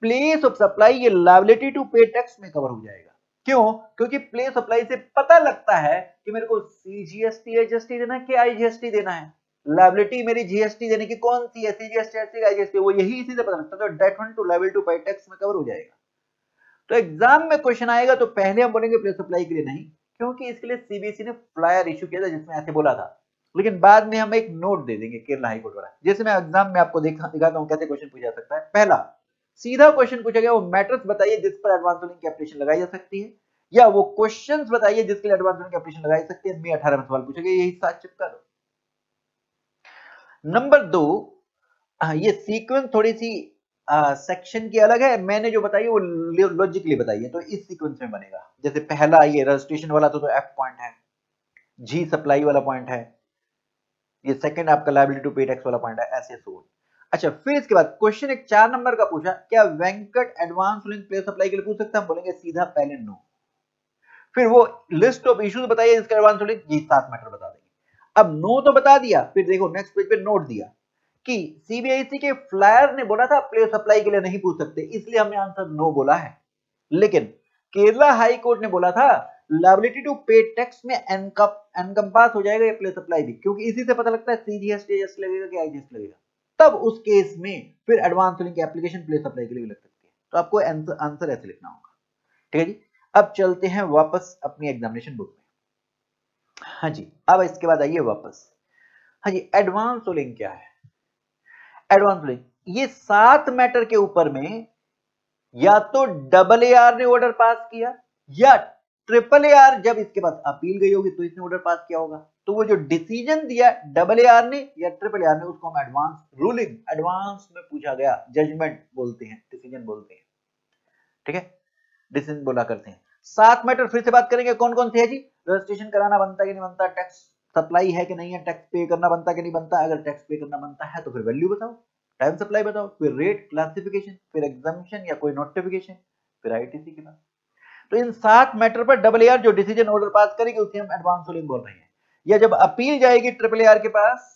प्लेस ऑफ सप्लाई ये लायबिलिटी टू पे टैक्स में कवर हो जाएगा। क्यों? क्योंकि प्लेस सप्लाई से पता लगता है कि मेरे को सीजीएसटी या जीएसटी देना है कि आईजीएसटी देना है। लायबिलिटी मेरी जीएसटी देने की कौन सी है, सीजीएसटी आईजीएसटी, वो यही इसी से पता लगता है। तो डेट टू लायबिलिटी टू पे टैक्स में कवर हो जाएगा। तो एग्जाम में क्वेश्चन आएगा तो पहले हम बोलेंगे प्लेस सप्लाई के लिए नहीं, क्योंकि इसके लिए सीबीएसई ने फ्लायर इशू किया था जिसमें ऐसे बोला था, लेकिन बाद में हम एक नोट दे देंगे केरला हाईकोर्ट वाला। जैसे मैं एग्जाम में आपको दिखाता हूं कैसे क्वेश्चन पूछा जा सकता है। पहला सीधा क्वेश्चन पूछा गया, वो मैटर्स बताइए जिस पर एडवांस रूलिंग की एप्लीकेशन लगाई जा सकती है, या वो क्वेश्चंस बताइए जिसके लिए एडवांस रूलिंग की एप्लीकेशन लगाई जा सकती है। 18 में सवाल पूछा गया, यही 7 चिपका दो। नंबर 2, ये सीक्वेंस थोड़ी सी सेक्शन की अलग है, मैंने जो बताई वो लॉजिकली बताई है, तो इस सीक्वेंस में बनेगा। जैसे पहला ये रजिस्ट्रेशन वाला तो एफ पॉइंट है, जी सप्लाई वाला पॉइंट है, ये सेकंड आपका लायबिलिटी टू पे टैक्स वाला पॉइंट है, ऐसे सोच। अच्छा, फिर इसके बाद क्वेश्चन एक 4 नंबर का पूछा, क्या Venkat advance ruling place supply के लिए पूछ सकता है? हम बोलेंगे सीधा पहले नो। फिर वो लिस्ट ऑफ इश्यूज बताइए जिसका एडवांस रूलिंग, ये 7 मैटर बता देंगे। अब नो तो बता दिया, फिर देखो नेक्स्ट पेज पे नोट दिया कि सीबीएसई के फ्लायर ने बोला था प्लेस सप्लाई के लिए नहीं पूछ सकते, इसलिए हमने आंसर नो बोला है। लेकिन केरला हाई कोर्ट ने बोला था लायबिलिटी टू पे टैक्स में एनकंपास हो जाएगा ये प्लेस सप्लाई भी, क्योंकि इसी से पता लगता है सीजीएसटी लगेगा कि आईजीएसटी लगेगा। तब उस केस में फिर एडवांस रूलिंग की एप्लीकेशन प्लेस सप्लाई के लिए भी लग सकती है। तो आपको आंसर ऐसे लिखना होगा। ठीक है जी, अब चलते हैं वापस अपनी एग्जामिनेशन बुक में। हाँ जी, अब इसके बाद आइए वापस। हाँ जी, एडवांस रूलिंग क्या है? एडवांस रूलिंग ये 7 मैटर के ऊपर में या तो AAR ने ऑर्डर पास किया, या AAR जब इसके पास अपील गई होगी तो इसने ऑर्डर पास किया होगा। तो वो जो डिसीजन दिया AAR ने या AAR ने, उसको हम एडवांस रूलिंग, एडवांस में पूछा गया जजमेंट बोलते हैं, डिसीजन बोलते हैं। ठीक है, डिसीजन बोला करते हैं। 7 मैटर फिर से बात करेंगे, कौन कौन से है जी? रजिस्ट्रेशन कराना बनता है कि नहीं बनता, टैक्स सप्लाई है कि नहीं है, टैक्स पे करना बनता है कि नहीं बनता, अगर टैक्स पे करना बनता है तो फिर वैल्यू बताओ, टाइम सप्लाई बताओ, फिर रेट, क्लासिफिकेशन, फिर एग्जामिशन या कोई नोटिफिकेशन, फिर आईटीसी के बाद। तो इन 7 मैटर पर AAR जो डिसीजन ऑर्डर पास करेगी उसे हम एडवांस रूलिंग बोल रहे हैं। या जब अपील जाएगी AAR के पास,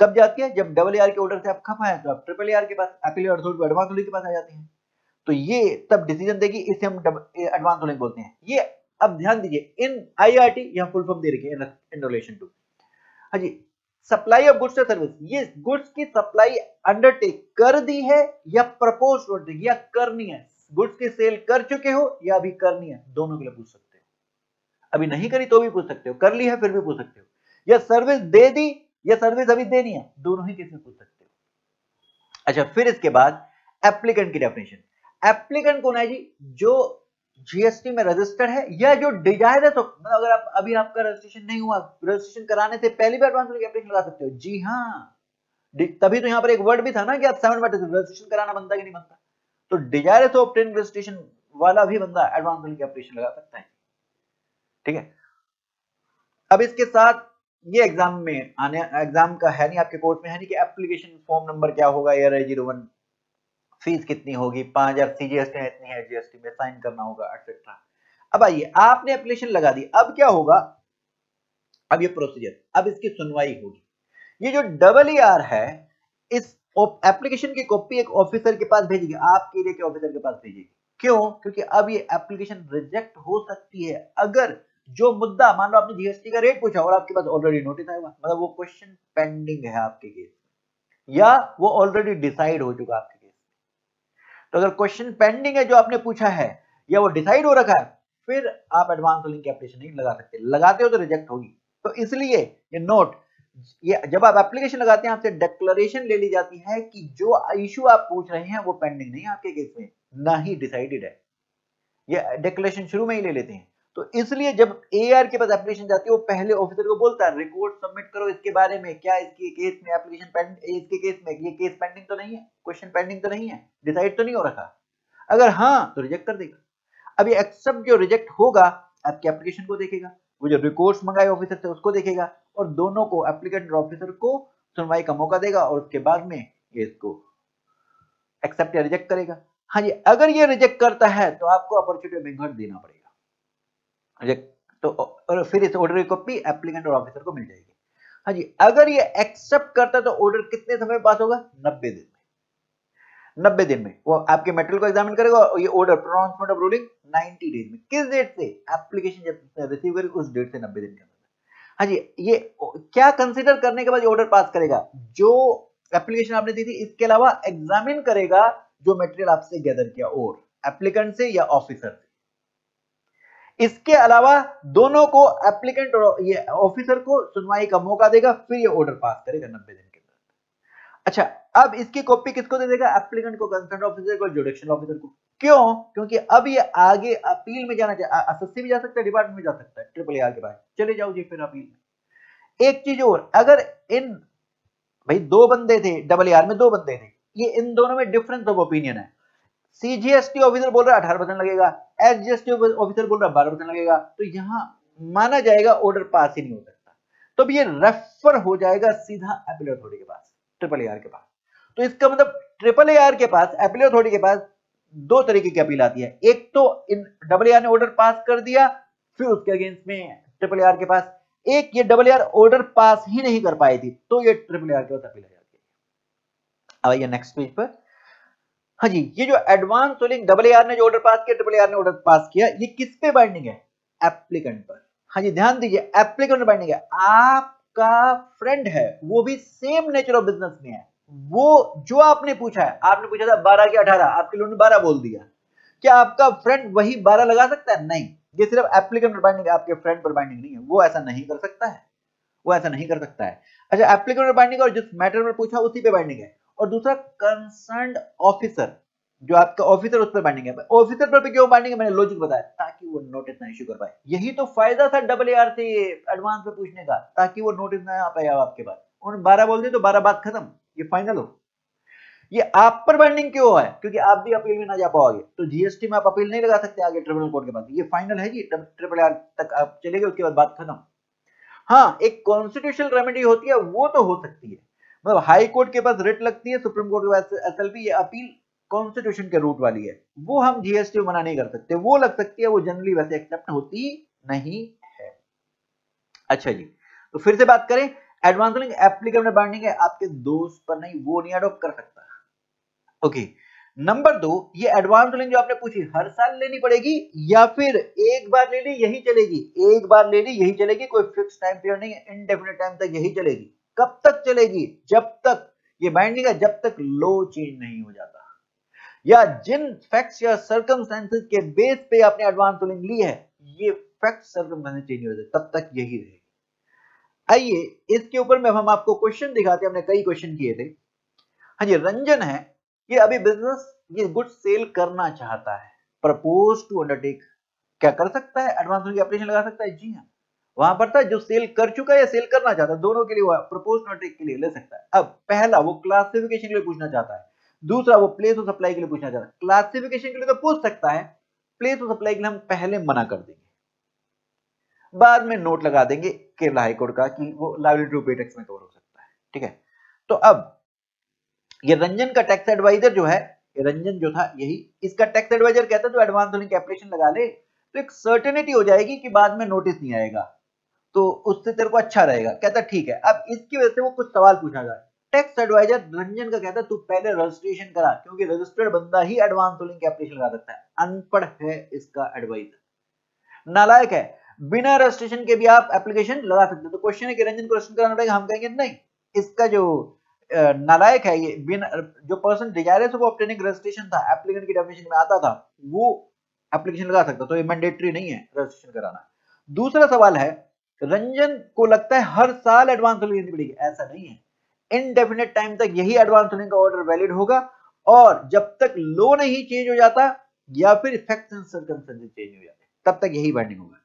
कब जाती है? जब AAR के ऑर्डर से आप खफा है तो आप AAR के पास, अपील अथॉरिटी एडवांस रूलिंग के पास आ जाती है, तो ये तब डिसीजन देगी, इसे हम एडवांस रूलिंग बोलते हैं। ये अब ध्यान दीजिए, इन आईआरटी यहां फुल फॉर्म दे रखी है इन रिलेशन टू। हाँ जी, सप्लाई ऑफ गुड्स या सर्विस, ये गुड्स की सप्लाई अंडरटेक कर दी है या प्रपोज कर दी या करनी है, गुड्स की सेल कर चुके हो या अभी करनी है, दोनों के लिए पूछ सकते हो। अभी नहीं करी तो भी पूछ सकते हो, कर ली है फिर भी पूछ सकते हो, या सर्विस दे दी या सर्विस अभी देनी है, दोनों ही केस में पूछ सकते हो। अच्छा, फिर इसके बाद एप्लीकेंट की डेफिनेशन। एप्लीकेंट कौन है जी? जो जीएसटी में रजिस्टर्ड है या जो डिजायर है, तो अगर आप अभी आपका रजिस्ट्रेशन नहीं हुआ, रजिस्ट्रेशन कराने से पहली बार एडवांस रूलिंग एप्लीकेशन लगा सकते हो। जी हाँ, तभी तो यहाँ पर एक वर्ड भी था ना कि आप 7 मैटर रजिस्ट्रेशन कराना बनता कि नहीं बनता, तो डिजायर टू ऑब्टेन रजिस्ट्रेशन वाला भी बंदा एडवांस रूलिंग एप्लीकेशन लगा सकता है। ठीक है, अब इसके साथ ये एग्जाम में आने, एग्जाम का है नहीं, आपके कोर्स में है नहीं कि एप्लीकेशन फॉर्म नंबर क्या होगा, AR01, फीस कितनी होगी, 5000 सीजीएसटी है, इतनी है जीएसटी में, साइन करना होगा, एटसेट्रा। अब आइए, आपने एप्लीकेशन लगा दी, अब क्या होगा? अब ये प्रोसीजर, अब इसकी सुनवाई होगी। ये जो AAR है, इस एप्लीकेशन की कॉपी एक ऑफिसर के पास भेजेगी, आपके एरिया के ऑफिसर के पास भेजेगी। क्यों? क्योंकि अब ये एप्लीकेशन रिजेक्ट हो सकती है अगर जो मुद्दा, मान लो आपने जीएसटी का रेट पूछा और आपके पास ऑलरेडी नोटिस आया हुआ, मतलब वो क्वेश्चन पेंडिंग है आपके केस, या वो ऑलरेडी डिसाइड हो चुका आपके केस। तो अगर क्वेश्चन पेंडिंग है जो आपने पूछा है, या वो डिसाइड हो रखा है, फिर आप एडवांस रूलिंग की एप्लीकेशन नहीं लगा सकते, लगाते हो तो रिजेक्ट होगी। तो इसलिए ये नोट, ये जब आप एप्लीकेशन लगाते हैं आपसे डिक्लेरेशन ले ली जाती है कि जो इशू आप पूछ रहे हैं वो पेंडिंग नहीं है आपके केस में, ना ही डिसाइडेड है, ये डिक्लेरेशन शुरू में ही ले लेते हैं। तो इसलिए जब एआर के पास एप्लीकेशन जाती है, वो पहले ऑफिसर को बोलता है रिकॉर्ड सबमिट करो इसके बारे में, क्या इसके केस में एप्लीकेशन पेंडिंग, इसके केस में ये केस पेंडिंग तो नहीं है, क्वेश्चन पेंडिंग तो नहीं है, डिसाइड तो नहीं हो रखा। अगर हाँ तो रिजेक्ट कर देगा। अब ये एक्सेप्ट जो रिजेक्ट होगा, आपकी एप्लीकेशन को देखेगा, वो जो रिकॉर्ड्स मंगाए ऑफिसर से उसको देखेगा, और दोनों को, एप्लीकेंट और ऑफिसर को सुनवाई का मौका देगा, और उसके बाद में ये इसको एक्सेप्ट या रिजेक्ट करेगा। हाँ जी, अगर ये रिजेक्ट करता है तो आपको अपॉर्चुनिटी में देना पड़ेगा रिजेक्ट, तो और फिर इस ऑर्डर की कॉपी एप्लीकेंट और ऑफिसर को मिल जाएगी। हाँ जी, अगर ये एक्सेप्ट करता है तो ऑर्डर कितने समय में पास होगा? 90 दिन में। 90 दिन में वो आपके मटेरियल को एग्जामिन करेगा और ये order pronouncement of ruling 90 days में। किस डेट से? एप्लीकेशन जब रिसीव करेगी उस डेट से 90 दिन के अंदर। हाँ जी, ये क्या कंसीडर करने के बाद ऑर्डर पास करेगा? जो एप्लीकेशन आपने दी थी इसके अलावा एग्जामिन करेगा जो मटेरियल आपसे गैदर किया, और एप्लीकेंट से या ऑफिसर से। इसके अलावा दोनों को, एप्लीकेंट और ये ऑफिसर को सुनवाई का मौका देगा, फिर ये ऑर्डर पास करेगा 90 दिन के अंदर। अच्छा, अब इसकी कॉपी किसको दे देगा? एप्लीकेंट को, कंसर्न ऑफिसर को, जुडिशियल ऑफिसर को। क्यों? क्योंकि अब ये आगे अपील में जाना चाहिए। एसएससी भी जा सकता है, डिपार्टमेंट में जा सकता है, ट्रिपल आर के पास चले जाओ जी फिर अपील में। एक चीज और, अगर इन भाई दो बंदे थे, डबल आर में दो बंदे थे, ये इन दोनों में डिफरेंस ऑफ ओपिनियन है। सीजीएसटी ऑफिसर बोल रहा है 18% लगेगा, एसजीएसटी ऑफिसर बोल रहा है 12% लगेगा, तो यहां माना जाएगा ऑर्डर पास ही नहीं हो सकता। तो अब ये रेफर हो जाएगा सीधा अपील अथॉरिटी के पास, ट्रिपल आर के पास। तो इसका मतलब ट्रिपल आर के पास, अपील अथॉरिटी के पास दो तरीके की अपील आती है। एक तो इन डबल आर ने ऑर्डर पास कर दिया, फिर उसके अगेंस्ट में ट्रिपल आर के पास, एक ये डबल आर ऑर्डर पास ही नहीं कर पाई थी, तो ये ट्रिपल आर के पास अपील आ जाती है। अब आइए नेक्स्ट पेज पर। हाँ जी, ये जो एडवांस रूलिंग डबल आर ने जो ऑर्डर पास किया, ट्रिपल आर ने ऑर्डर पास किया, ये किस पे बाइंडिंग है? एप्लीकेंट पर। हाँ जी, ध्यान दीजिए, एप्लीकेंट पर बाइंडिंग है। आपका फ्रेंड है, वो भी सेम नेचर ऑफ बिजनेस में है, वो जो आपने पूछा है, आपने पूछा था 12 की 18, आपके लोगों ने 12 बोल दिया, क्या आपका फ्रेंड वही 12 लगा सकता है? नहीं, ये सिर्फ एप्लीकेंट पर बाइंडिंग है, आपके फ्रेंड पर बाइंडिंग नहीं है। वो ऐसा नहीं कर सकता है, वो ऐसा नहीं कर सकता है। अच्छा, एप्लीकेंट पर बाइंडिंग और जिस मैटर पर पूछा उसी पे बाइंडिंग है। और दूसरा कंसर्न्ड ऑफिसर, जो आपका ऑफिसर, उस पर बाइंडिंग है। ऑफिसर पर क्यों बाइंडिंग है? मैंने लॉजिक बताया, ताकि वो नोटिस ना इश्यू कर पाए। यही तो फायदा था डबल आर से एडवांस में पूछने का, ताकि वो नोटिस ना आ पाए आपके पास। उन्होंने 12 बोल दिया तो 12 बात खत्म, ये फाइनल हो। ये आप पर बाइंडिंग क्यों है? क्योंकि आप भी अपील में ना जा पाओगे, तो जीएसटी में आप अपील नहीं लगा सकते आगे ट्रिब्यूनल कोर्ट के पास। ये फाइनल है जी, ट्रिपल आर तक आप चले गए, उसके बाद बात खत्म। हाँ, एक कॉन्स्टिट्यूशनल रेमेडी होती है, वो तो हो सकती है, मतलब हाई कोर्ट के पास रिट लगती है, सुप्रीम कोर्ट के पास एसएलपी, ये अपील कॉन्स्टिट्यूशन के रूट वाली है, वो हम जीएसटी में मना नहीं कर सकते। वो लग सकती है, वो जनरली वैसे एक्सेप्ट होती नहीं है। अच्छा जी, तो फिर से बात करें, एडवांस रूलिंग एप्लीकेबल बाइंडिंग है, आपके दोस्त पर नहीं, वो नहीं अडॉप्ट कर सकता। ओके, नंबर 2, ये एडवांस रूलिंग जो आपने पूछी, हर साल लेनी पड़ेगी या फिर एक बार ले ली यही चलेगी? एक बार ले ली यही चलेगी, कोई फिक्स टाइम पीरियड नहीं है, इंडेफिनिट टाइम तक यही चलेगी। कब तक चलेगी? जब तक ये बाइंडिंग है, जब तक लॉ चेंज नहीं हो जाता, या जिन फैक्ट्स या सर्कमस्टेंसेस के बेस पे आपने एडवांस रूलिंग ली है, ये फैक्ट्स सर्कमस्टेंसेस चेंज हो जाते, तब तक यही रहेगी। आइए इसके ऊपर में हम आपको क्वेश्चन दिखाते हैं, हमने कई क्वेश्चन किए थे। हाँ जी, रंजन है, ये अभी बिजनेस, ये गुड सेल करना चाहता है, प्रपोज टू अंडरटेक, क्या कर सकता है? एडवांस रूलिंग एप्लीकेशन लगा सकता है? जी हाँ, वहां पर था जो सेल कर चुका है या सेल करना चाहता है, दोनों के लिए वो प्रपोज टू अंडरटेक के लिए ले सकता है। अब पहला वो क्लासिफिकेशन के लिए पूछना चाहता है, दूसरा वो प्लेस ऑफ सप्लाई के लिए पूछना चाहता है। क्लासिफिकेशन के लिए तो पूछ सकता है, प्लेस ऑफ सप्लाई के लिए हम पहले मना कर देंगे, बाद में नोट लगा देंगे केरला हाईकोर्ट का कि वो लायबिलिटी टू पे टैक्स में कवर हो सकता है। ठीक है, तो अब ये रंजन का टैक्स एडवाइजर जो है, ये रंजन जो था यही, इसका टैक्स एडवाइजर कहता है तो एडवांस रूलिंग एप्लीकेशन लगा ले, तो एक सर्टेनिटी हो जाएगी कि बाद में नोटिस नहीं आएगा, तो उससे तेरे को अच्छा रहेगा। कहता ठीक है। अब इसकी वजह से वो कुछ सवाल पूछा जाए, टैक्स एडवाइजर रंजन का कहता है तू पहले रजिस्ट्रेशन करा, क्योंकि रजिस्टर्ड बंदा ही एडवांस रूलिंग एप्लीकेशन लगा सकता है। अनपढ़ है इसका एडवाइजर, नालायक है, बिना रजिस्ट्रेशन के भी आप एप्लीकेशन लगा सकते हो। तो क्वेश्चन है कि रंजन को रजिस्टर कराना पड़ेगा, हम कहेंगे नहीं, इसका जो नालायक है, ये बिना, जो person desirous of obtaining registration था, एप्लीकेंट की डेफिनेशन में आता था, वो एप्लीकेशन लगा सकता, तो ये मैंडेटरी नहीं है रजिस्ट्रेशन कराना। दूसरा सवाल है, रंजन को लगता है हर साल एडवांस रूलिंग लेनी पड़ेगी, ऐसा नहीं है, इनडेफिनेट टाइम तक यही एडवांस रूलिंग का ऑर्डर वैलिड होगा, और जब तक लॉ नहीं चेंज हो जाता या फिर फैक्ट्स एंड सर्कमस्टेंसेस चेंज हो जाते, तब तक यही बाइंडिंग होगा।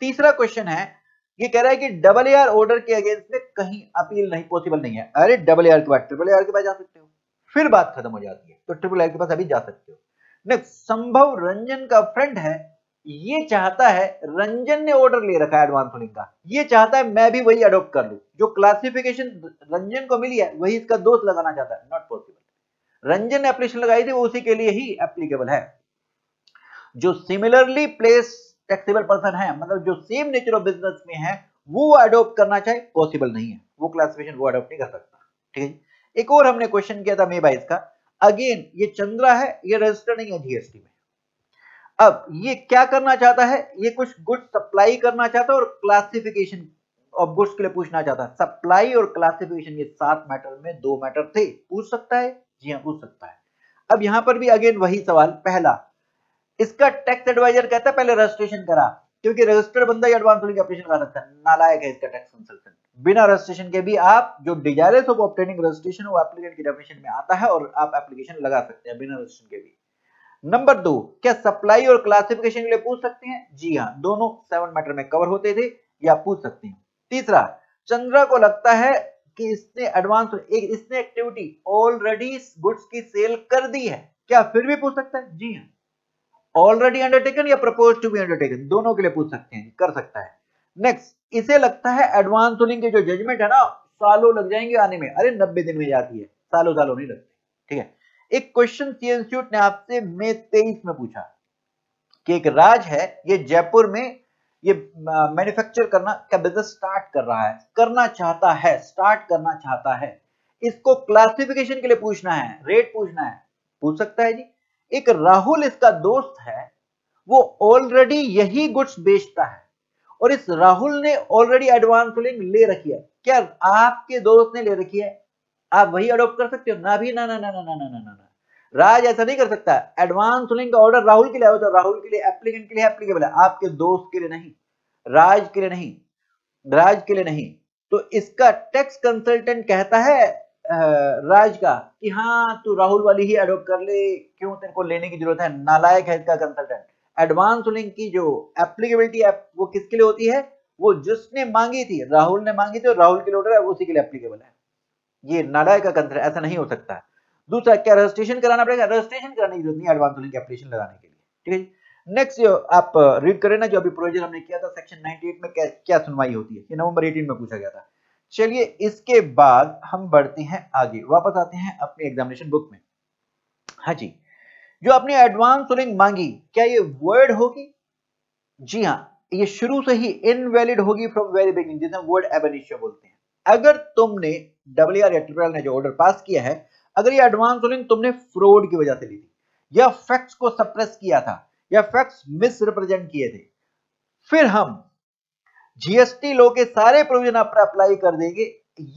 तीसरा क्वेश्चन है, ये कह रहा है कि डबल आर ऑर्डर के अगेंस्ट में कहीं अपील नहीं पॉसिबल नहीं है। अरे डबल आर के बाद ट्रिपल आर के पास जा सकते हो, फिर बात खत्म हो जाती है, तो ट्रिपल आर के पास अभी जा सकते हो। नेक्स्ट, संभव रंजन का फ्रेंड है, ये चाहता है, रंजन ने ऑर्डर ले रखा है एडवांस रूलिंग का, ये चाहता है मैं भी वही अडॉप्ट कर लूं, जो क्लासिफिकेशन रंजन को मिली है वही इसका दोस्त लगाना चाहता है, नॉट पॉसिबल। रंजन ने एप्लीकेशन लगाई थी, वो उसी के लिए ही एप्लीकेबल है। जो सिमिलरली प्लेस टैक्सेबल पर्सन है, मतलब जो सेम नेचर ऑफ बिजनेस में है, वो अडॉप्ट करना चाहे पॉसिबल नहीं है, वो क्लासिफिकेशन वो अडॉप्ट नहीं कर सकता। ठीक है, एक और हमने क्वेश्चन किया था मई 22 का, अगेन ये चंद्रा है, ये रजिस्टर नहीं है जीएसटी में। अब ये क्या करना चाहता है, ये कुछ गुड्स सप्लाई करना चाहता है और क्लासिफिकेशन ऑफ गुड्स के लिए पूछना चाहता है। सप्लाई और क्लासिफिकेशन ये 7 मैटर में 2 मैटर थे, पूछ सकता है, जी हाँ पूछ सकता है। अब यहां पर भी अगेन वही सवाल, पहला इसका टैक्स एडवाइजर कहता है पहले रजिस्ट्रेशन करा, क्योंकि रजिस्टर्ड बंदा ही एडवांस रूलिंग एप्लीकेशन करा सकता है, नालायक है इसका टैक्स कंसल्टेंट। बिना रजिस्ट्रेशन के भी आप जो डिजायरस ऑफ ऑब्टेनिंग रजिस्ट्रेशन वो एप्लीकेंट की डेफिनेशन में आता है और आप एप्लीकेशन लगा सकते हैं बिना रजिस्ट्रेशन के भी। नंबर 2, क्या सप्लाई और क्लासिफिकेशन के लिए पूछ सकते हैं, जी हाँ, दोनों 7 मैटर में कवर होते थे, या पूछ सकते हैं। तीसरा, चंद्रा को लगता है कि इसने इसने एक्टिविटी ऑलरेडी गुड्स की सेल कर दी है, क्या फिर भी पूछ सकता है, जी हाँ, ऑलरेडी अंडरटेकन या प्रपोज टू बी अंडरटेकन, दोनों के लिए पूछ सकते हैं, कर सकता है। नेक्स्ट, इसे लगता है एडवांस रूलिंग की जो जजमेंट है ना सालों लग जाएंगे आने में, अरे 90 दिन में जाती है, सालों सालों नहीं लगते, ठीक है। एक क्वेश्चन सी इंस्टीट्यूट ने आपसे मई 23 में पूछा कि एक राज है, ये जयपुर में ये मैन्युफैक्चर करना का बिजनेस स्टार्ट कर रहा है, स्टार्ट करना चाहता है, इसको क्लासिफिकेशन के लिए पूछना है, रेट पूछना है, पूछ सकता है जी। एक राहुल इसका दोस्त है, वो ऑलरेडी यही गुड्स बेचता है और इस राहुल ने ऑलरेडी एडवांस रूलिंग ले रखी है, क्या आपके दोस्त ने ले रखी है, आप वही अडॉप्ट कर सकते हो ना भी, ना ना ना ना ना ना ना ना, राज ऐसा नहीं कर सकता। एडवांस रूलिंग का ऑर्डर राहुल के लिए आया तो राहुल के लिए एप्लीकेंट के लिए एप्लीकेबल है, आपके दोस्त के लिए नहीं, राज के लिए नहीं, राज के लिए नहीं। तो इसका टैक्स कंसल्टेंट कहता है राज का कि हाँ तू राहुल वाली ही अडॉप्ट कर ले, क्यों तेरे को लेने की जरूरत है, नालायक है इसका कंसल्टेंट। एडवांस रूलिंग की जो एप्लीकेबिलिटी है वो किसके लिए होती है, वो जिसने मांगी थी, राहुल ने मांगी थी और राहुल के लिए ऑर्डर है, उसी के लिए एप्लीकेबल है, ये नालायक का कंसल्टेंट, ऐसा नहीं हो सकता है। दूसरा, क्या रजिस्ट्रेशन कराना पड़ेगा, रजिस्ट्रेशन कराने की जरूरत नहीं एडवांस रूलिंग एप्लीकेशन लगाने के लिए, ठीक है। नेक्स्ट आप रीड करें ना, जो अभी प्रोविजन हमने किया था सेक्शन 98 में क्या सुनवाई होती है, ये नवंबर 18 में पूछा गया था। चलिए इसके बाद हम बढ़ते हैं आगे, वापस आते हैं अपनी एग्जामिनेशन बुक में। हाँ जी, जो आपने एडवांस रूलिंग मांगी, क्या ये वर्ड होगी, जी हाँ, ये शुरू से ही इनवैलिड होगी फ्रॉम वेरी बिगिनिंग, जिसे वर्ड एब इनिशियो बोलते हैं। अगर तुमने डब्ल्यूआर या ट्रिपल ने जो ऑर्डर पास किया है, अगर ये एडवांस रूलिंग तुमने फ्रॉड की वजह से ली थी, या फैक्ट्स को सप्रेस किया था, या फैक्ट्स मिस रिप्रेजेंट किए थे, फिर हम जीएसटी लॉ के सारे प्रोविजन आप अप्लाई कर देंगे,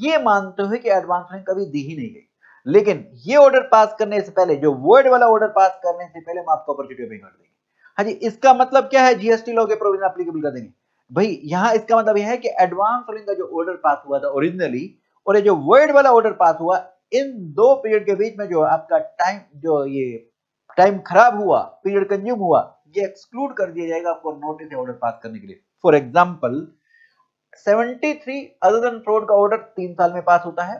ये मानते हुए कि एडवांस रूलिंग कभी दी ही नहीं गई। लेकिन ये ऑर्डर पास करने से पहले, जो वर्ड वाला ऑर्डर पास करने से पहले हम आपको अपॉर्चुनिटी पे कर देंगे। हाँ जी, इसका मतलब क्या है, जीएसटी लॉ के प्रोविजन एप्लीकेबल कर देंगे भाई। यहां इसका मतलब यह है कि एडवांस रूलिंग का जो ऑर्डर पास हुआ था ओरिजिनली, और ये जो वर्ड वाला ऑर्डर पास हुआ, इन दो पीरियड के बीच में जो आपका टाइम, जो ये टाइम खराब हुआ, पीरियड कंज्यूम हुआ, ये एक्सक्लूड कर दिया जाएगा आपको नोटिस या ऑर्डर पास करने के लिए। For example 73 other than fraud का ऑर्डर 3 साल में पास होता है,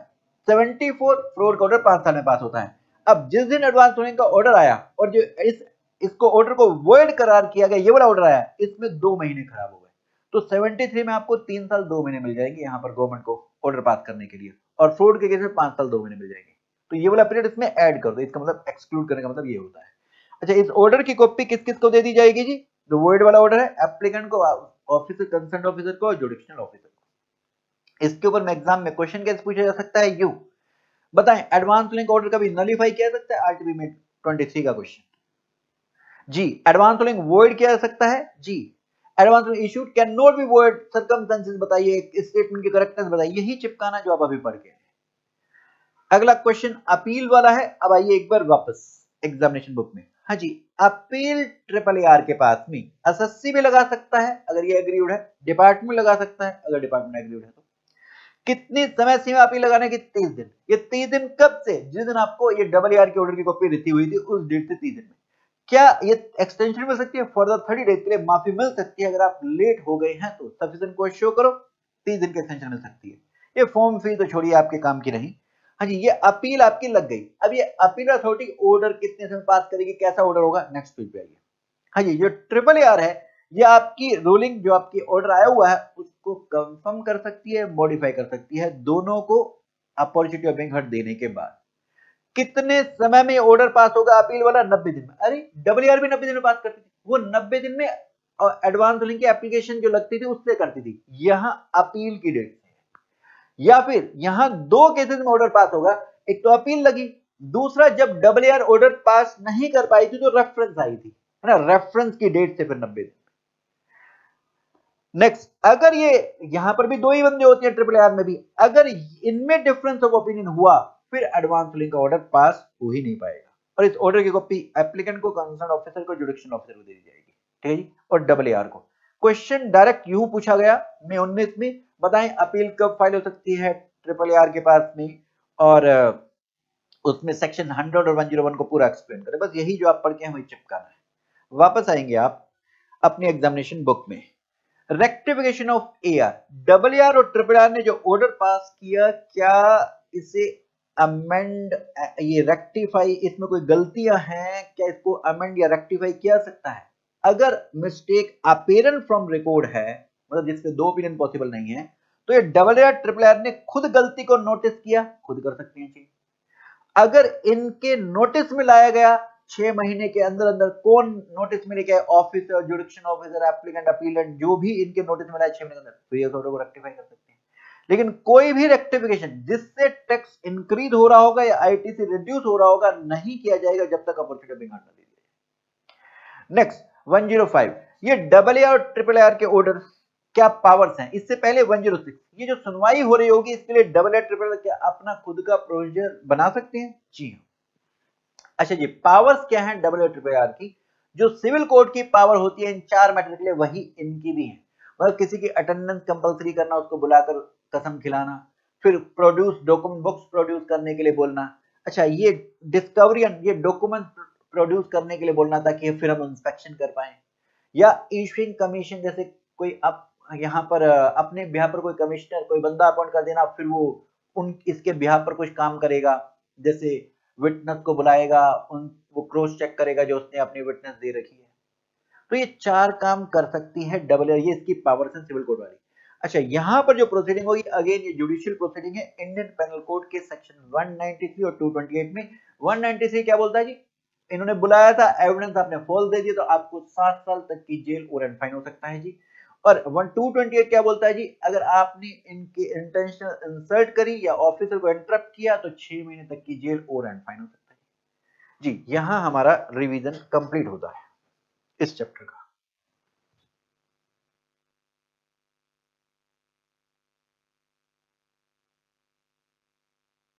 74 फ्रॉड का ऑर्डर 5 साल में पास होता है। अब जिस दिन एडवांस रूलिंग का ऑर्डर आया और जो इसको ऑर्डर को वॉइड करार किया गया, ये वाला ऑर्डर आया, इसमें 2 महीने खराब हो गए, तो 73 में आपको 3 साल 2 महीने मिल जाएंगे यहाँ पर गवर्नमेंट को ऑर्डर पास करने के लिए, और फ्रॉड के केस में 5 साल 2 महीने मिल जाएंगे। तो ये वाला पीरियड इसमें ऐड कर दो, इसका मतलब एक्सक्लूड करने का मतलब ये होता है। अच्छा, इस ऑर्डर की कॉपी किस किस को दे दी जाएगी जी, जो वॉइड वाला ऑर्डर है, एप्लीकेंट को, ऑफिसर, कंसर्न ऑफिसर को और जुडिशनल ऑफिसर को। इसके ऊपर में एग्जाम में क्वेश्चन कैसे पूछा जा सकता है, यू बताएं, एडवांस रूलिंग ऑर्डर कभी नलीफाई किया जा सकता है, आरटीबी में 23 का क्वेश्चन जी। एडवांस रूलिंग वॉइड किया जा सकता है जी। Advance ruling issued can not be void, circumstances बताइए, इस स्टेटमेंट की करेक्टनेस बताइए, यही चिपकाना जो आप अभी पढ़ के। अगला क्वेश्चन अपील वाला है। अब आइए एक बार वापस एग्जामिनेशन बुक में। हाँ जी, अपील ट्रिपल आर के पास में एसएससी भी लगा सकता है अगर ये एग्रीड है, डिपार्टमेंट लगा सकता है अगर डिपार्टमेंट एग्रीड है। तो कितनी समय सीमा अपील लगाने की, 30 दिन। ये 30 दिन कब से, जिस दिन आपको ये डबल आर की ऑर्डर की कॉपी रिसीव हुई थी उस डेट से 30 दिन में। क्या ये एक्सटेंशन मिल सकती है, फर्दर 30 डेज के लिए माफी मिल सकती है, अगर आप लेट हो गए हैं तो सफिशिएंट को शो करो, 30 दिन की एक्सटेंशन मिल सकती है। ये फॉर्म फी तो छोड़िए, आपके काम की नहीं। हाँ जी, ये अपील आपकी लग गई। अब ये अपील अथॉरिटी ऑर्डर कितने समय पास करेगी, कैसा ऑर्डर होगा, नेक्स्ट पेज पे आइए। हाँ जी, जो ट्रिपल आर है, ये आपकी रूलिंग, जो आपकी ऑर्डर आया हुआ है उसको कंफर्म कर सकती है, मॉडिफाई कर सकती है, दोनों को अपॉर्चुनिटी ऑफ बीइंग हर्ड देने के बाद। कितने समय में ऑर्डर पास होगा अपील वाला, 90 दिन में। अरे डबल आर भी 90 दिन में पास करती थी, वो 90 दिन में एडवांस रूलिंग की एप्लीकेशन जो लगती थी उससे करती थी, यहां अपील की डेट से। या फिर यहां 2 केसेस में ऑर्डर पास होगा, एक तो अपील लगी दूसरा, जब AAR ऑर्डर पास नहीं कर पाई थी तो रेफरेंस आई थी, है ना, रेफरेंस की डेट से फिर 90 दिन। नेक्स्ट, अगर ये यहां पर भी दो ही बंदे होते हैं AAR में भी, अगर इनमें डिफरेंस ऑफ ओपिनियन हुआ फिर एडवांस लिंक का ऑर्डर पास हो ही नहीं पाएगा, और इस ऑर्डर की कॉपी एप्लीकेंट को, कंसर्न ऑफिसर को, जुडिक्शन ऑफिसर को दे दी जाएगी, ठीक है जी। और AAR को क्वेश्चन डायरेक्ट यूं पूछा गया मई 19 में, बताएं अपील कब फाइल हो सकती है AAR के पास में, और उसमें सेक्शन 100 और 101 को पूरा एक्सप्लेन करें। बस यही जो आप पढ़ के हैं वही चिपकाना है। वापस आएंगे आप अपनी एग्जामिनेशन बुक में, रेक्टिफिकेशन ऑफ AR, AAR और AAR ने जो ऑर्डर पास किया, क्या इसे अमेंड, ये रेक्टिफाई, इसमें कोई गलतियां हैं क्या, इसको अमेंड या रेक्टिफाई किया सकता है? अगर मिस्टेक अपीयरेंट फ्रॉम रिकॉर्ड है, मतलब जिसमें दो ओपिनियन पॉसिबल नहीं है, तो ये AAR AAR ने खुद गलती को नोटिस किया, खुद कर सकते हैं चीज। अगर इनके नोटिस में लाया गया 6 महीने के अंदर अंदर, कौन नोटिस में लेके, ऑफिसर, जुडिक्शन ऑफिसर, एप्लीकेंट, अपीलेंट, जो भी इनके नोटिस में लाए 6 महीने के अंदर, तो ये ऑर्डर को रेक्टिफाई कर सकते हैं। लेकिन कोई भी रेक्टिफिकेशन जिससे टैक्स इंक्रीज हो रहा होगा या आईटीसी रिड्यूस हो रहा होगा, नहीं किया जाएगा जब तक अपॉर्चुनिटी बिंग ना दी जाए। नेक्स्ट 105, ये AAR और AAR के ऑर्डर क्या पावर्स हैं? इससे पहले 106, ये जो सुनवाई हो रही होगी इसके लिए AAR AAR क्या अपना खुद का प्रोसीजर बना सकते हैं? जी हाँ। अच्छा जी, पावर्स क्या है AAR AAR की? जो सिविल कोर्ट की पावर होती है इन 4 मैटर के लिए, वही इनकी भी है। मतलब किसी की अटेंडेंस कंपलसरी करना, उसको बुलाकर कसम खिलाना, फिर प्रोड्यूस डॉक्यूमेंट बुक्स प्रोड्यूस करने के लिए बोलना, अच्छा ये डिस्कवरी, ये डॉक्यूमेंट प्रोड्यूस करने के लिए बोलना ताकि फिर हम इंस्पेक्शन कर पाए, या इशूइंग कमीशन, जैसे कोई अब यहाँ पर अपने बिहार पर कोई कमिश्नर, कोई बंदा अपॉइंट कर देना, फिर वो उन इसके बिहार पर कुछ काम करेगा, जैसे विटनेस को बुलाएगा, उन वो क्रॉस चेक करेगा जो उसने अपनी विटनेस दे रखी है। तो ये 4 काम कर सकती है AAR, ये इसकी पावर्स है सिविल कोड वाली। अच्छा, यहाँ पर जो प्रोसीडिंग होगी, अगेन ये जुडिशियल प्रोसीडिंग है, इंडियन पेनल कोड के सेक्शन 193 और 228 में। 193 क्या बोलता है जी? इन्होंने बुलाया था, एविडेंस आपने फॉल्स दे दिया तो आपको 7 साल तक की जेल और फाइन हो सकता है जी। और 228 क्या बोलता है जी? अगर आपने इनके इंटेंशनल इंसल्ट करी या ऑफिसर को इंटरप्ट किया तो 6 महीने तक की जेल और फाइन हो सकता है जी। यहां हमारा रिवीजन कंप्लीट होता है इस चैप्टर का।